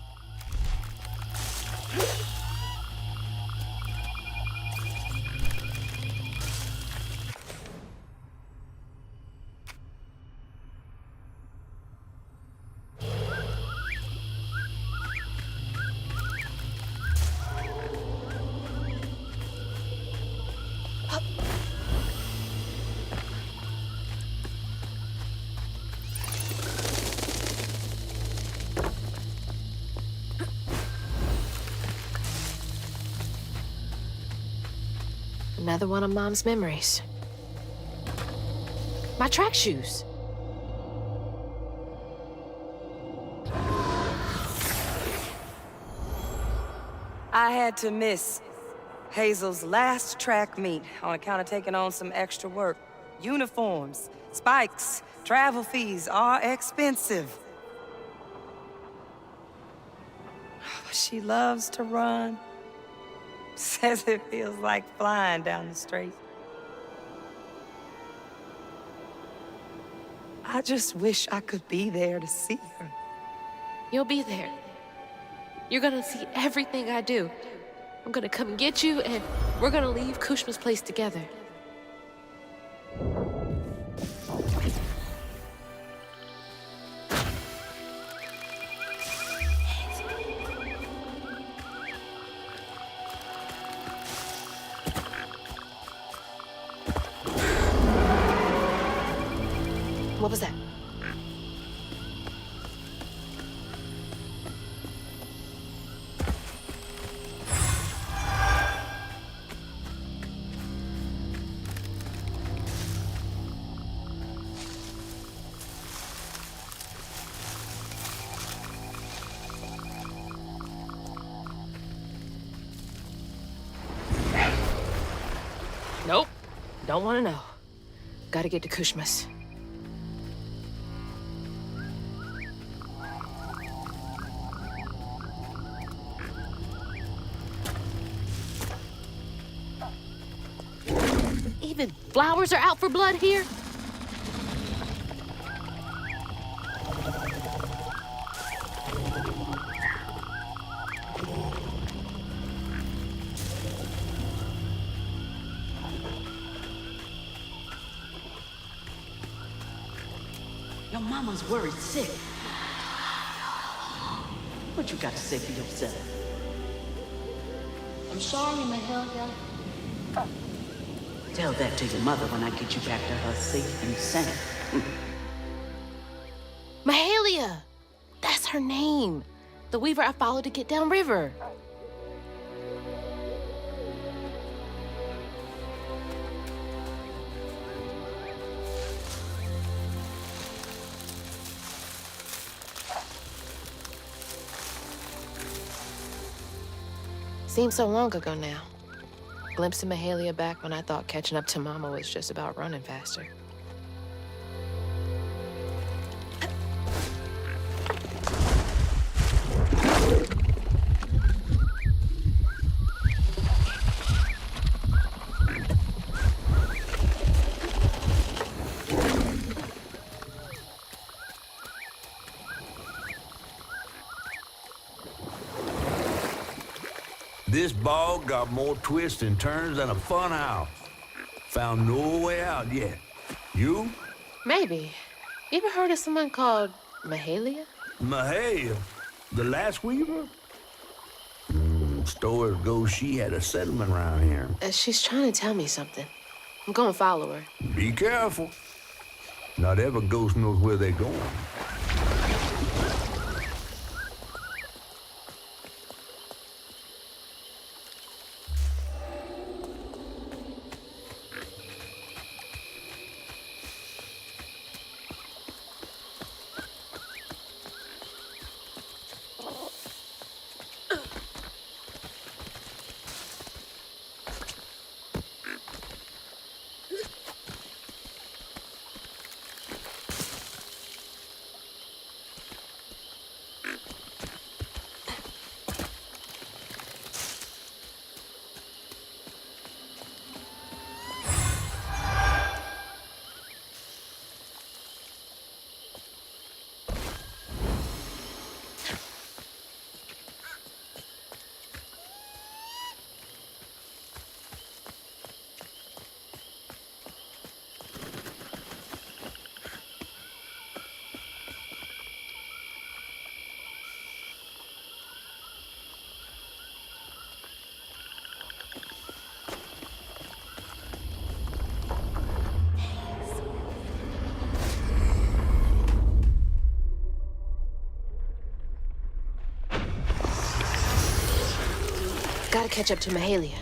Speaker 2: Another one of Mom's memories. My track shoes.
Speaker 5: I had to miss Hazel's last track meet on account of taking on some extra work. Uniforms, spikes, travel fees are expensive. But she loves to run. Says it feels like flying down the street. I just wish I could be there to see her.
Speaker 2: You'll be there. You're gonna see everything I do. I'm gonna come get you, and we're gonna leave Kushma's place together. What was that? Nope. Don't want to know. Gotta get to Kushma's. Even flowers are out for blood here?
Speaker 14: Your mama's worried sick. What you got to say for yourself?
Speaker 15: I'm sorry, Mahalia.
Speaker 14: Tell that to your mother when I get you back to her safe and sound.
Speaker 2: Mahalia! That's her name. The weaver I followed to get downriver. Seems so long ago now. Glimpsing Mahalia back when I thought catching up to Mama was just about running faster.
Speaker 7: This bog got more twists and turns than a fun house. Found no way out yet. You?
Speaker 2: Maybe. You ever heard of someone called Mahalia?
Speaker 7: Mahalia? The last weaver? Stories go she had a settlement around here.
Speaker 2: She's trying to tell me something.
Speaker 8: I'm gonna follow her.
Speaker 7: Be careful. Not every ghost knows where they're going.
Speaker 8: Gotta catch up to Mahalia.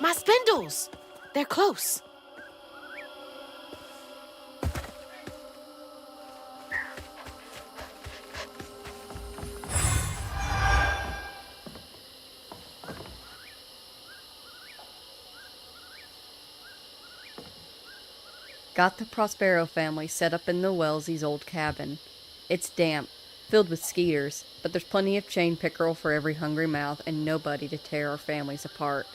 Speaker 8: My spindles! They're close.
Speaker 1: Got the Prospero family set up in the Wellesley's old cabin. It's damp, filled with skeeters, but there's plenty of chain pickerel for every hungry mouth and nobody to tear our families apart.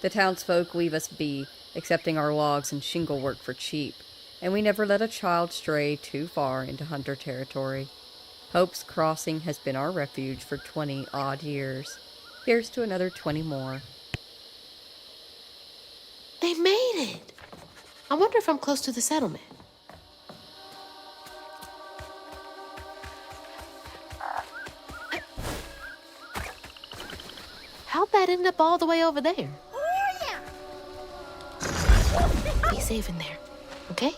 Speaker 1: The townsfolk leave us be, accepting our logs and shingle work for cheap, and we never let a child stray too far into hunter territory. Hope's Crossing has been our refuge for 20 odd years. Here's to another 20 more.
Speaker 8: They made it! I wonder if I'm close to the settlement. How'd that end up all the way over there? Be safe in there, okay?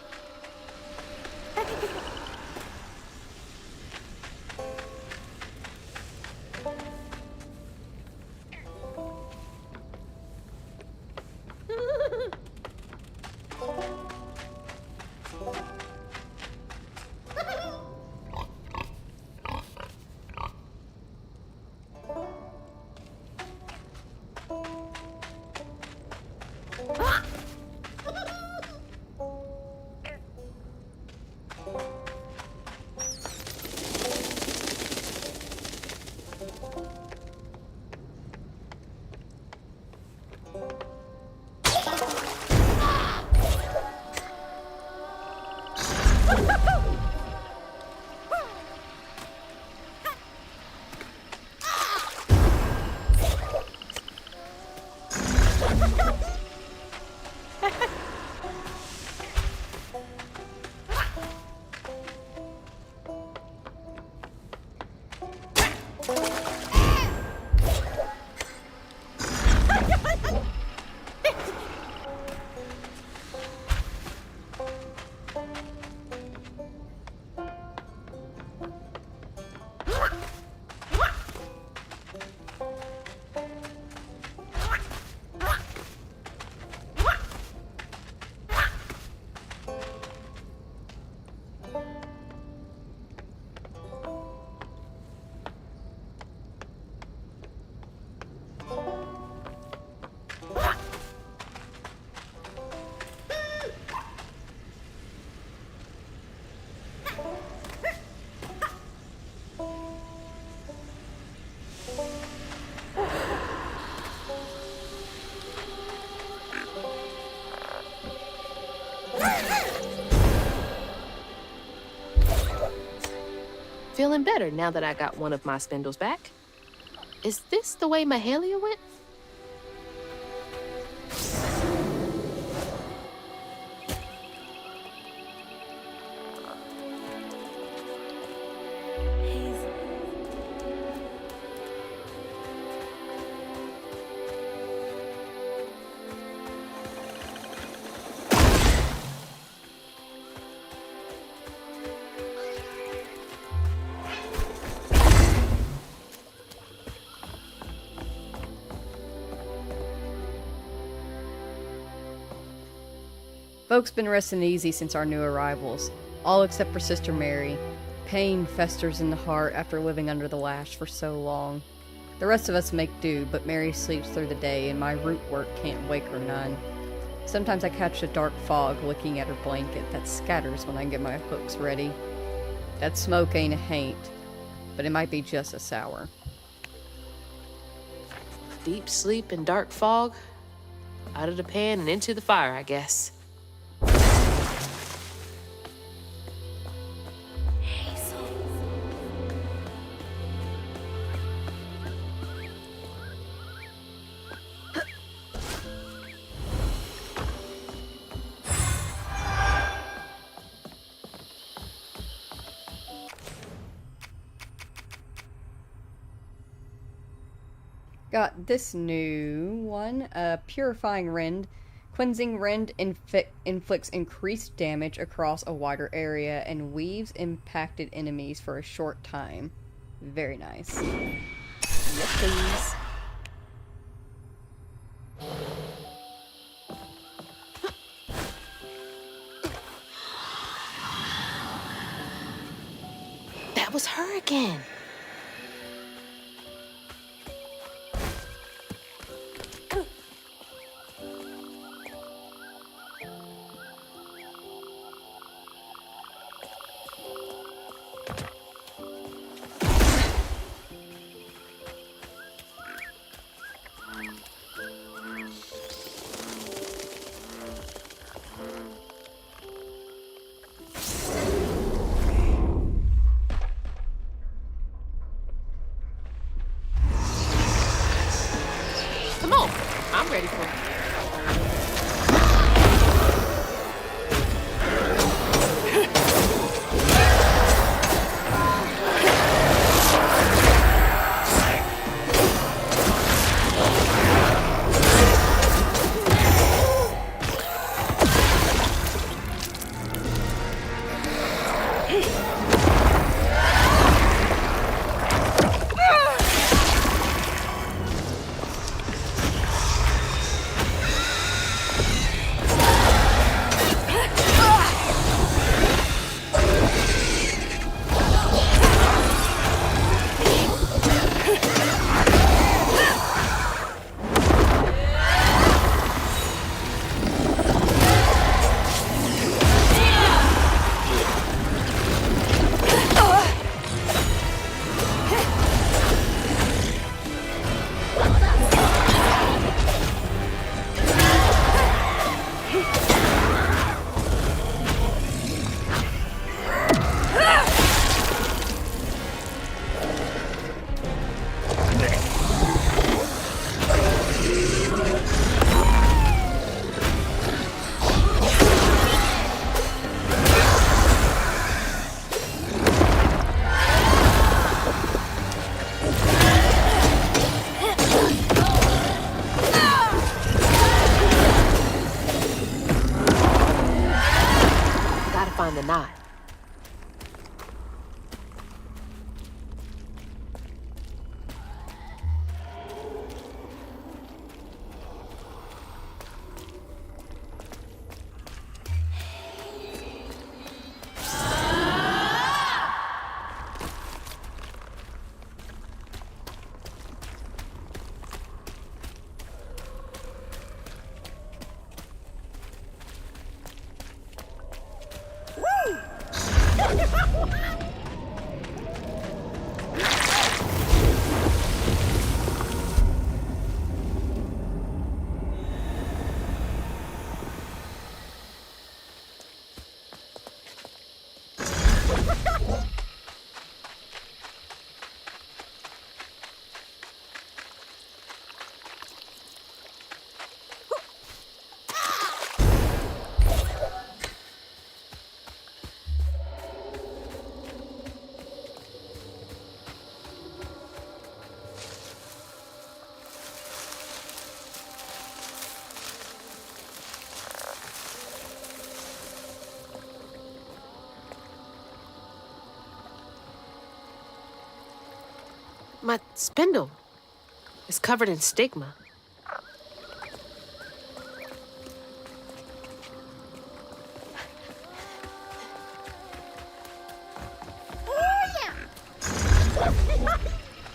Speaker 2: feeling better now that I got one of my spindles back. Is this the way Mahalia went?
Speaker 1: Folks been resting easy since our new arrivals, all except for Sister Mary. Pain festers in the heart after living under the lash for so long. The rest of us make do, but Mary sleeps through the day and my root work can't wake her none. Sometimes I catch a dark fog looking at her blanket that scatters when I get my hooks ready. That smoke ain't a haint, but it might be just a sour.
Speaker 2: Deep sleep and dark fog. Out of the pan and into the fire, I guess.
Speaker 1: Got this new one, Purifying Rend. Cleansing Rend inflicts increased damage across a wider area and weaves impacted enemies for a short time. Very nice. Yes, please.
Speaker 2: That was her again. Come on, I'm ready for it. Find the knot.
Speaker 8: My spindle is covered in stigma.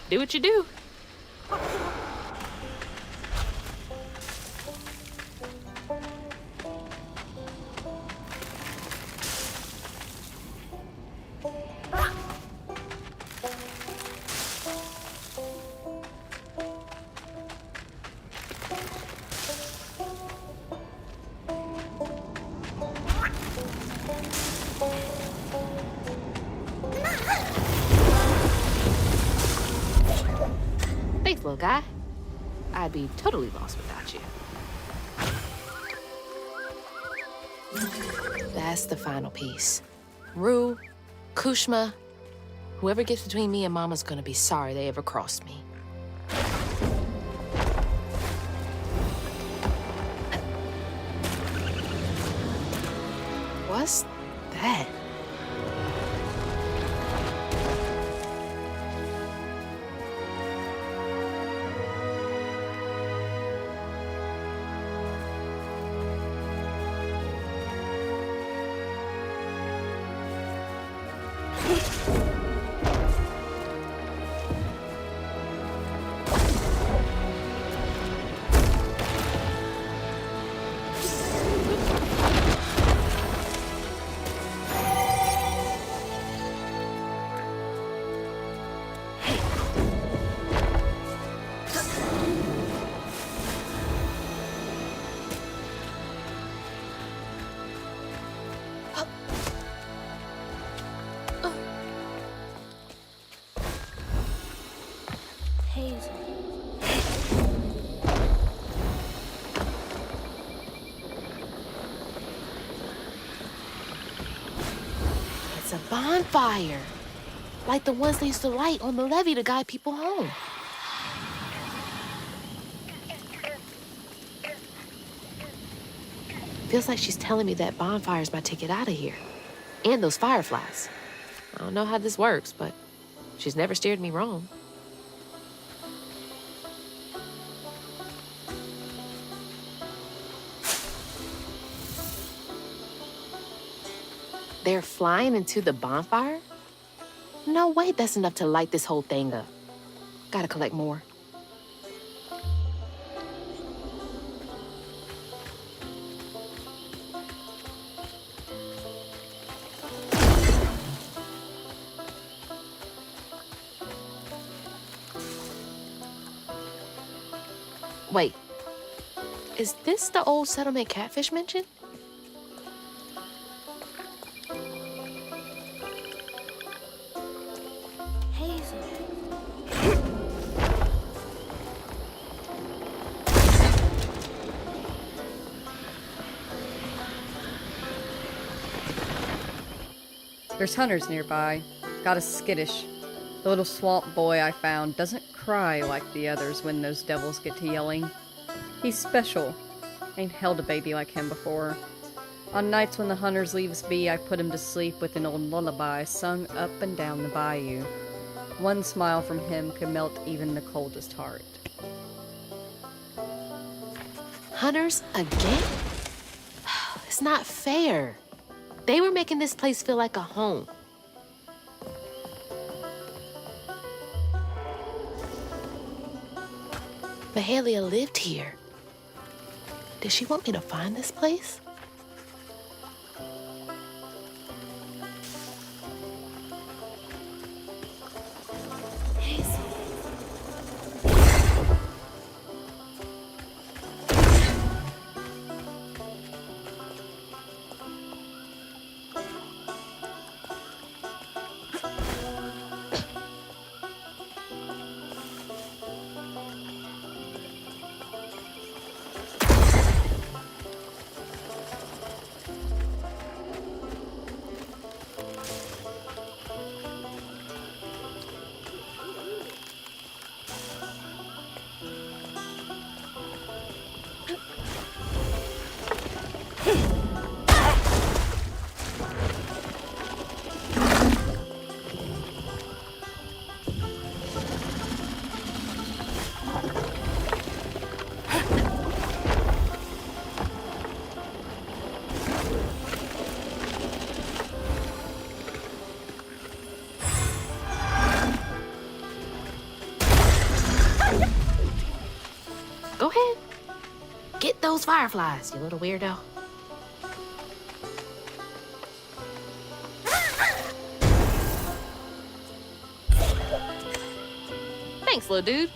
Speaker 8: Do what you do. Thanks, little guy. I'd be totally lost without you. That's the final piece. Rue, Kushma, whoever gets between me and Mama's gonna be sorry they ever crossed me. What's that?
Speaker 4: Hazel.
Speaker 8: It's a bonfire. Like the ones they used to light on the levee to guide people home. Feels like she's telling me that bonfire's my ticket out of here. And those fireflies. I don't know how this works, but she's never steered me wrong. They're flying into the bonfire? No way that's enough to light this whole thing up. Gotta collect more. Wait, is this the old settlement catfish mentioned?
Speaker 1: There's hunters nearby. Got a skittish. The little swamp boy I found doesn't cry like the others when those devils get to yelling. He's special. Ain't held a baby like him before. On nights when the hunters leaves be, I put him to sleep with an old lullaby sung up and down the bayou. One smile from him could melt even the coldest heart.
Speaker 8: Hunters again? It's not fair. They were making this place feel like a home. Mahalia lived here. Did she want me to find this place? Get those fireflies, you little weirdo. Thanks, little dude.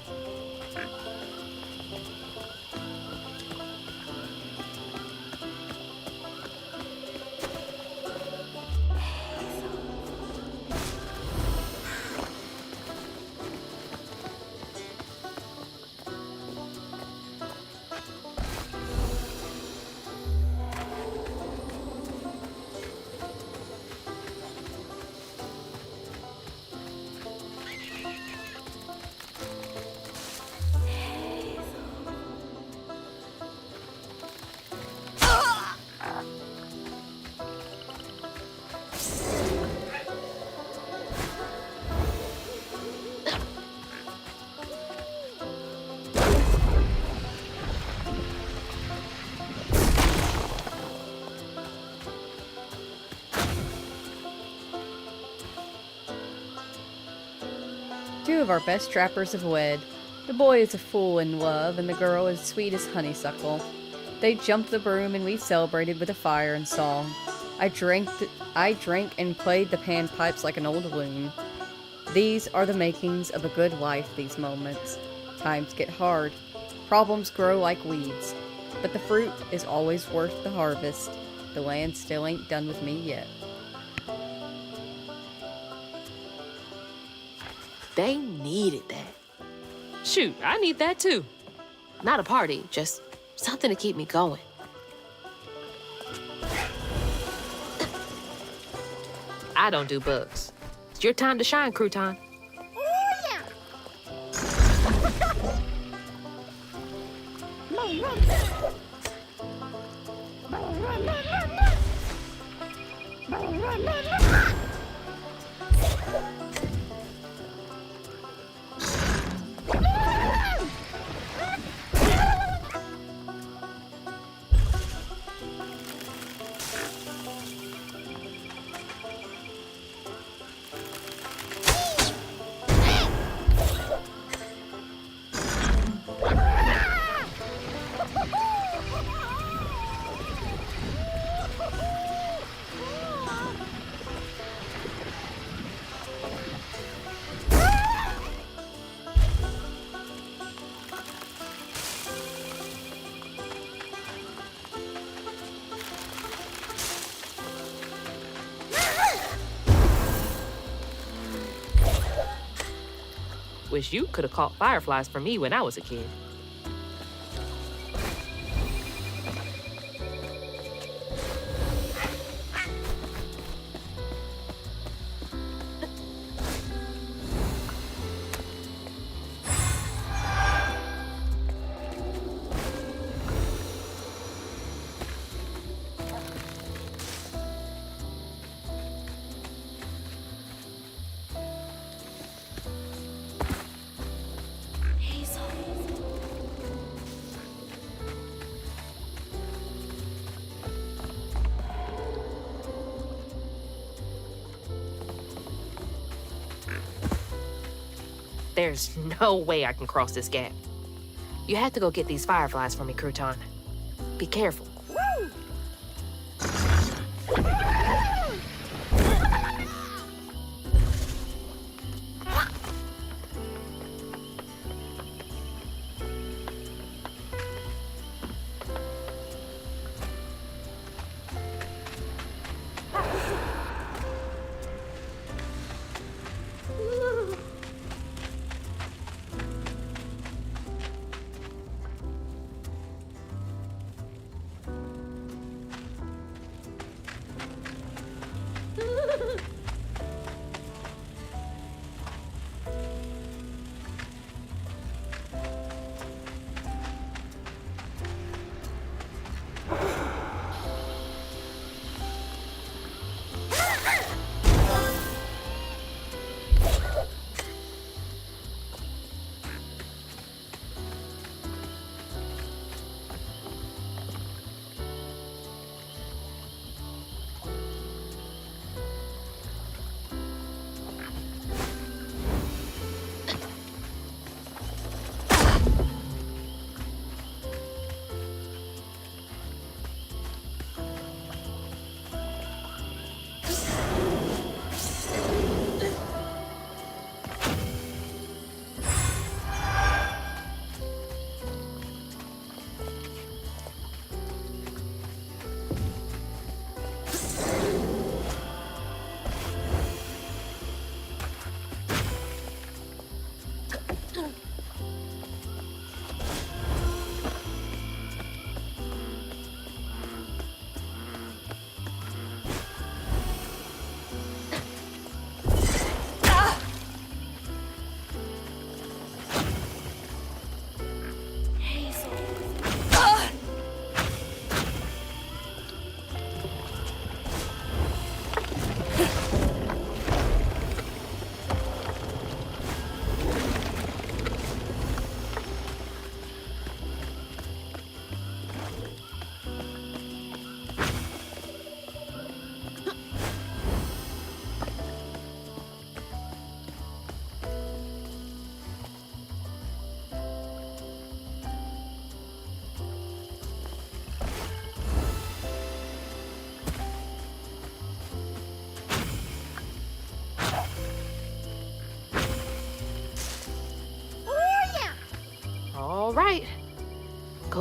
Speaker 1: Two of our best trappers have wed. The boy is a fool in love, and the girl is sweet as honeysuckle. They jumped the broom, and we celebrated with a fire and song. I drank and played the panpipes like an old loon. These are the makings of a good wife, these moments. Times get hard. Problems grow like weeds. But the fruit is always worth the harvest. The land still ain't done with me yet.
Speaker 8: They needed that.
Speaker 3: Shoot, I need that too.
Speaker 8: Not a party, just something to keep me going.
Speaker 3: I don't do bugs.
Speaker 8: It's your time to shine, Crouton.
Speaker 3: Wish you could have caught fireflies for me when I was a kid. There's no way I can cross this gap.
Speaker 8: You have to go get these fireflies for me, Crouton. Be careful.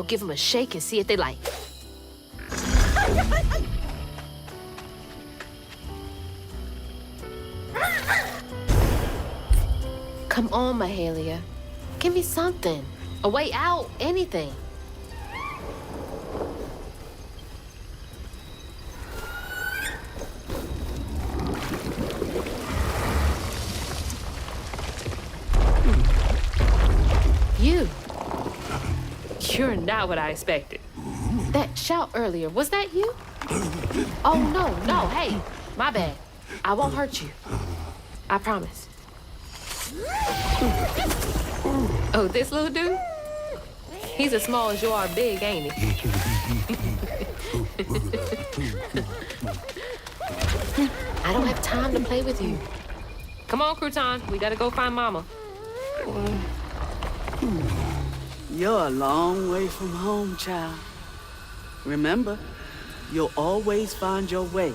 Speaker 8: give them a shake and see if they like it. Come on, Mahalia. Give me something. A way out, anything.
Speaker 3: You're not what I expected.
Speaker 8: That shout earlier, was that you? Oh, no, hey, my bad. I won't hurt you. I promise.
Speaker 3: Oh, this little dude? He's as small as you are big, ain't he?
Speaker 8: I don't have time to play with you.
Speaker 3: Come on, Crouton. We gotta go find Mama.
Speaker 14: You're a long way from home, child. Remember, you'll always find your way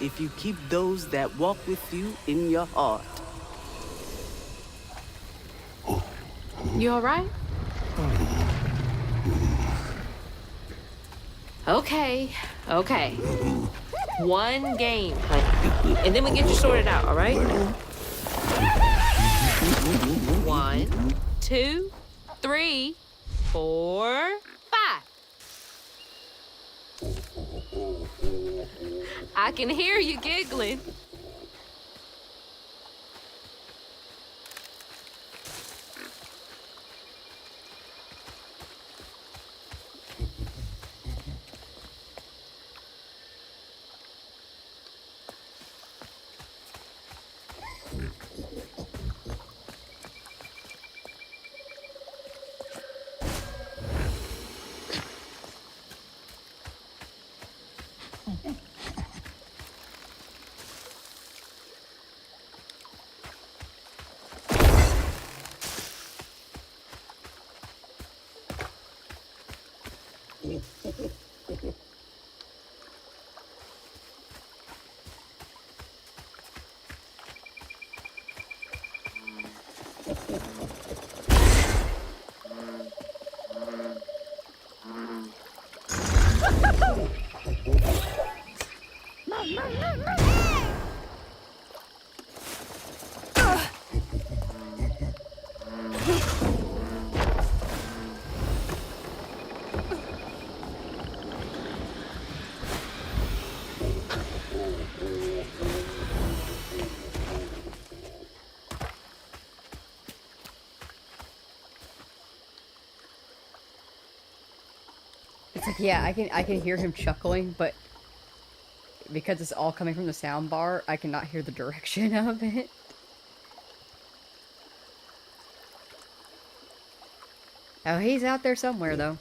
Speaker 14: if you keep those that walk with you in your heart.
Speaker 8: You all right? Okay.
Speaker 3: One game, honey. And then we get you sorted out, all right? 1, 2, 3, 4, 5. I can hear you giggling.
Speaker 1: It's like, yeah, I can hear him chuckling, but because it's all coming from the sound bar, I cannot hear the direction of it. Oh, he's out there somewhere, though.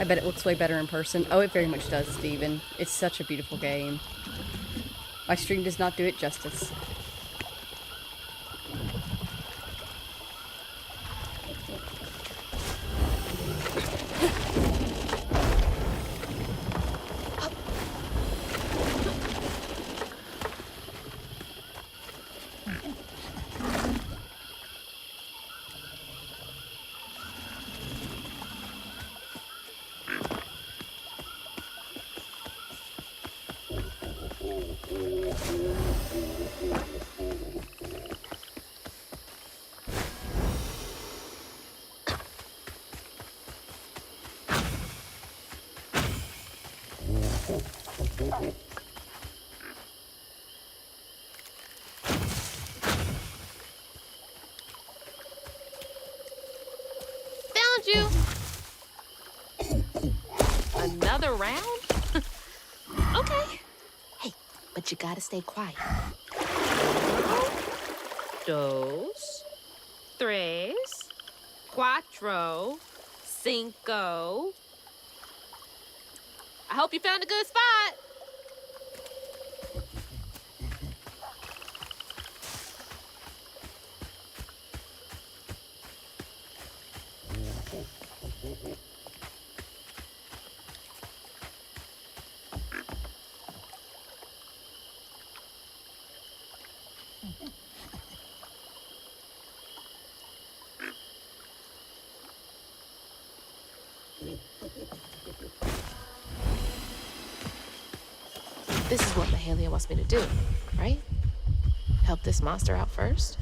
Speaker 1: I bet it looks way better in person. Oh, it very much does, Steven. It's such a beautiful game. My stream does not do it justice.
Speaker 8: Found you. Another round? Okay. Hey, but you gotta stay quiet. Dos, tres, cuatro, cinco. I hope you found a good spot. This is what Mahalia wants me to do, right? Help this monster out first?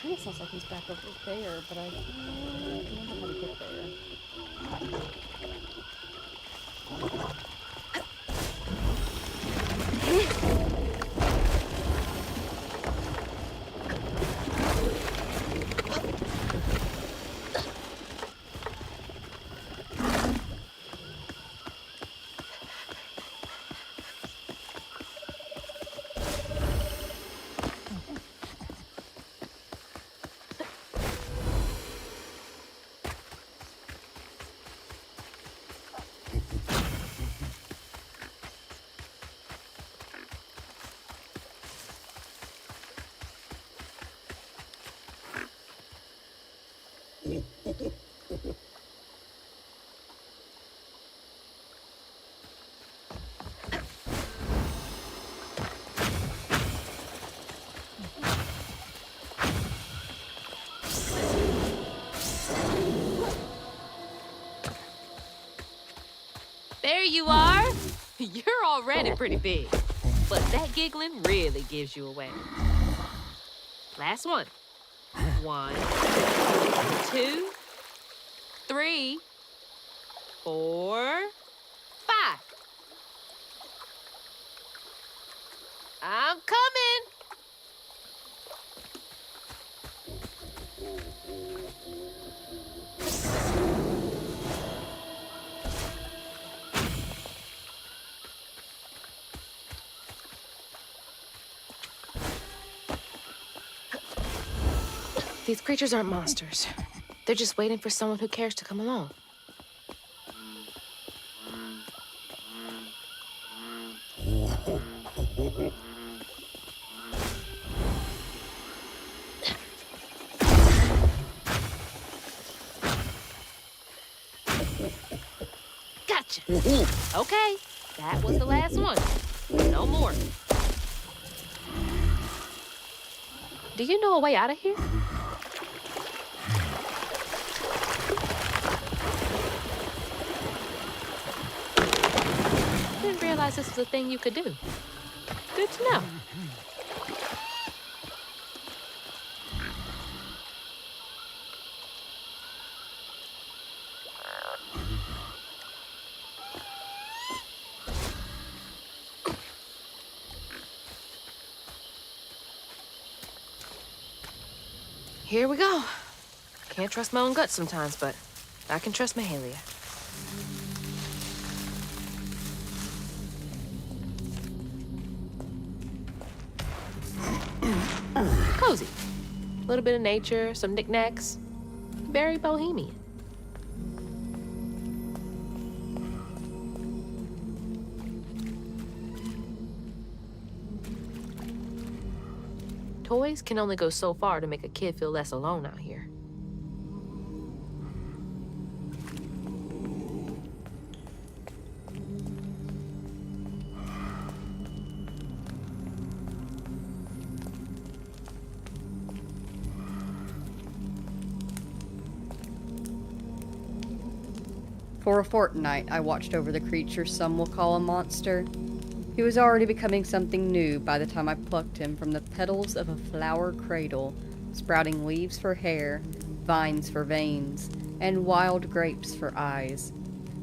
Speaker 1: Kind of sounds like he's back over there, but I don't remember how to get there.
Speaker 3: There you are. You're already pretty big. But that giggling really gives you away. Last one. 1, 2, 3, 4, 5. I'm coming. These creatures aren't monsters. They're just waiting for someone who cares to come along. Gotcha. Okay, that was the last one. No more. Do you know a way out of here? Didn't realize this was a thing you could do. Good to know. Here we go. Can't trust my own gut sometimes, but I can trust Mahalia. Cozy. A little bit of nature, some knickknacks. Very bohemian. Toys can only go so far to make a kid feel less alone out here.
Speaker 1: For a fortnight, I watched over the creature some will call a monster. He was already becoming something new by the time I plucked him from the petals of a flower cradle, sprouting leaves for hair, vines for veins, and wild grapes for eyes.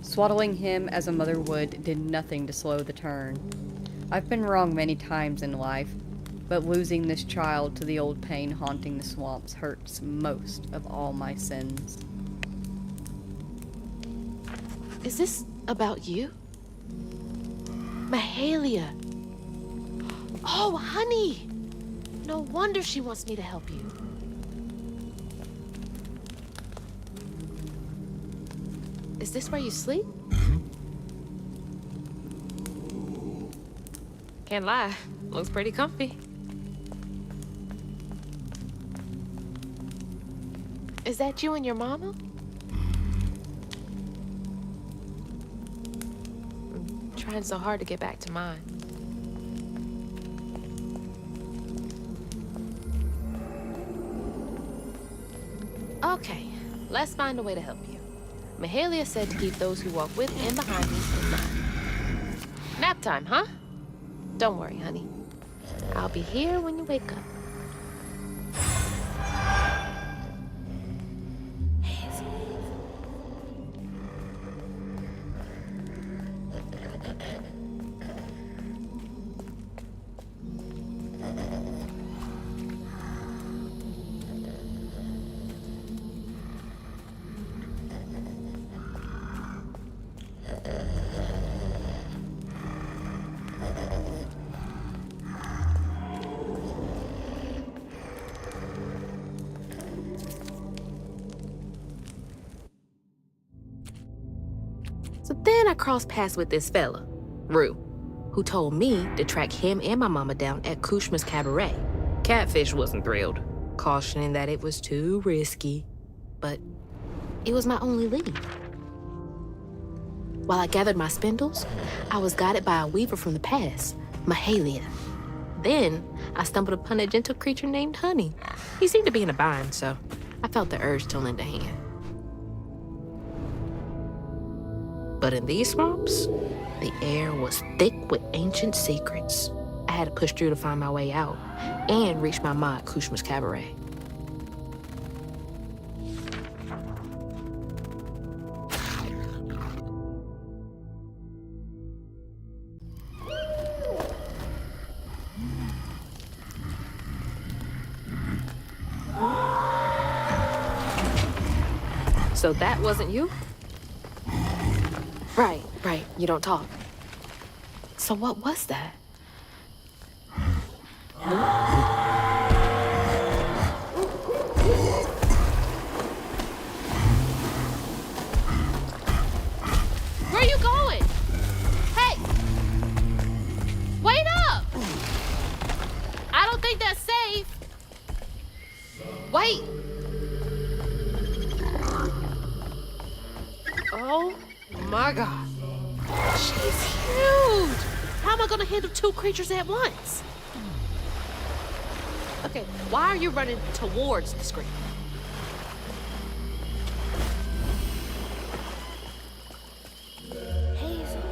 Speaker 1: Swaddling him as a mother would did nothing to slow the turn. I've been wrong many times in life, but losing this child to the old pain haunting the swamps hurts most of all my sins.
Speaker 3: Is this about you? Mahalia. Oh, honey. No wonder she wants me to help you. Is this where you sleep? Can't lie. Looks pretty comfy. Is that you and your mama? Trying so hard to get back to mine. Okay, let's find a way to help you. Mahalia said to keep those who walk with and behind me in mind. Nap time, huh? Don't worry, honey. I'll be here when you wake up. So then I crossed paths with this fella, Rue, who told me to track him and my mama down at Kushma's Cabaret. Catfish wasn't thrilled, cautioning that it was too risky, but it was my only lead. While I gathered my spindles, I was guided by a weaver from the past, Mahalia. Then I stumbled upon a gentle creature named Honey. He seemed to be in a bind, so I felt the urge to lend a hand. But in these swamps, the air was thick with ancient secrets. I had to push through to find my way out and reach my ma at Kushma's Cabaret. So that wasn't you? Right, you don't talk. So what was that? Where are you going? Hey! Wait up! I don't think that's safe. Wait! Oh my God. She's huge! How am I gonna handle two creatures at once? Okay, why are you running towards the screen? Hazel.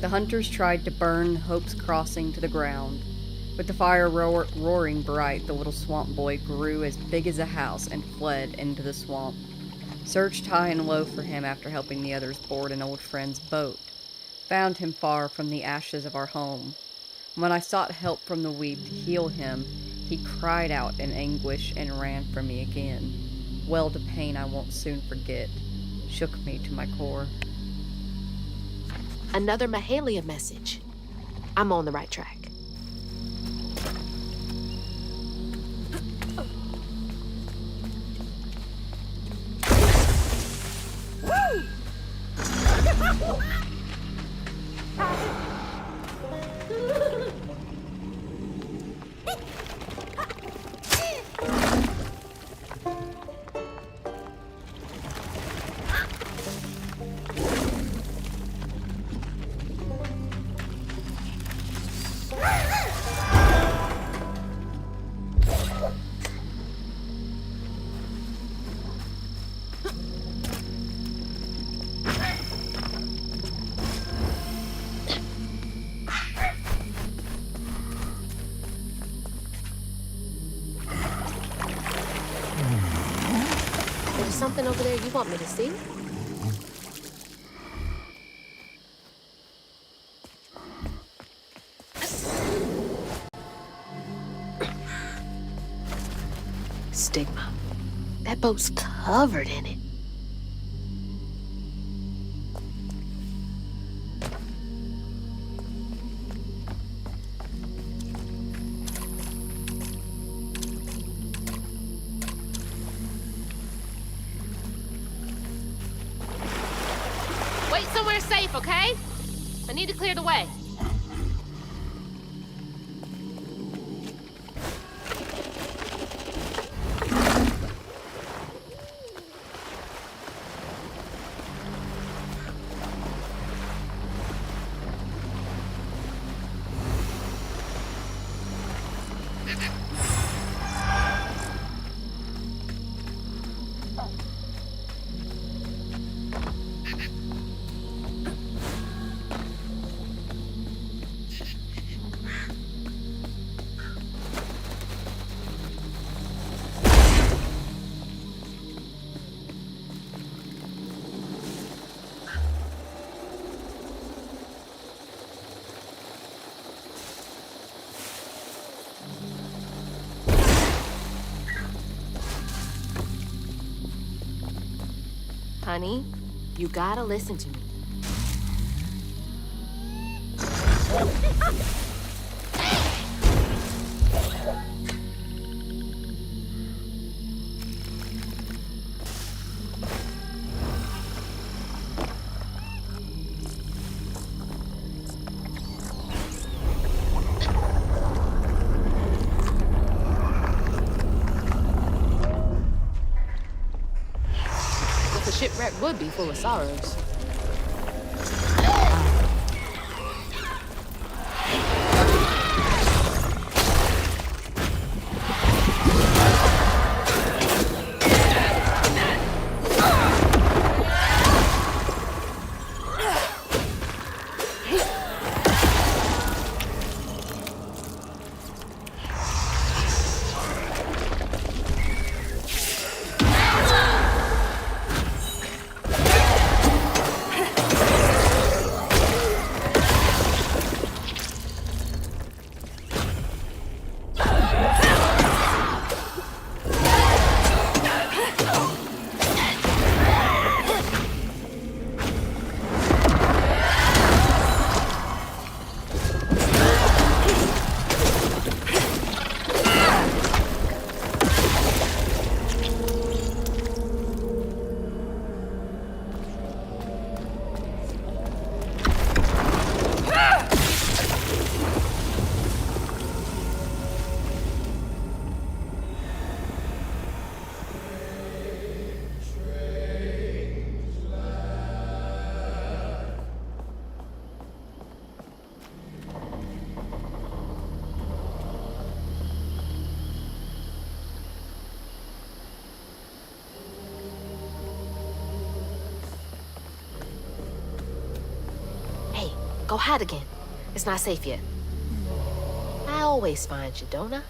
Speaker 1: The hunters tried to burn Hope's Crossing to the ground. With the fire roaring bright, the little swamp boy grew as big as a house and fled into the swamp. Searched high and low for him after helping the others board an old friend's boat. Found him far from the ashes of our home. When I sought help from the weed to heal him, he cried out in anguish and ran from me again. Welled a pain I won't soon forget. Shook me to my core.
Speaker 3: Another Mahalia message. I'm on the right track. There's something over there you want me to see? Stigma. That boat's covered in it. Wait somewhere safe, okay? I need to clear the way. Honey, you gotta listen to me.
Speaker 8: The shipwreck would be full of sorrows.
Speaker 3: Go hide again. It's not safe yet. I always find you, don't I?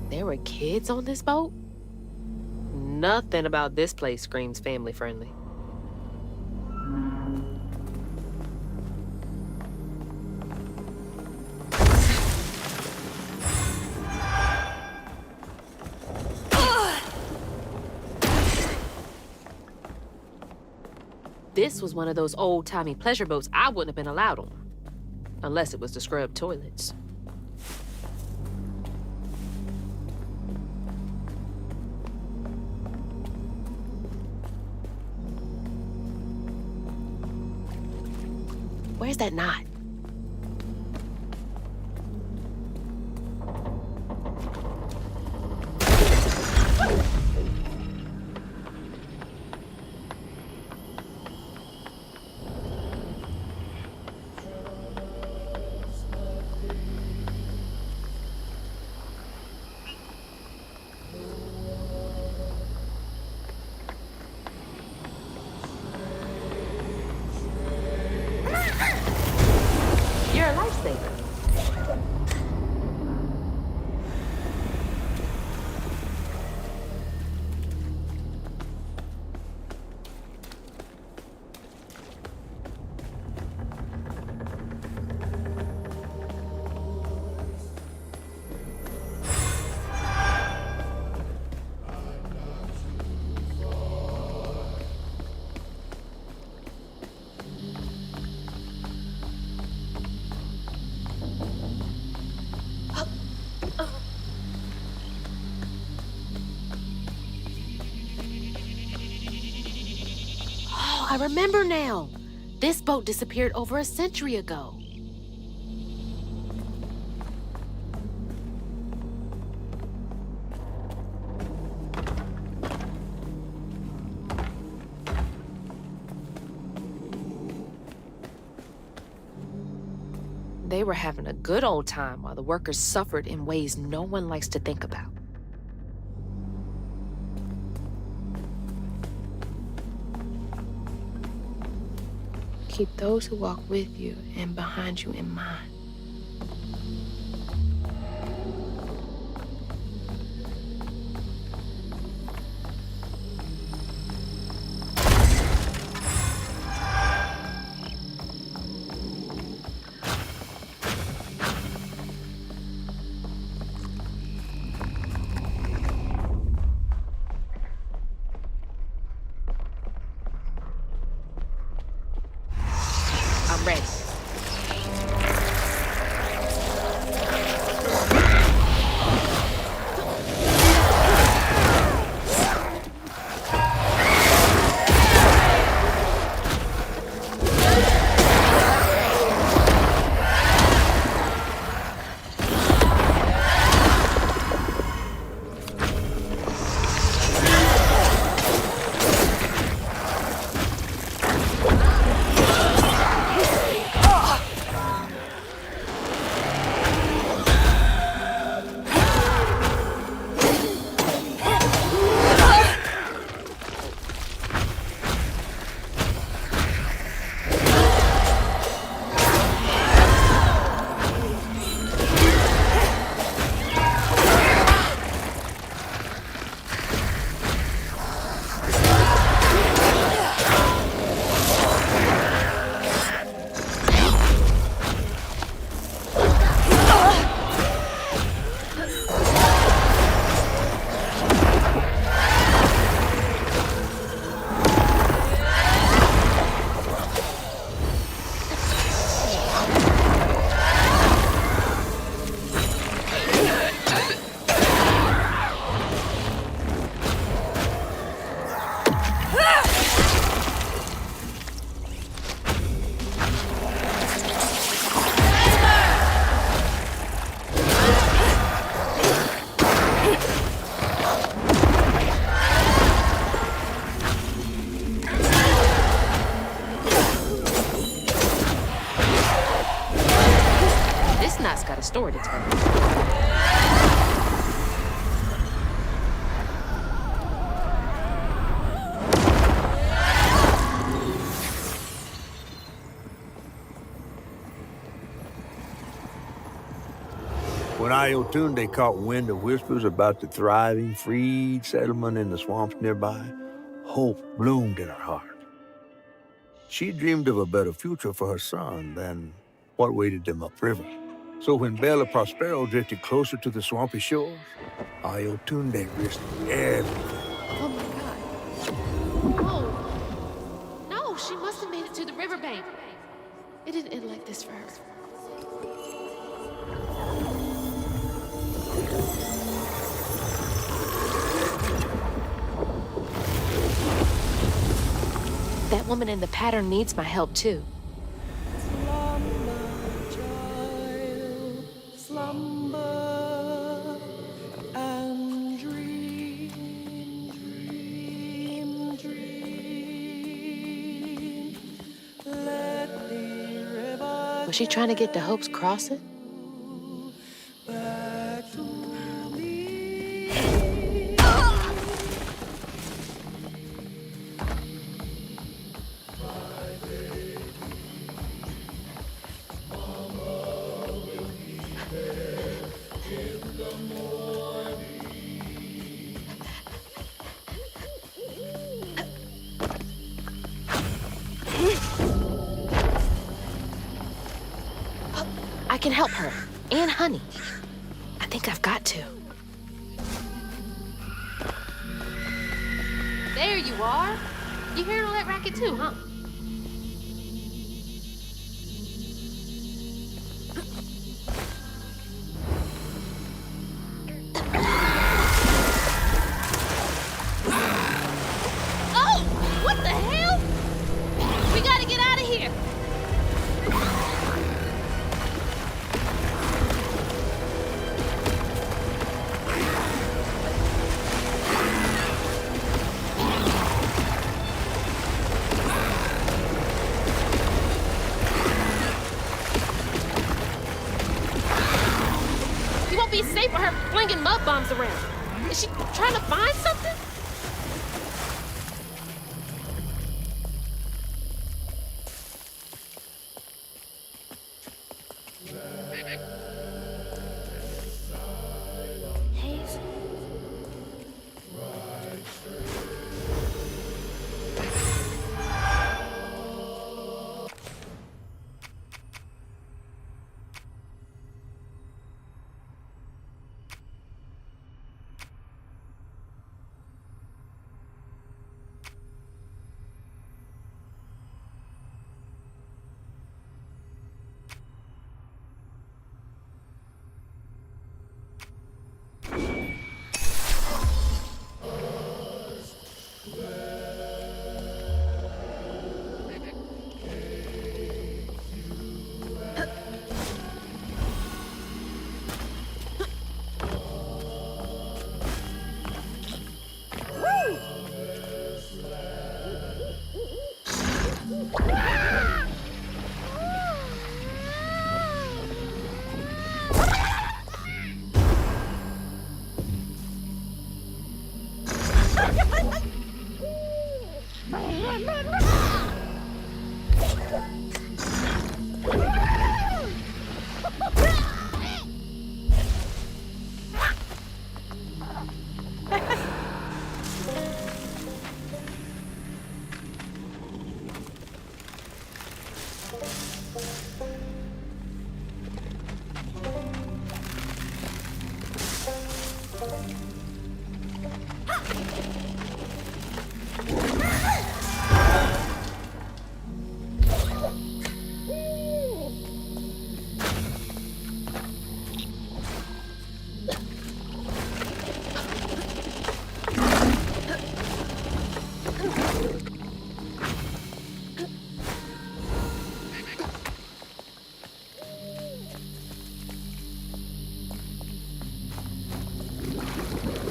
Speaker 3: There were kids on this boat? Nothing about this place screams family friendly. This was one of those old-timey pleasure boats I wouldn't have been allowed on. Unless it was to scrub toilets. Where's that knot? You're a lifesaver. I remember now. This boat disappeared over a century ago. They were having a good old time while the workers suffered in ways no one likes to think about. Keep those who walk with you and behind you in mind.
Speaker 8: Not's got a story to tell.
Speaker 7: When Ayotunde caught wind of whispers about the thriving, freed settlement in the swamps nearby, hope bloomed in her heart. She dreamed of a better future for her son than what waited them upriver. So when Bella Prospero drifted closer to the swampy shores, Ayotunde risked everything.
Speaker 8: Oh my God. Oh. No, she must have made it to the riverbank. It didn't end like this for her. That woman in the pattern needs my help too.
Speaker 10: Slumber and dream, dream, dream. Let the river
Speaker 8: Was she trying to get to Hope's Crossing?
Speaker 10: back to me.
Speaker 8: I can help her. And Honey. I think I've got to. There you are. You hearing all that racket too, huh? Oh! What the hell? We gotta get out of here. You won't be safe with her flinging mud bombs around. Is she trying to find something?
Speaker 4: Hazel.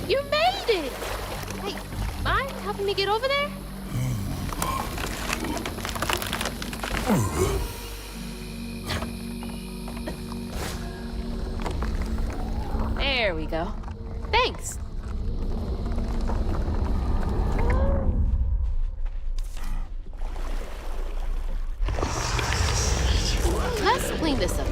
Speaker 8: You made it! Hey, mind helping me get over there? There we go. Thanks. Let's clean this up.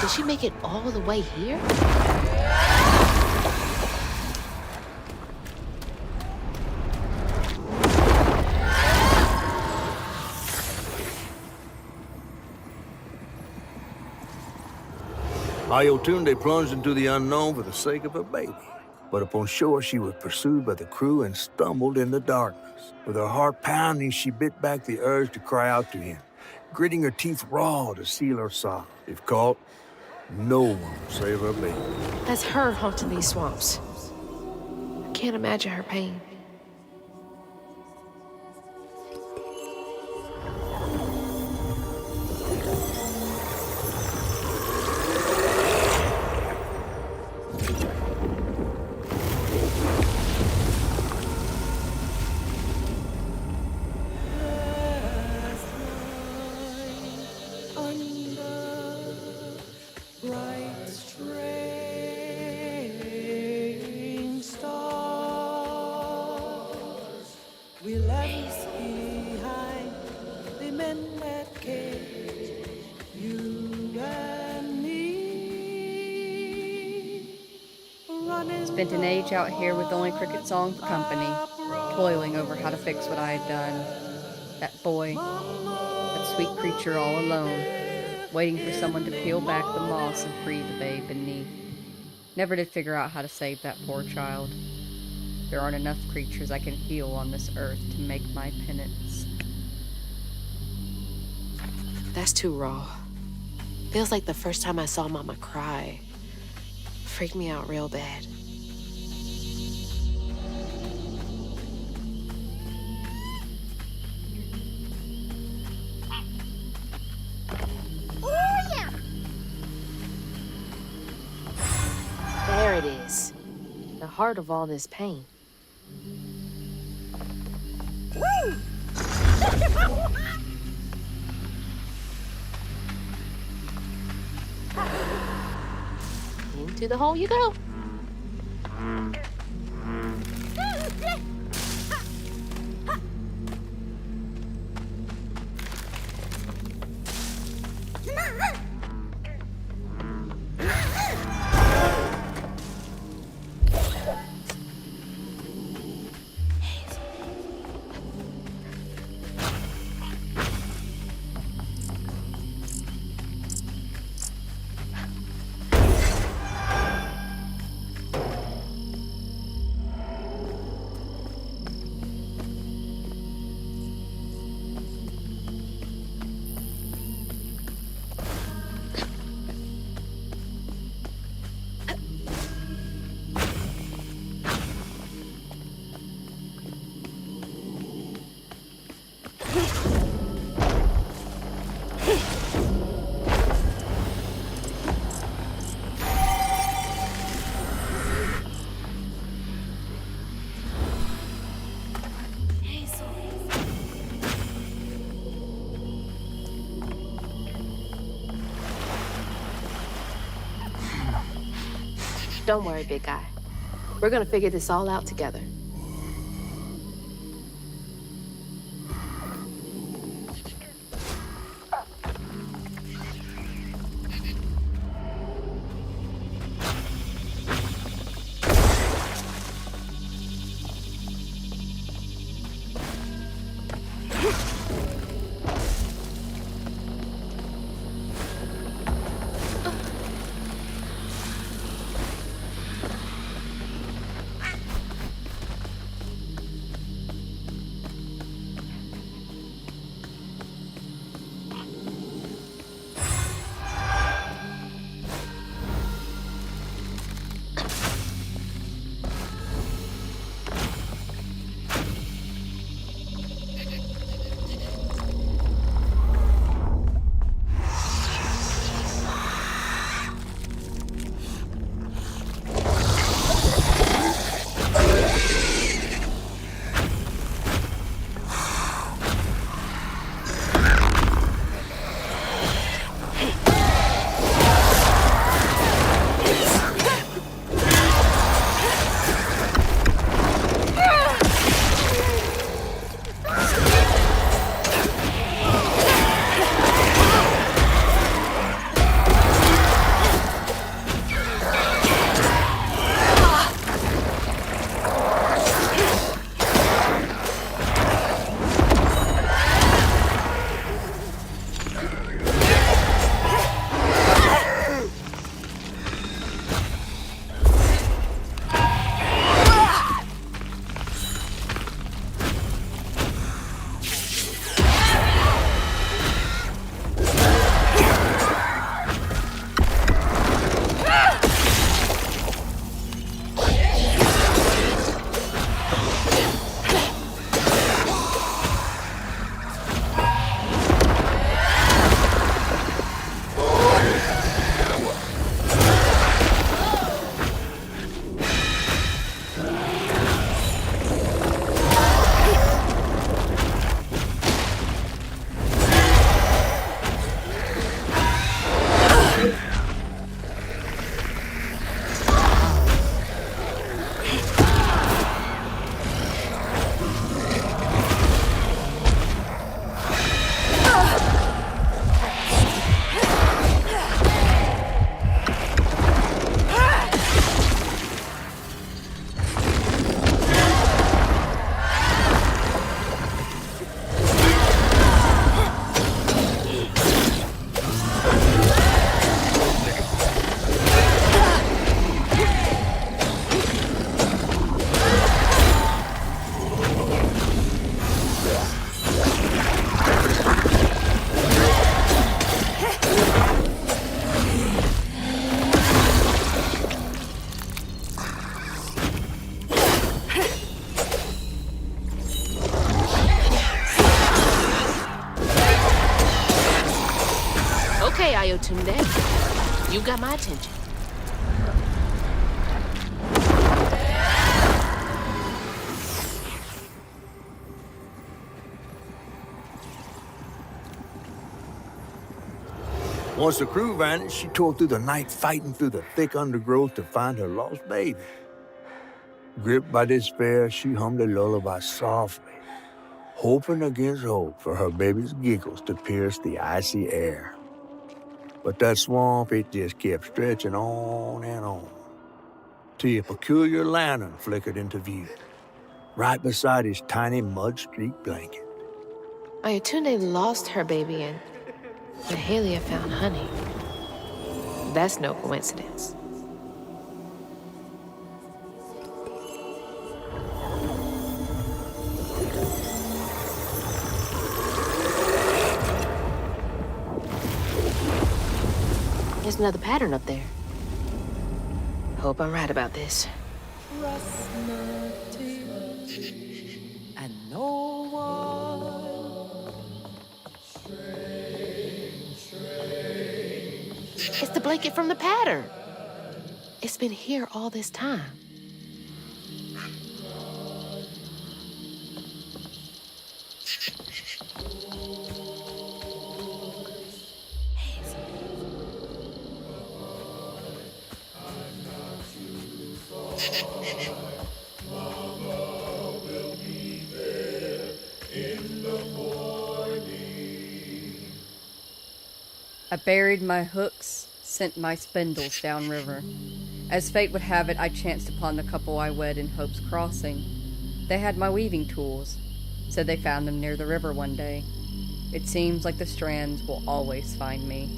Speaker 8: Did she make it all the way here?
Speaker 7: Ayotunde plunged into the unknown for the sake of her baby. But upon shore, she was pursued by the crew and stumbled in the darkness. With her heart pounding, she bit back the urge to cry out to him, gritting her teeth raw to seal her sorrow. If caught, no one will save her baby.
Speaker 2: That's her haunting these swamps. I can't imagine her pain.
Speaker 1: Spent an age out here with only cricket song for company, toiling over how to fix what I had done. That boy, that sweet creature all alone, waiting for someone to peel back the moss and free the babe beneath. Never did figure out how to save that poor child. There aren't enough creatures I can heal on this earth to make my penance.
Speaker 2: That's too raw. Feels like the first time I saw Mama cry. Freaked me out real bad.
Speaker 8: There it is. The heart of all this pain. Into the hole you go. Don't worry, big guy. We're gonna figure this all out together. Okay, Ayotunde. You got my attention.
Speaker 7: Once the crew vanished, she tore through the night fighting through the thick undergrowth to find her lost baby. Gripped by despair, she hummed a lullaby softly, hoping against hope for her baby's giggles to pierce the icy air. But that swamp, it just kept stretching on and on, till a peculiar lantern flickered into view, right beside his tiny mud-streaked blanket.
Speaker 8: Ayatunde lost her baby and Mahalia found honey. That's no coincidence. There's another pattern up there. Hope I'm right about this.
Speaker 10: And no one.
Speaker 8: It's the blanket from the pattern. It's been here all this time.
Speaker 1: I buried my hooks, sent my spindles downriver. As fate would have it, I chanced upon the couple I wed in Hope's Crossing. They had my weaving tools, said they found them near the river one day. It seems like the strands will always find me.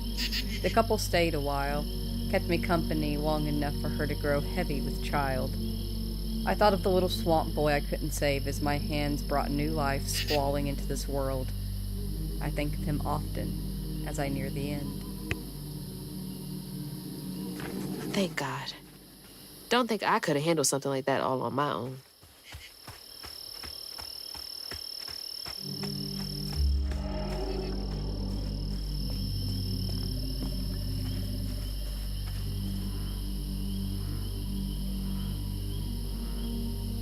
Speaker 1: The couple stayed a while, kept me company long enough for her to grow heavy with child. I thought of the little swamp boy I couldn't save as my hands brought new life squalling into this world. I think of him often as I near the end.
Speaker 8: Thank God. Don't think I could have handled something like that all on my own.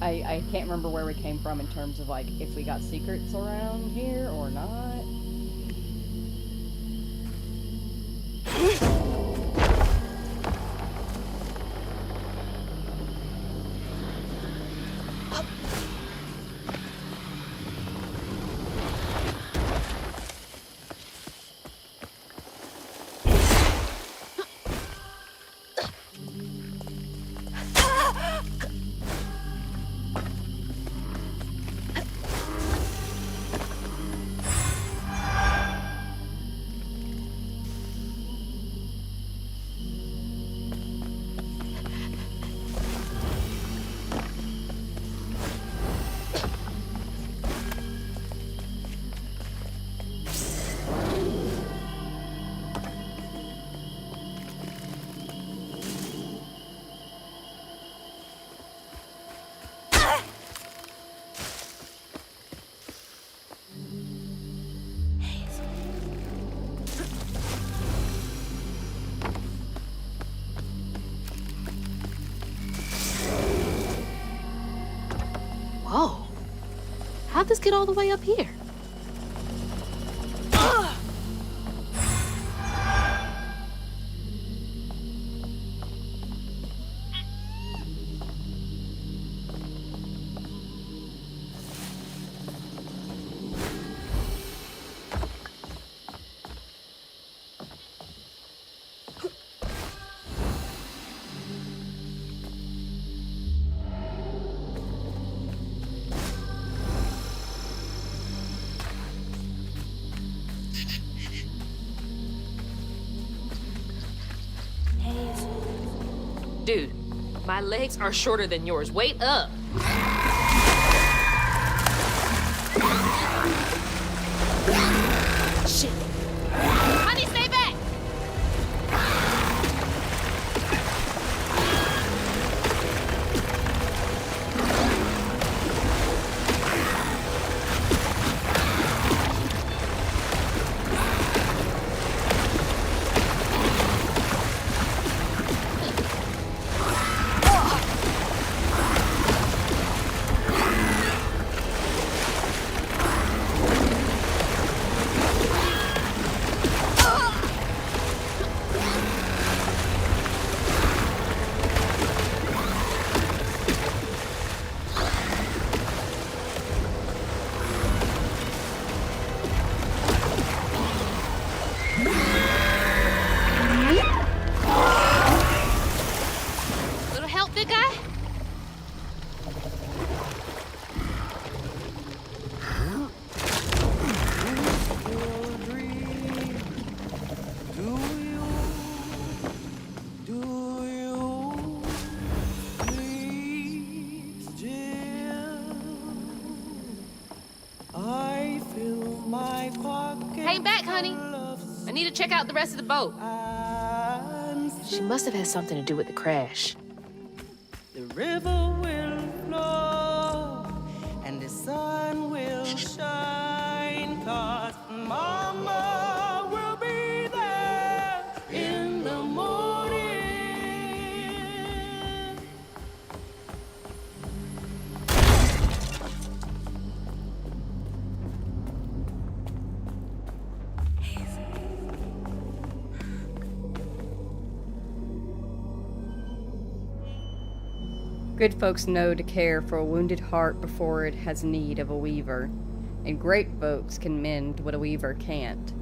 Speaker 1: I can't remember where we came from in terms of, like, if we got secrets around here or not.
Speaker 8: Whoa. How'd this get all the way up here? Dude, my legs are shorter than yours. Wait up. Shit. Honey, stay back. Little help, big guy? Hang back, honey. I need to check out the rest of the boat. She must have had something to do with the crash.
Speaker 14: The river will flow and the sun will shine, 'cause Mama will be there in the morning.
Speaker 1: Good folks know to care for a wounded heart before it has need of a weaver, and great folks can mend what a weaver can't.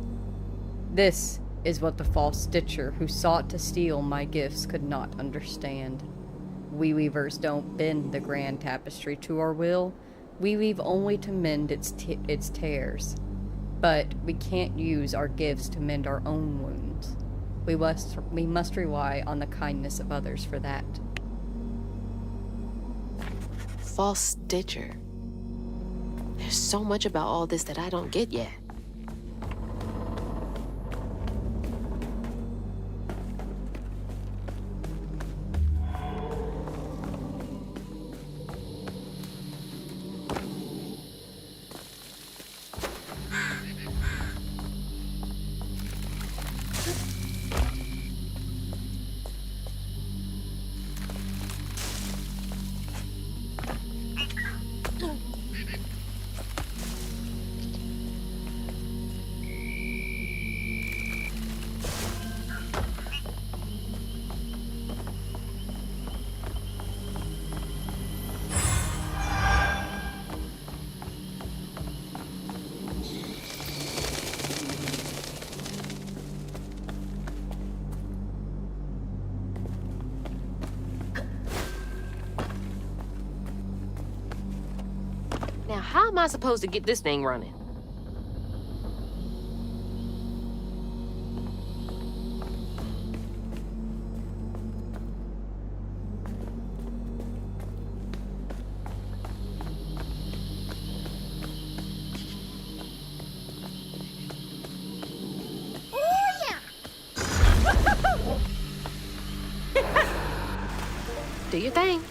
Speaker 1: This is what the false stitcher who sought to steal my gifts could not understand. We weavers don't bend the grand tapestry to our will. We weave only to mend its tears. But we can't use our gifts to mend our own wounds. We must rely on the kindness of others for that.
Speaker 8: False stitcher. There's so much about all this that I don't get yet. Now, how am I supposed to get this thing running? Do your thing.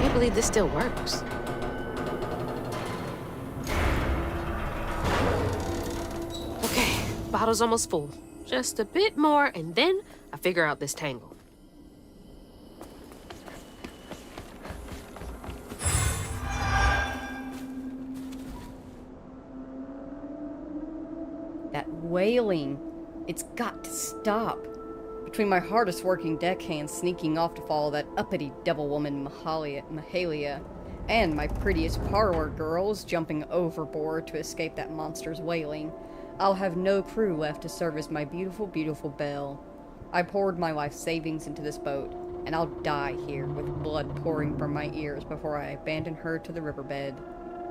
Speaker 8: I believe this still works. Okay, bottle's almost full. Just a bit more, and then I figure out this tangle.
Speaker 1: That wailing, it's got to stop. Between my hardest working deckhands sneaking off to follow that uppity devil woman Mahalia, and my prettiest parlor girls jumping overboard to escape that monster's wailing, I'll have no crew left to service my beautiful, beautiful Belle. I poured my life's savings into this boat, and I'll die here with blood pouring from my ears before I abandon her to the riverbed.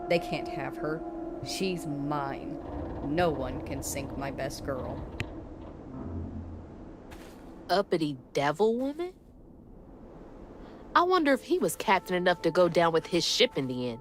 Speaker 1: They can't have her. She's mine. No one can sink my best girl.
Speaker 8: Uppity devil woman? I wonder if he was captain enough to go down with his ship in the end.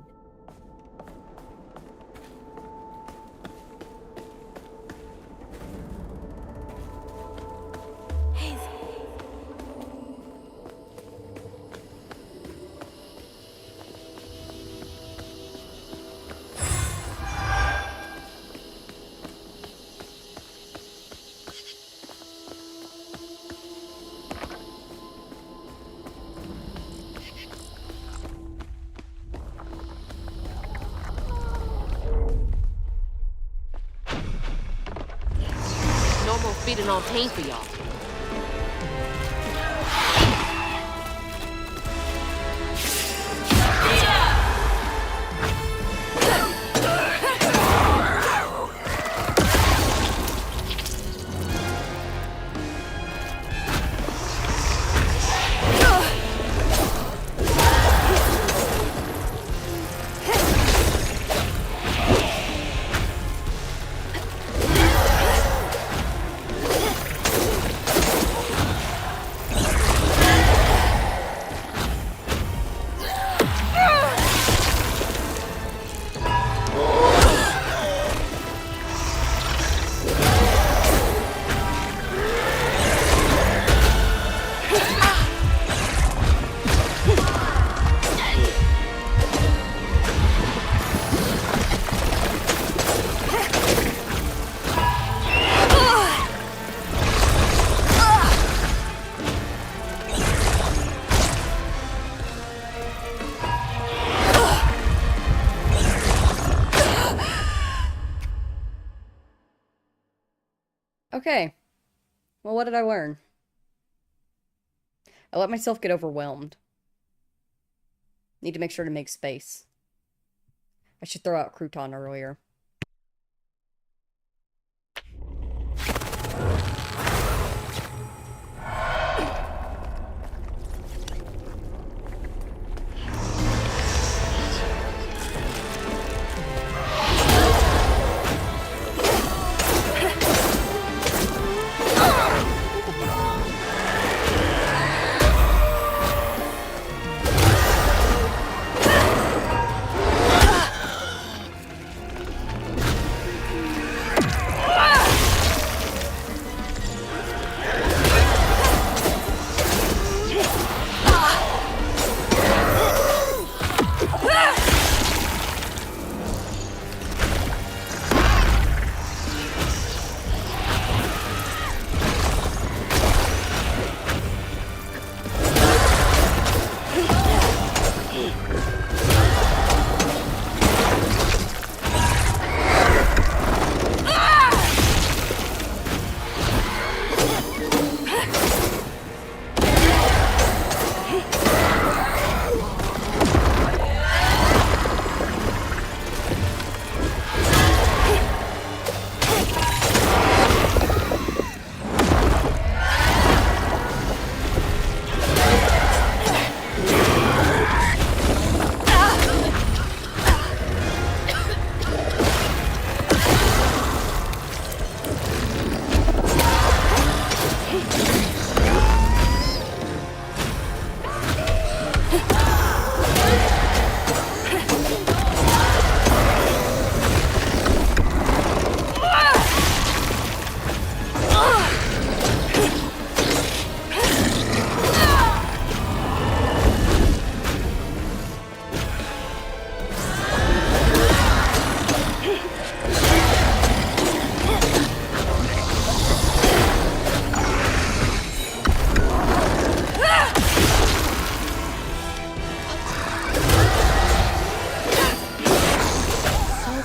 Speaker 8: Feeding on pain for y'all.
Speaker 1: Okay. Well, what did I learn? I let myself get overwhelmed. Need to make sure to make space. I should throw out crouton earlier.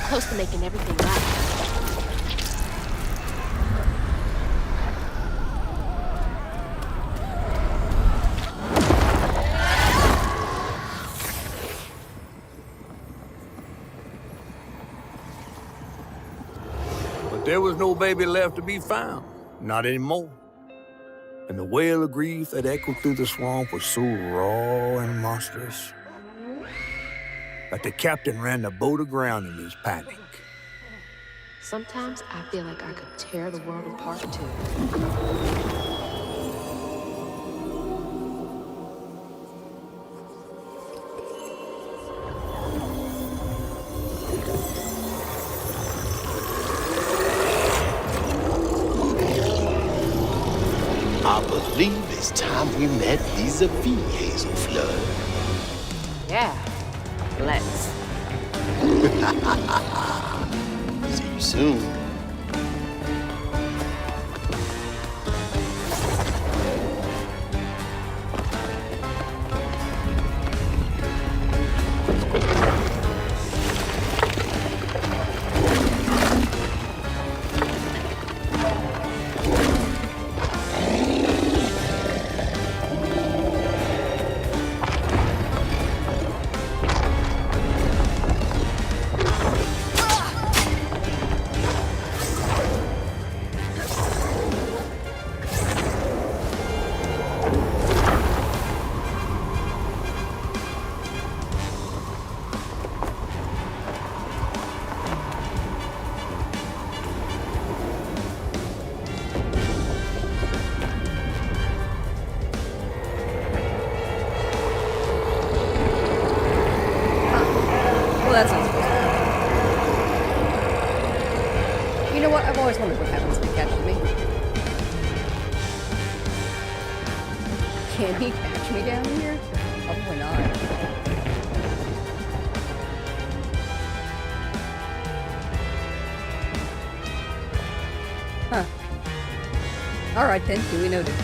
Speaker 8: Close to making everything right.
Speaker 7: But there was no baby left to be found. Not anymore. And the wail of grief that echoed through the swamp was so raw and monstrous that the captain ran the boat aground in his panic.
Speaker 8: Sometimes I feel like I could tear the world apart too.
Speaker 13: I believe it's time we met vis-a-vis, Hazel Flood.
Speaker 8: Yeah, let's.
Speaker 13: See you soon.
Speaker 1: Well, that sounds good. You know what? I've always wondered what happens if he catches me. Can he catch me down here? Probably not. Huh. Alright then, duly noted.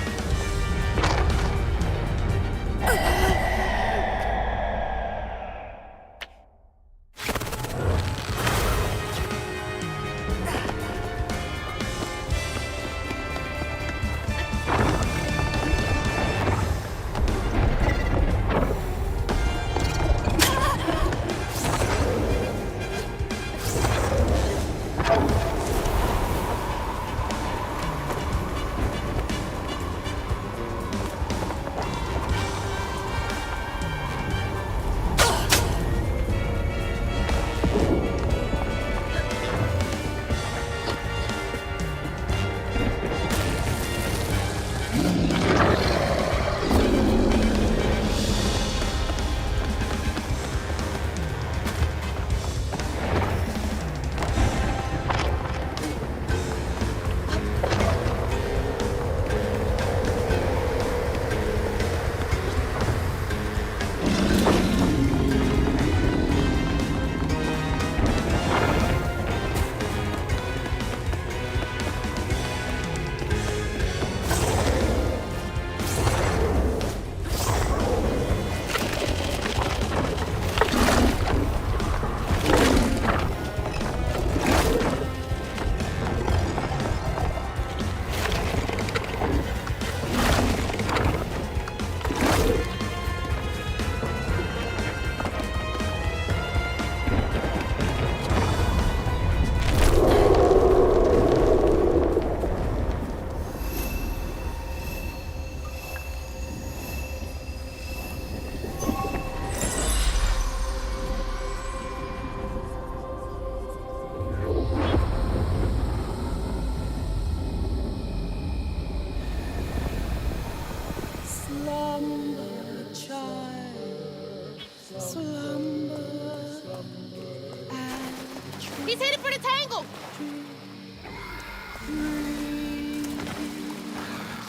Speaker 8: He's headed for the tangle!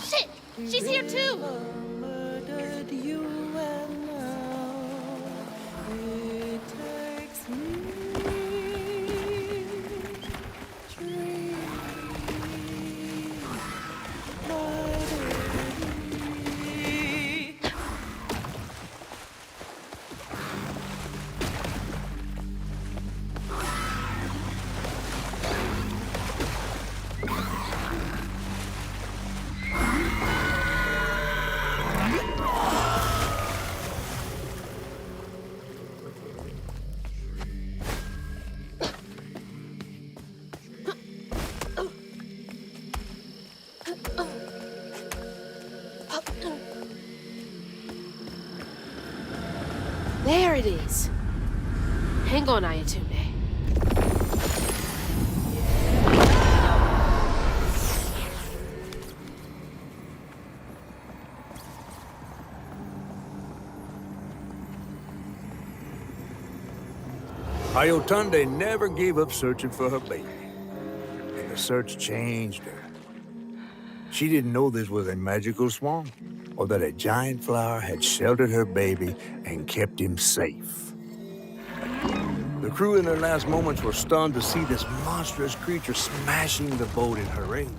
Speaker 8: Shit! She's here too! There it is. Hang on, Ayatunde.
Speaker 7: Ayatunde never gave up searching for her baby. And the search changed her. She didn't know this was a magical swamp, or that a giant flower had sheltered her baby and kept him safe. The crew in their last moments were stunned to see this monstrous creature smashing the boat in her aid,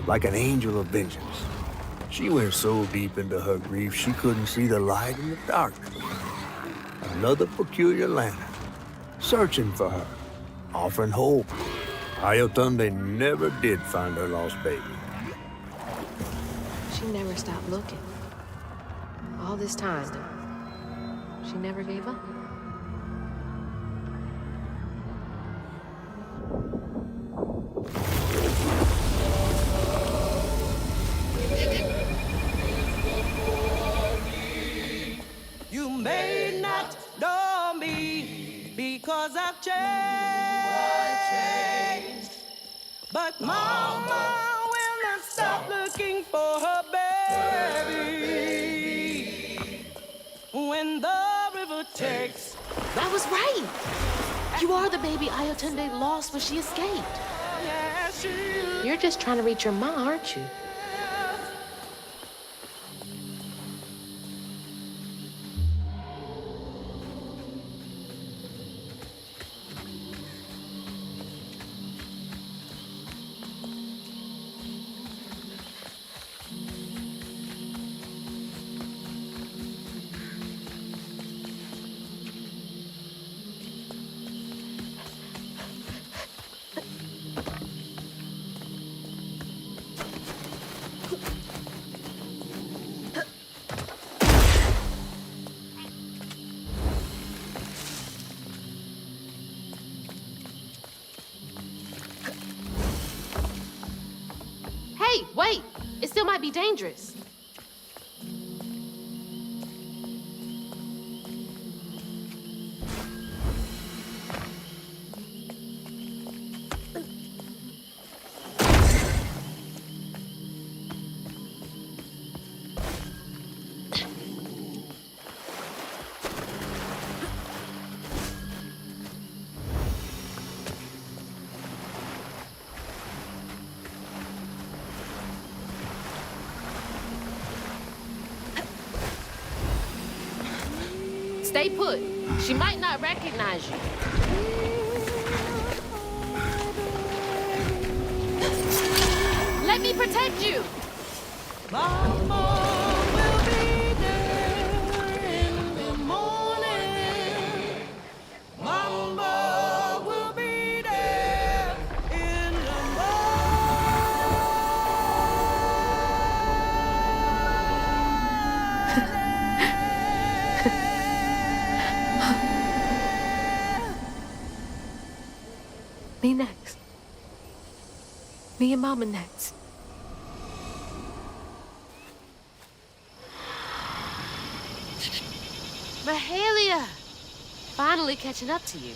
Speaker 7: like an angel of vengeance. She went so deep into her grief she couldn't see the light in the darkness. Another peculiar lantern, searching for her, offering hope. Ayatunde never did find her lost baby.
Speaker 8: She never stopped looking. All this time, she never gave up.
Speaker 15: You may not know me because I've changed. But Mama will not stop looking for her baby. When the river takes.
Speaker 8: That was right! You are the baby Ayatunde lost when she escaped. You're just trying to reach your ma, aren't you? Hey, wait! It still might be dangerous. Stay put. She might not recognize you. Let me protect you.
Speaker 15: Mama will be there in the morning. Mama will be there in the
Speaker 2: Me next. Me and Mama next.
Speaker 8: Mahalia! Finally catching up to you.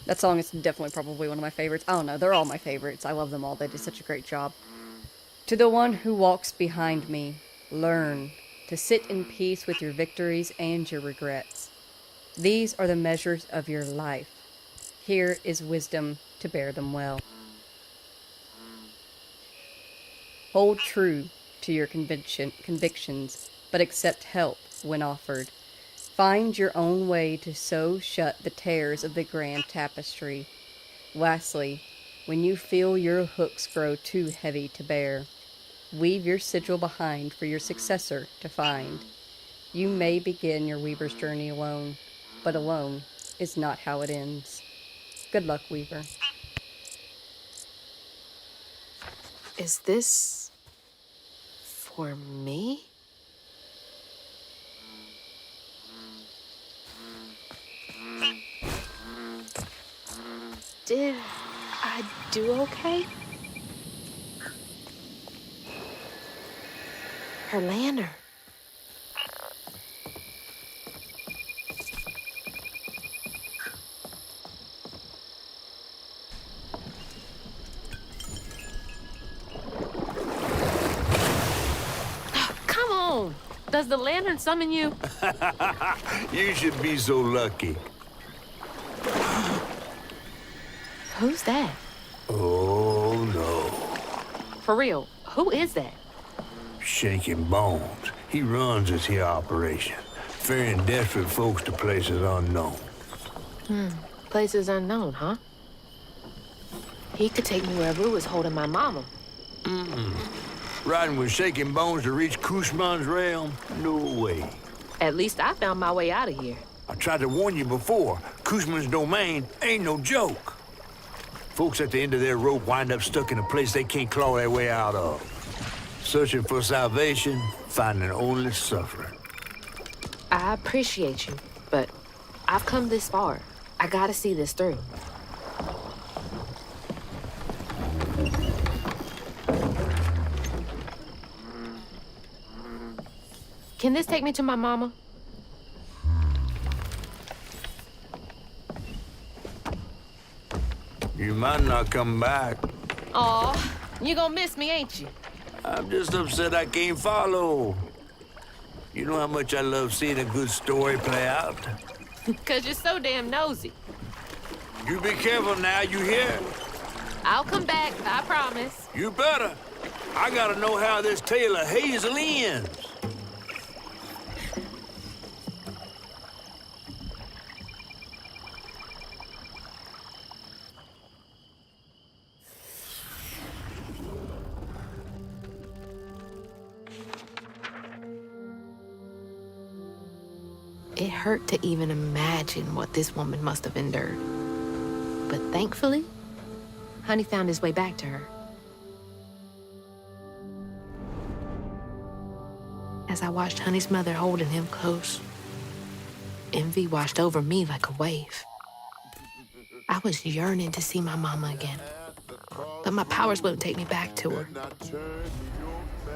Speaker 1: That song is definitely probably one of my favorites. I don't know, they're all my favorites. I love them all. They did such a great job. To the one who walks behind me, learn to sit in peace with your victories and your regrets. These are the measures of your life. Here is wisdom to bear them well. Hold true to your convictions, but accept help when offered. Find your own way to so shut the tears of the grand tapestry. Lastly, when you feel your hooks grow too heavy to bear, weave your sigil behind for your successor to find. You may begin your weaver's journey alone, but alone is not how it ends. Good luck, Weaver.
Speaker 8: Is this for me? Did I do okay? Her lantern. Come on! Does the lantern summon you?
Speaker 7: You should be so lucky.
Speaker 8: Who's that?
Speaker 7: Oh, no.
Speaker 8: For real, who is that?
Speaker 7: Shaking Bones. He runs this here operation, ferrying desperate folks to places unknown.
Speaker 8: Places unknown, huh? He could take me where Rue is holding my mama.
Speaker 7: Riding with Shaking Bones to reach Kushman's realm? No way.
Speaker 8: At least I found my way out of here.
Speaker 7: I tried to warn you before. Kushman's domain ain't no joke. Folks at the end of their rope wind up stuck in a place they can't claw their way out of. Searching for salvation, finding only suffering.
Speaker 8: I appreciate you, but I've come this far. I gotta see this through. Can this take me to my mama?
Speaker 7: You might not come back.
Speaker 8: Aw, you gonna miss me, ain't you?
Speaker 7: I'm just upset I can't follow. You know how much I love seeing a good story play out?
Speaker 8: 'Cause you're so damn nosy.
Speaker 7: You be careful now, you hear?
Speaker 8: I'll come back, I promise.
Speaker 7: You better. I gotta know how this tale of Hazel ends.
Speaker 8: It hurt to even imagine what this woman must have endured. But thankfully, Honey found his way back to her. As I watched Honey's mother holding him close, envy washed over me like a wave. I was yearning to see my mama again, but my powers wouldn't take me back to her.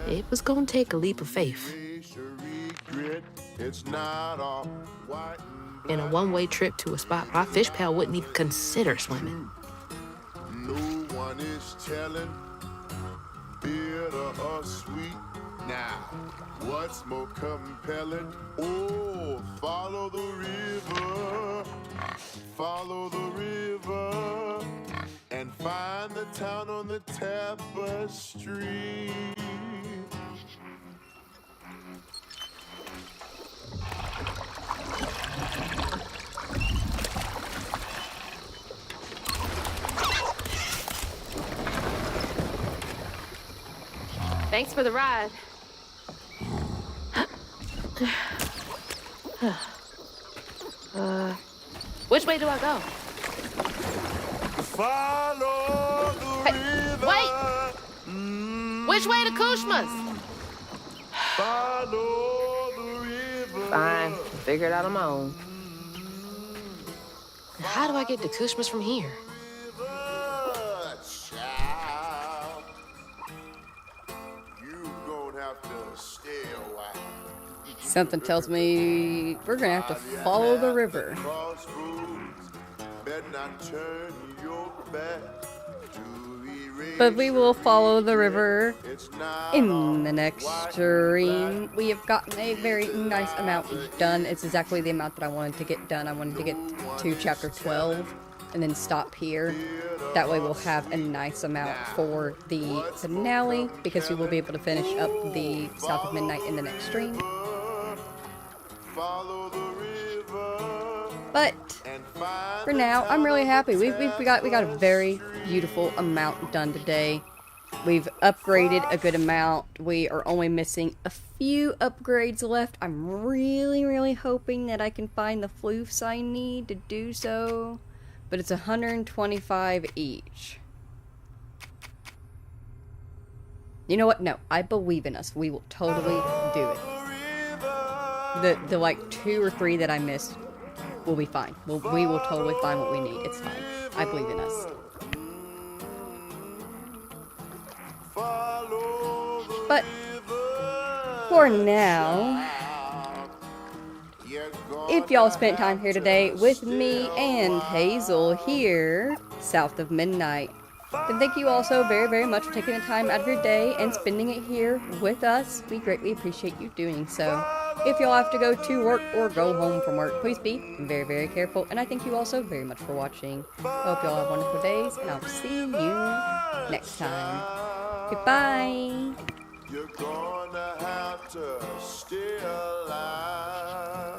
Speaker 8: It was gonna take a leap of faith. And a one-way trip to a spot my fish pal wouldn't even consider swimming.
Speaker 9: No one is telling, bitter or sweet. Now, what's more compelling? Oh, follow the river, and find the town on the tapestry.
Speaker 8: Thanks for the ride. Which way do I go?
Speaker 9: Follow the river.
Speaker 8: Wait! Which way to Kushma's?
Speaker 9: Follow the river.
Speaker 8: Fine, I'll figure it out on my own. How do I get to Kushma's from here?
Speaker 9: Child, you gonna have to stay a while.
Speaker 1: Something tells me we're gonna have to follow the river.
Speaker 9: Better not turn your back to erase
Speaker 1: But we will follow the river
Speaker 9: It's not
Speaker 1: in the next stream. We have gotten a very nice amount done. It's exactly the amount that I wanted to get done. I wanted to get to chapter 12 and then stop here. That way we'll have a nice amount for the finale, because we will be able to finish up the South of Midnight in the next stream. But for now, I'm really happy. We got a very beautiful amount done today. We've upgraded a good amount. We are only missing a few upgrades left. I'm really hoping that I can find the floofs I need to do so. But it's 125 each. You know what? No, I believe in us. We will totally do it. The like 2 or 3 that I missed will be fine. We will totally find what we need. It's fine. I believe in us. But for now, if y'all spent time here today with me and Hazel here, south of midnight, then thank you all so very much for taking the time out of your day and spending it here with us. We greatly appreciate you doing so. If y'all have to go to work or go home from work, please be very careful. And I thank you all so very much for watching. I hope y'all have wonderful days, and I'll see you next time. Goodbye.
Speaker 9: You're gonna have to stay alive.